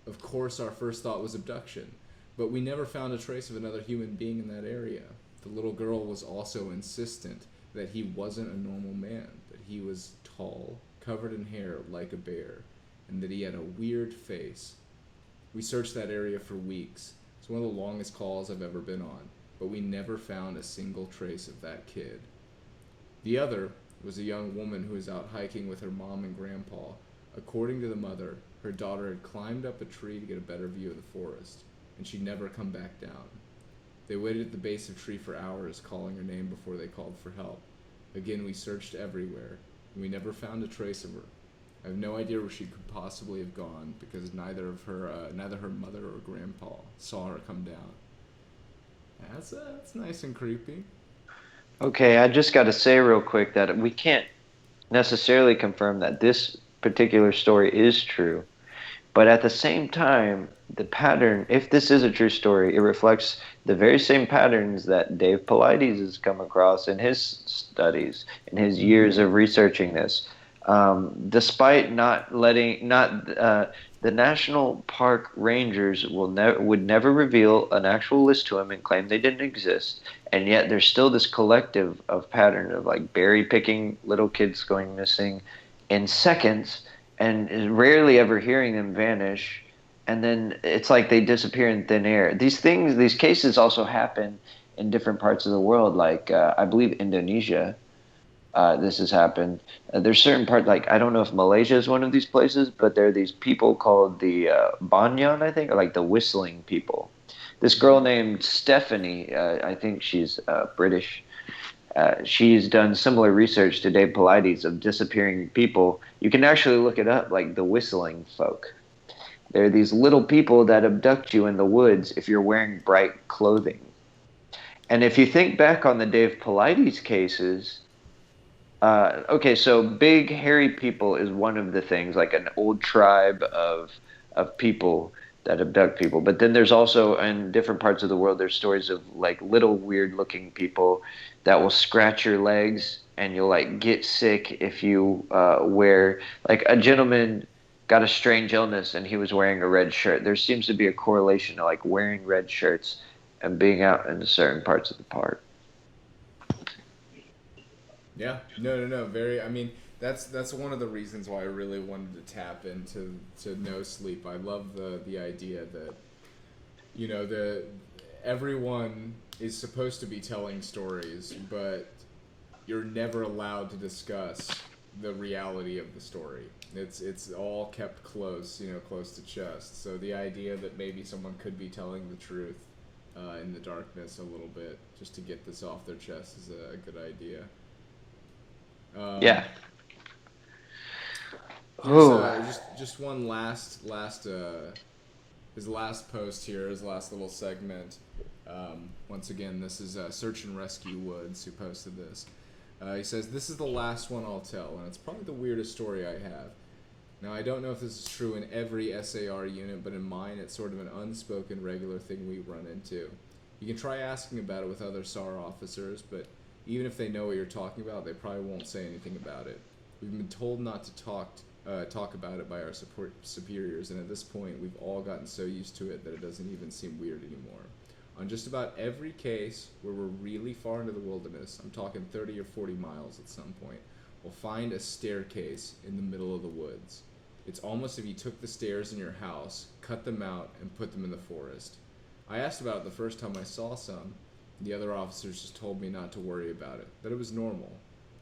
Of course, our first thought was abduction, but we never found a trace of another human being in that area. The little girl was also insistent that he wasn't a normal man, that he was tall, covered in hair like a bear, and that he had a weird face. We searched that area for weeks. It's one of the longest calls I've ever been on, but we never found a single trace of that kid. The other was a young woman who was out hiking with her mom and grandpa. According to the mother, her daughter had climbed up a tree to get a better view of the forest, and she'd never come back down. They waited at the base of the tree for hours, calling her name before they called for help. Again, we searched everywhere, and we never found a trace of her. I have no idea where she could possibly have gone, because neither her mother or grandpa saw her come down. That's nice and creepy. Okay, I just got to say real quick that we can't necessarily confirm that this particular story is true. But at the same time, the pattern, if this is a true story, it reflects the very same patterns that Dave Paulides has come across in his studies, in his years of researching this. Despite the national park rangers would never reveal an actual list to him and claim they didn't exist, and yet there's still this collective of pattern of like berry picking little kids going missing in seconds, and rarely ever hearing them vanish, and then it's like they disappear in thin air. These cases also happen in different parts of the world, like I believe Indonesia. This has happened. There's certain parts, like I don't know if Malaysia is one of these places, but there are these people called the Banyan, I think, or like the whistling people. This girl named Stephanie, I think she's British. She's done similar research to Dave Paulides of disappearing people. You can actually look it up, like the whistling folk. They're these little people that abduct you in the woods if you're wearing bright clothing. And if you think back on the Dave Paulides cases, okay, so big hairy people is one of the things, like an old tribe of people that abduct people. But then there's also, in different parts of the world, there's stories of like little weird looking people that will scratch your legs, and you'll like get sick if you wear, like a gentleman got a strange illness and he was wearing a red shirt. There seems to be a correlation to like wearing red shirts and being out in certain parts of the park. Yeah, no. I mean, that's one of the reasons why I really wanted to tap into No Sleep. I love the idea that, you know, everyone is supposed to be telling stories, but you're never allowed to discuss the reality of the story. It's all kept close, close to chest. So the idea that maybe someone could be telling the truth in the darkness a little bit, just to get this off their chest, is a good idea. Yeah. Just one last his last post here, his last little segment. Once again, this is Search and Rescue Woods who posted this. He says, "This is the last one I'll tell, and it's probably the weirdest story I have. Now, I don't know if this is true in every SAR unit, but in mine, it's sort of an unspoken regular thing we run into. You can try asking about it with other SAR officers, but even if they know what you're talking about, they probably won't say anything about it. We've been told not to talk about it by our superiors, and at this point, we've all gotten so used to it that it doesn't even seem weird anymore. On just about every case where we're really far into the wilderness, I'm talking 30 or 40 miles at some point, we'll find a staircase in the middle of the woods. It's almost if you took the stairs in your house, cut them out, and put them in the forest. I asked about it the first time I saw some. The other officers just told me not to worry about it, that it was normal.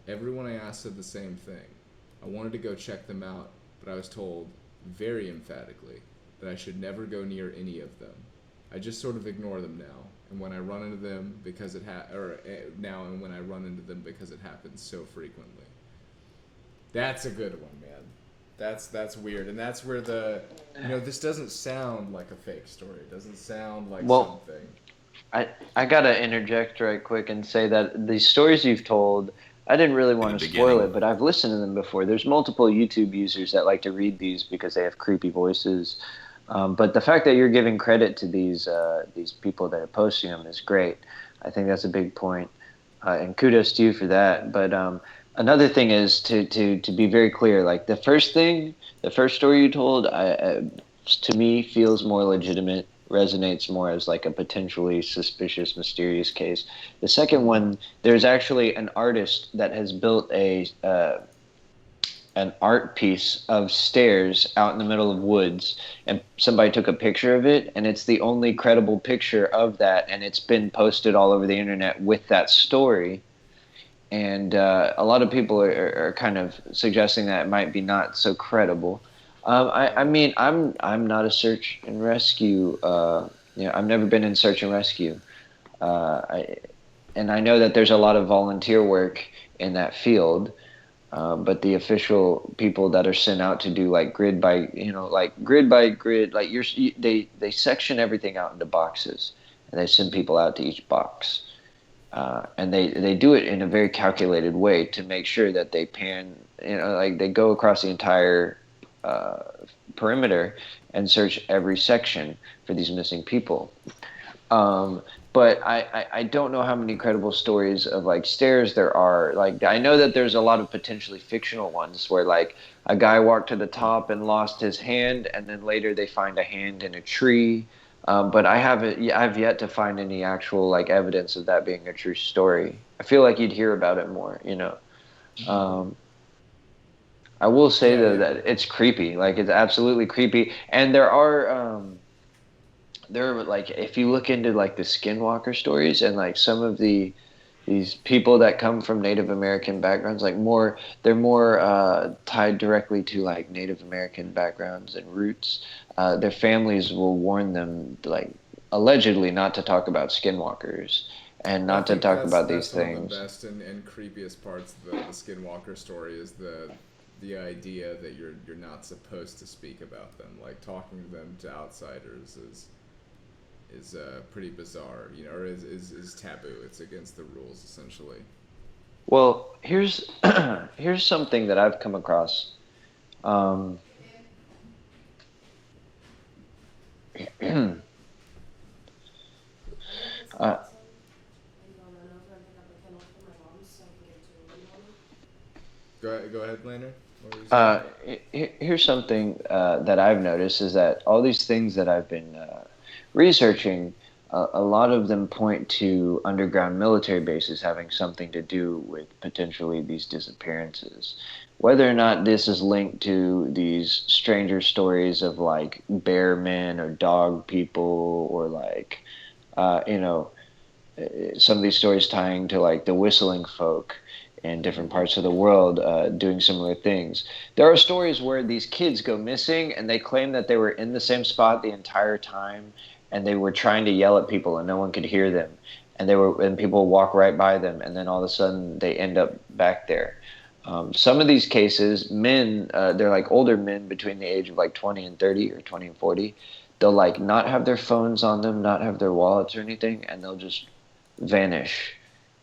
Everyone I asked said the same thing. I wanted to go check them out, but I was told, very emphatically, that I should never go near any of them. I just sort of ignore them now, and when I run into them because it happens so frequently." That's a good one, man. That's weird, and that's where this doesn't sound like a fake story. It doesn't sound like something. I gotta interject right quick and say that the stories you've told, I didn't really want to spoil it, but I've listened to them before. There's multiple YouTube users that like to read these because they have creepy voices. But the fact that you're giving credit to these people that are posting them is great. I think that's a big point, and kudos to you for that. But another thing is to be very clear. Like the first story you told, to me feels more legitimate, resonates more as like a potentially suspicious, mysterious case. The second one, there's actually an artist that has built an art piece of stairs out in the middle of woods, and somebody took a picture of it, and it's the only credible picture of that, and it's been posted all over the internet with that story. And a lot of people are kind of suggesting that it might be not so credible. I mean, I'm not a search and rescue. I've never been in search and rescue, and I know that there's a lot of volunteer work in that field. But the official people that are sent out to do like grid by grid, like they section everything out into boxes, and they send people out to each box, and they do it in a very calculated way to make sure that they they go across the entire perimeter and search every section for these missing people. But I don't know how many credible stories of like stairs there are. Like I know that there's a lot of potentially fictional ones where like a guy walked to the top and lost his hand, and then later they find a hand in a tree. But I've yet to find any actual like evidence of that being a true story. I feel like you'd hear about it more, I will say though that it's creepy. Like it's absolutely creepy, and there are like if you look into like the skinwalker stories and like some of these people that come from Native American backgrounds, like they're more tied directly to like Native American backgrounds and roots. Their families will warn them, like allegedly, not to talk about skinwalkers and not to talk about these things. One of the best and creepiest parts of the skinwalker story is the idea that you're not supposed to speak about them. Like talking to them to outsiders is pretty bizarre, or is taboo. It's against the rules, essentially. Well, here's something that I've come across. Go ahead, Lander. Here's something that I've noticed is that all these things that I've been researching, a lot of them point to underground military bases having something to do with potentially these disappearances. Whether or not this is linked to these stranger stories of like bear men or dog people, or like, some of these stories tying to like the whistling folk in different parts of the world doing similar things. There are stories where these kids go missing and they claim that they were in the same spot the entire time, and they were trying to yell at people and no one could hear them, and people walk right by them, and then all of a sudden they end up back there. Some of these cases, men, they're like older men between the age of like 20 and 30 or 20 and 40. They'll like not have their phones on them, not have their wallets or anything, and they'll just vanish.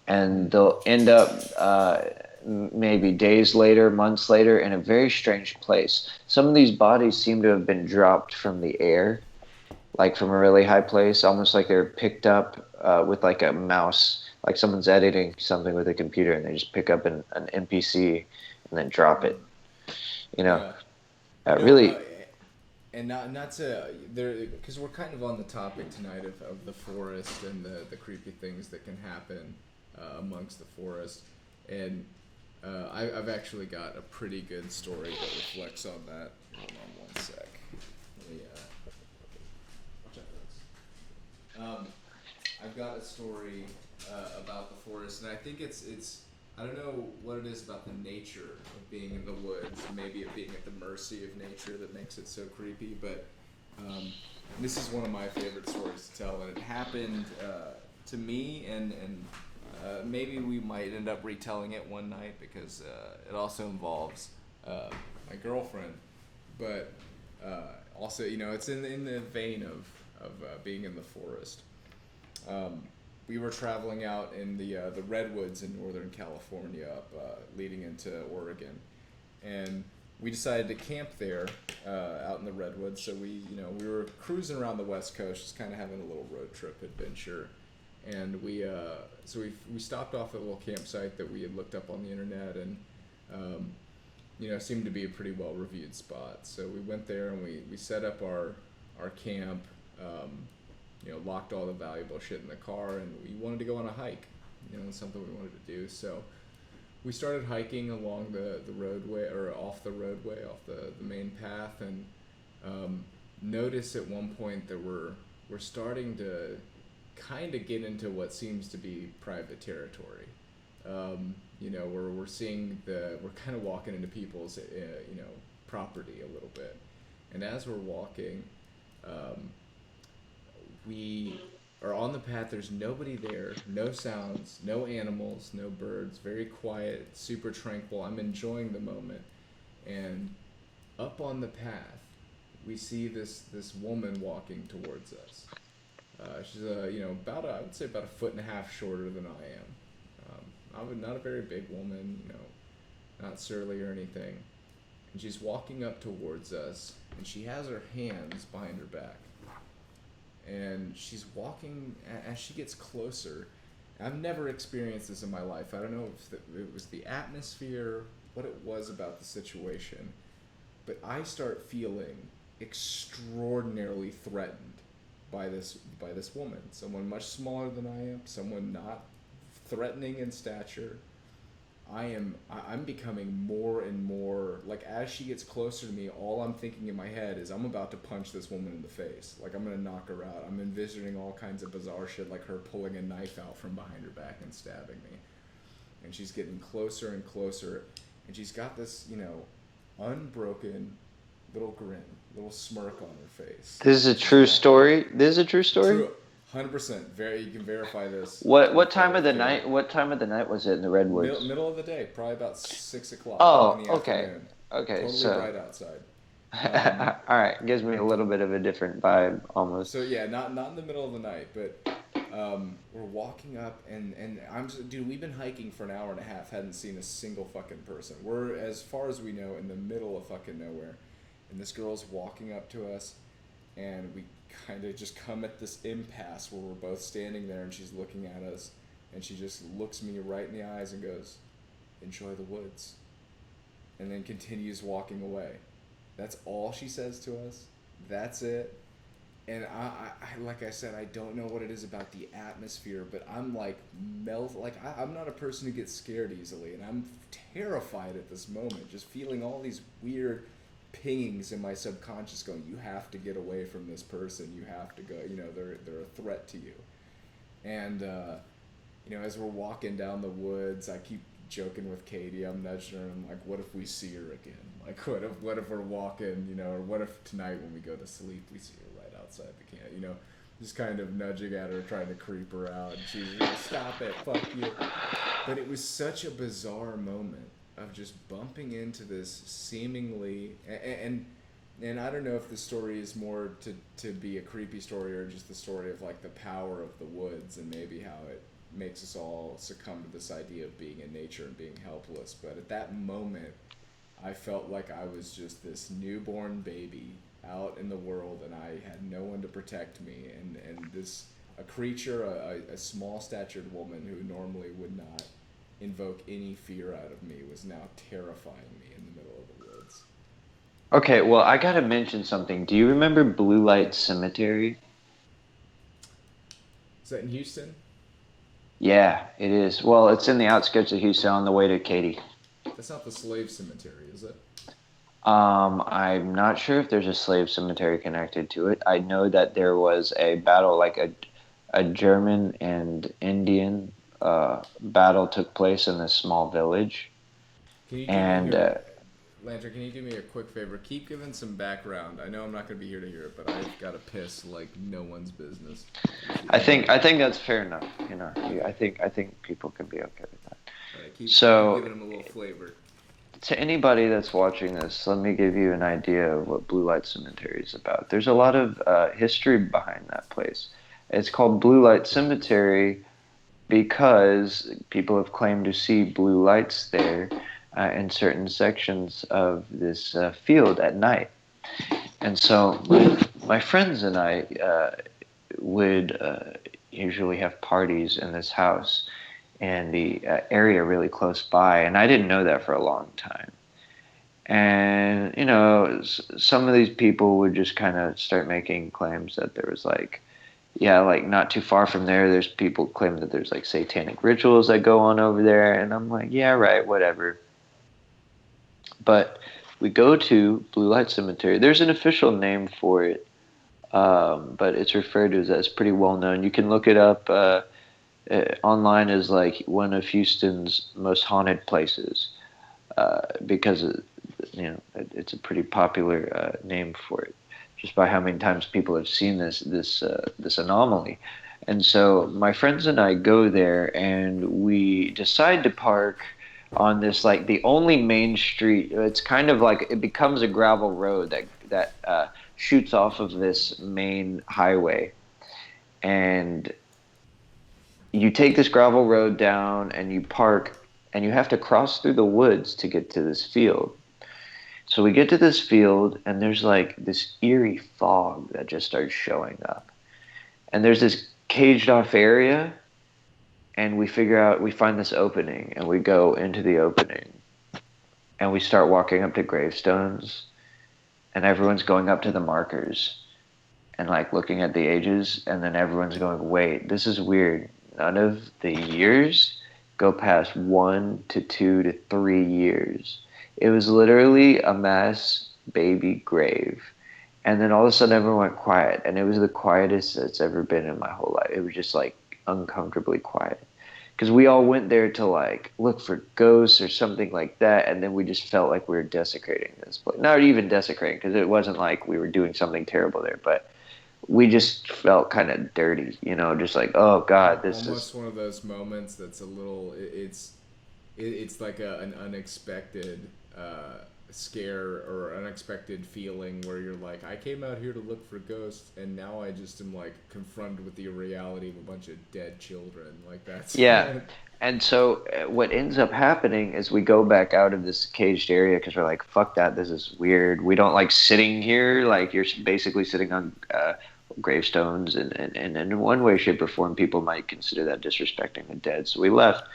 And they'll end up maybe days later, months later, in a very strange place. Some of these bodies seem to have been dropped from the air, like from a really high place, almost like they're picked up with like a mouse, like someone's editing something with a computer and they just pick up an NPC and then drop it. You know, really. And not to there, because we're kind of on the topic tonight of the forest and the creepy things that can happen amongst the forest, and I've actually got a pretty good story that reflects on that. Hold on one sec. Let me, watch out for this. I've got a story about the forest, and I think it's I don't know what it is about the nature of being in the woods, maybe it being at the mercy of nature that makes it so creepy, but this is one of my favorite stories to tell, and it happened to me, and maybe we might end up retelling it one night because it also involves my girlfriend, but also, you know, it's in the vein of being in the forest. We were traveling out in the redwoods in Northern California, leading into Oregon, and we decided to camp there out in the redwoods. So we were cruising around the West Coast, just kind of having a little road trip adventure, and we stopped off at a little campsite that we had looked up on the internet, and seemed to be a pretty well reviewed spot. So we went there and we set up our camp. Locked all the valuable shit in the car, and we wanted to go on a hike. It's something we wanted to do. So we started hiking along the roadway, or off the roadway, off the main path, and noticed at one point that we're starting to kind of get into what seems to be private territory. We're seeing we're kind of walking into people's property a little bit, and as we're walking, we are on the path. There's nobody there, no sounds, no animals, no birds, very quiet, super tranquil. I'm enjoying the moment. And up on the path, we see this woman walking towards us. She's about I would say about 1.5 feet shorter than I am. Not a very big woman, not surly or anything. And she's walking up towards us, and she has her hands behind her back. And she's walking, as she gets closer. I've never experienced this in my life. I don't know if it was the atmosphere, what it was about the situation, but I start feeling extraordinarily threatened by this woman. Someone much smaller than I am, someone not threatening in stature. I'm becoming more and more, like, as she gets closer to me, all I'm thinking in my head is I'm about to punch this woman in the face. Like, I'm going to knock her out. I'm envisioning all kinds of bizarre shit, like her pulling a knife out from behind her back and stabbing me. And she's getting closer and closer, and she's got this, unbroken little grin, little smirk on her face. This is a true story? This is a true story? True. 100%. You can verify this. What time of the night? What time of the night was it in the redwoods? Middle of the day, probably about 6 o'clock. Oh, in the okay. afternoon. Okay, totally so bright outside. all right, gives me a little bit of a different vibe almost. So yeah, not in the middle of the night, but we're walking up, and dude, we've been hiking for 1.5 hours, hadn't seen a single fucking person. We're, as far as we know, in the middle of fucking nowhere, and this girl's walking up to us, and we kind of just come at this impasse where we're both standing there, and she's looking at us, and she just looks me right in the eyes and goes, "Enjoy the woods," and then continues walking away. That's all she says to us. That's it. And I like I said, I don't know what it is about the atmosphere, but I'm like I'm not a person who gets scared easily, and I'm terrified at this moment, just feeling all these weird pingings in my subconscious going, you have to get away from this person, you have to go, they're a threat to you. And as we're walking down the woods, I keep joking with Katie. I'm nudging her. I'm like, what if we see her again? Like, what if we're walking, you know, or what if tonight when we go to sleep we see her right outside the camp, you know, just kind of nudging at her, trying to creep her out. And she's like, stop it, fuck you. But it was such a bizarre moment of just bumping into this seemingly, and I don't know if the story is more to be a creepy story or just the story of like the power of the woods and maybe how it makes us all succumb to this idea of being in nature and being helpless. But at that moment, I felt like I was just this newborn baby out in the world, and I had no one to protect me. And this a creature, a small statured woman who normally would not invoke any fear out of me, was now terrifying me in the middle of the woods. Okay, well, I gotta mention something. Do you remember Blue Light Cemetery? Is that in Houston? Yeah, it is. Well, it's in the outskirts of Houston on the way to Katy. That's not the slave cemetery, is it? I'm not sure if there's a slave cemetery connected to it. I know that there was a battle, like a German and Indian battle took place in this small village. Can you Lantern, can you do me a quick favor? Keep giving some background. I know I'm not going to be here to hear it, but I've got to piss like no one's business. I think that's fair enough. You know, I think people can be okay with that. Right, keep so, giving them a little flavor. To anybody that's watching this, let me give you an idea of what Blue Light Cemetery is about. There's a lot of history behind that place. It's called Blue Light Cemetery because people have claimed to see blue lights there in certain sections of this field at night. And so my friends and I would usually have parties in this house in the area really close by, and I didn't know that for a long time. And, you know, some of these people would just kind of start making claims that there was like, yeah, like not too far from there, there's people claim that there's like satanic rituals that go on over there, and I'm like, yeah, right, whatever. But we go to Blue Light Cemetery. There's an official name for it, but it's referred to as pretty well known. You can look it up online as like one of Houston's most haunted places because it's a pretty popular name for it, just by how many times people have seen this anomaly. And so my friends and I go there, and we decide to park on this, like, the only main street. It's kind of like it becomes a gravel road that shoots off of this main highway, and you take this gravel road down and you park, and you have to cross through the woods to get to this field. So we get to this field, and there's like this eerie fog that just starts showing up, and there's this caged off area. And we find this opening, and we go into the opening, and we start walking up to gravestones, and everyone's going up to the markers and like looking at the ages, and then everyone's going, wait, this is weird. None of the years go past 1 to 2 to 3 years. It was literally a mass baby grave. And then all of a sudden everyone went quiet, and it was the quietest it's ever been in my whole life. It was just like uncomfortably quiet, because we all went there to like look for ghosts or something like that, and then we just felt like we were desecrating this place. Not even desecrating, because it wasn't like we were doing something terrible there, but we just felt kind of dirty, you know, just like, oh God, this is almost one of those moments that's a little. It's like an unexpected scare or unexpected feeling where you're like, I came out here to look for ghosts, and now I just am like confronted with the reality of a bunch of dead children. Like that's And so what ends up happening is we go back out of this caged area because we're like, fuck that, this is weird. We don't like sitting here. Like, you're basically sitting on gravestones, and in one way, shape, or form, people might consider that disrespecting the dead. So we left.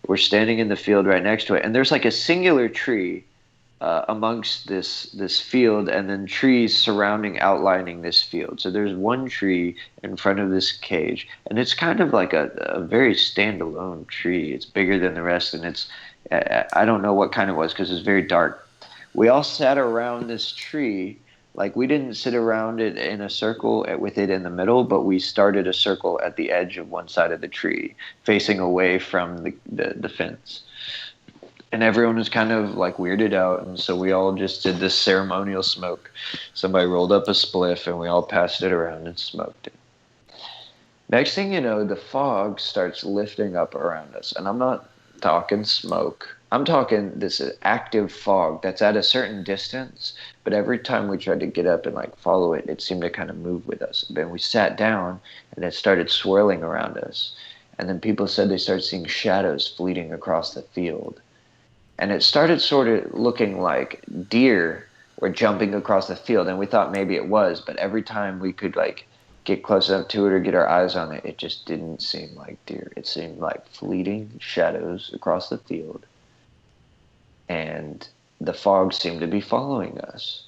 We're standing in the field right next to it, and there's like a singular tree amongst this field, and then trees surrounding, outlining this field. So there's one tree in front of this cage, and it's kind of like a very standalone tree. It's bigger than the rest, and it's I don't know what kind it was because it's very dark. We all sat around this tree. Like, we didn't sit around it in a circle with it in the middle, but we started a circle at the edge of one side of the tree, facing away from the fence. And everyone was kind of like weirded out, and so we all just did this ceremonial smoke. Somebody rolled up a spliff, and we all passed it around and smoked it. Next thing you know, the fog starts lifting up around us, and I'm not talking smoke. I'm talking this active fog that's at a certain distance, but every time we tried to get up and like follow it, it seemed to kind of move with us. Then we sat down, and it started swirling around us. And then people said they started seeing shadows fleeting across the field. And it started sort of looking like deer were jumping across the field, and we thought maybe it was, but every time we could like get close enough to it or get our eyes on it, it just didn't seem like deer. It seemed like fleeting shadows across the field. And the fog seemed to be following us.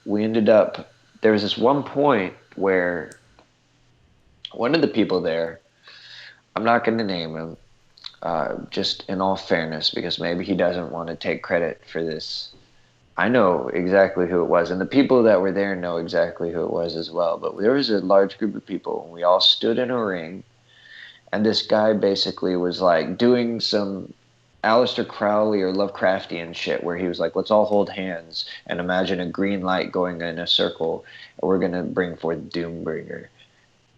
We ended up, there was this one point where one of the people there, I'm not going to name him, just in all fairness, because maybe he doesn't want to take credit for this. I know exactly who it was, and the people that were there know exactly who it was as well. But there was a large group of people, and we all stood in a ring, and this guy basically was like doing some Aleister Crowley or Lovecraftian shit where he was like, let's all hold hands and imagine a green light going in a circle, and we're going to bring forth Doombringer.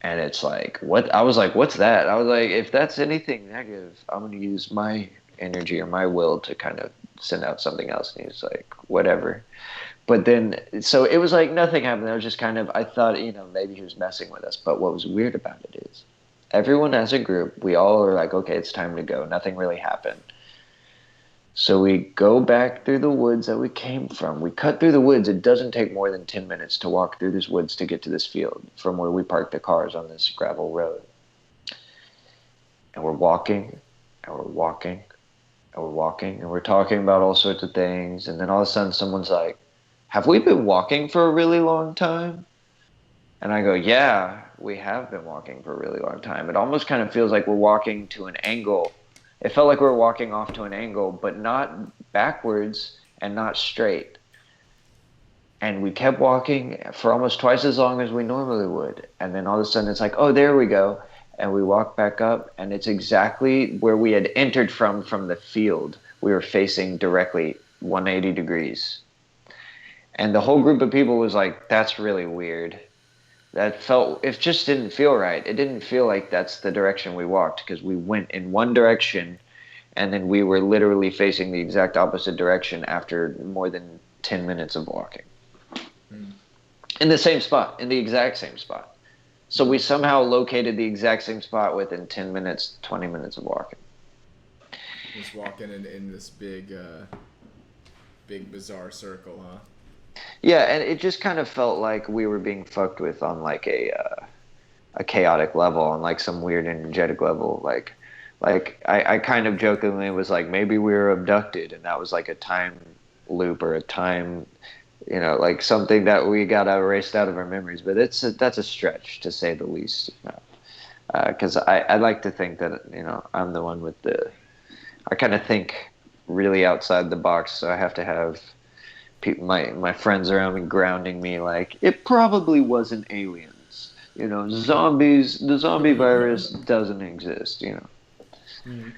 And it's like, what? I was like, what's that? I was like, if that's anything negative, I'm going to use my energy or my will to kind of send out something else. And he's like, whatever. But then, so it was like nothing happened. I was just kind of, I thought, maybe he was messing with us. But what was weird about it is everyone as a group, we all are like, okay, it's time to go. Nothing really happened. So we go back through the woods that we came from. We cut through the woods. It doesn't take more than 10 minutes to walk through this woods to get to this field from where we parked the cars on this gravel road. And we're walking, and we're walking, and we're walking, and we're talking about all sorts of things. And then all of a sudden someone's like, have we been walking for a really long time? And I go, yeah, we have been walking for a really long time. It almost kind of feels like we're walking to an angle. It felt like we were walking off to an angle, but not backwards and not straight. And we kept walking for almost twice as long as we normally would. And then all of a sudden it's like, oh, there we go. And we walk back up, and it's exactly where we had entered from the field. We were facing directly 180 degrees. And the whole group of people was like, that's really weird. It just didn't feel right. It didn't feel like that's the direction we walked, because we went in one direction and then we were literally facing the exact opposite direction after more than 10 minutes of walking. In the same spot, in the exact same spot. So we somehow located the exact same spot within 10 minutes, 20 minutes of walking. Just walking in this big bizarre circle, huh? Yeah, and it just kind of felt like we were being fucked with on like a chaotic level, on like some weird energetic level. Like I kind of jokingly was like, maybe we were abducted, and that was like a time loop or a time, like something that we got erased out of our memories. But that's a stretch, to say the least. Because I like to think that I'm the one with I kind of think really outside the box, so I have to have my friends around me grounding me, like, it probably wasn't aliens. Zombies, the zombie virus doesn't exist, Mm-hmm.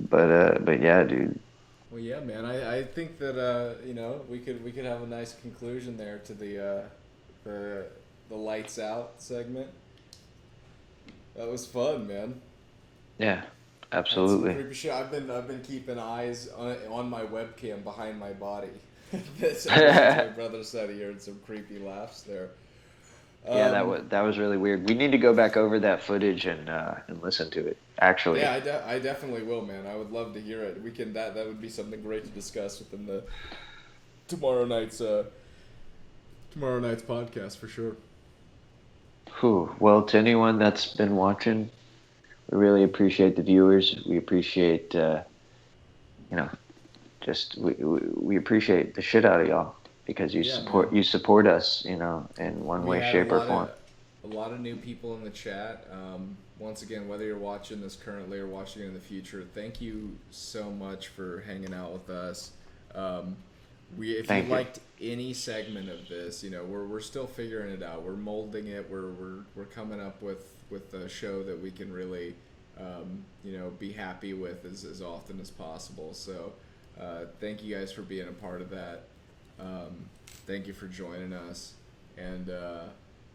But yeah, dude. Well, yeah, man. I think that we could have a nice conclusion there to the lights out segment. That was fun, man. Yeah, absolutely. Creepy shit. I've been keeping eyes on my webcam behind my body. That's my brother said he heard some creepy laughs there. Yeah, that was really weird. We need to go back over that footage and listen to it. Actually. Yeah, I definitely will, man. I would love to hear it. We can that would be something great to discuss within the tomorrow night's podcast for sure. Whew. Well, to anyone that's been watching, we really appreciate the viewers. We appreciate we appreciate the shit out of y'all, because you support us, in one way, shape, or form. A lot of new people in the chat. Once again, whether you're watching this currently or watching it in the future, thank you so much for hanging out with us. If you liked any segment of this, we're still figuring it out. We're molding it. We're coming up with a show that we can really be happy with as often as possible. So thank you guys for being a part of that. Thank you for joining us. And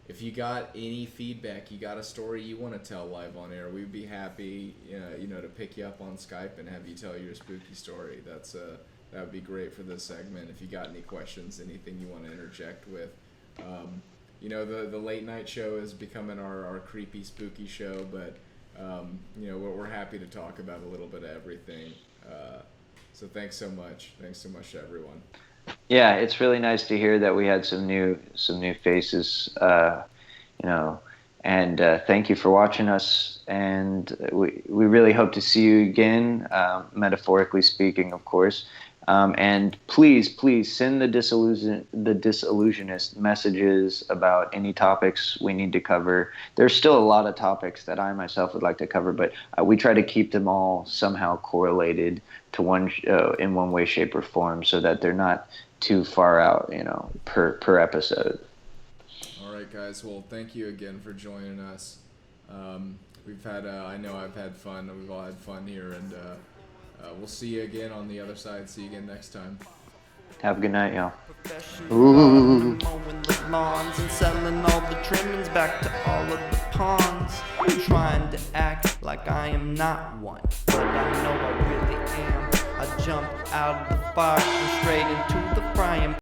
if you got any feedback, you got a story you want to tell live on air, we'd be happy, to pick you up on Skype and have you tell your spooky story. That would be great for this segment. If you got any questions, anything you want to interject with. The late night show is becoming our creepy, spooky show, but we're happy to talk about a little bit of everything. So thanks so much. Thanks so much to everyone. Yeah, it's really nice to hear that we had some new faces, and thank you for watching us. And we really hope to see you again, metaphorically speaking, of course. And please send the disillusionist messages about any topics we need to cover. There's still a lot of topics that I myself would like to cover, but we try to keep them all somehow correlated to in one way, shape, or form, so that they're not too far out, per episode. All right, guys. Well, thank you again for joining us. We've had, I know I've had fun. We've all had fun here, and we'll see you again on the other side. See you again next time. Have a good night, y'all. Ooh. Mowing the lawns and selling all the trimmings back to all of the pawns. I'm trying to act like I am not one, but I know I really am. I jumped out of the box and straight into the frying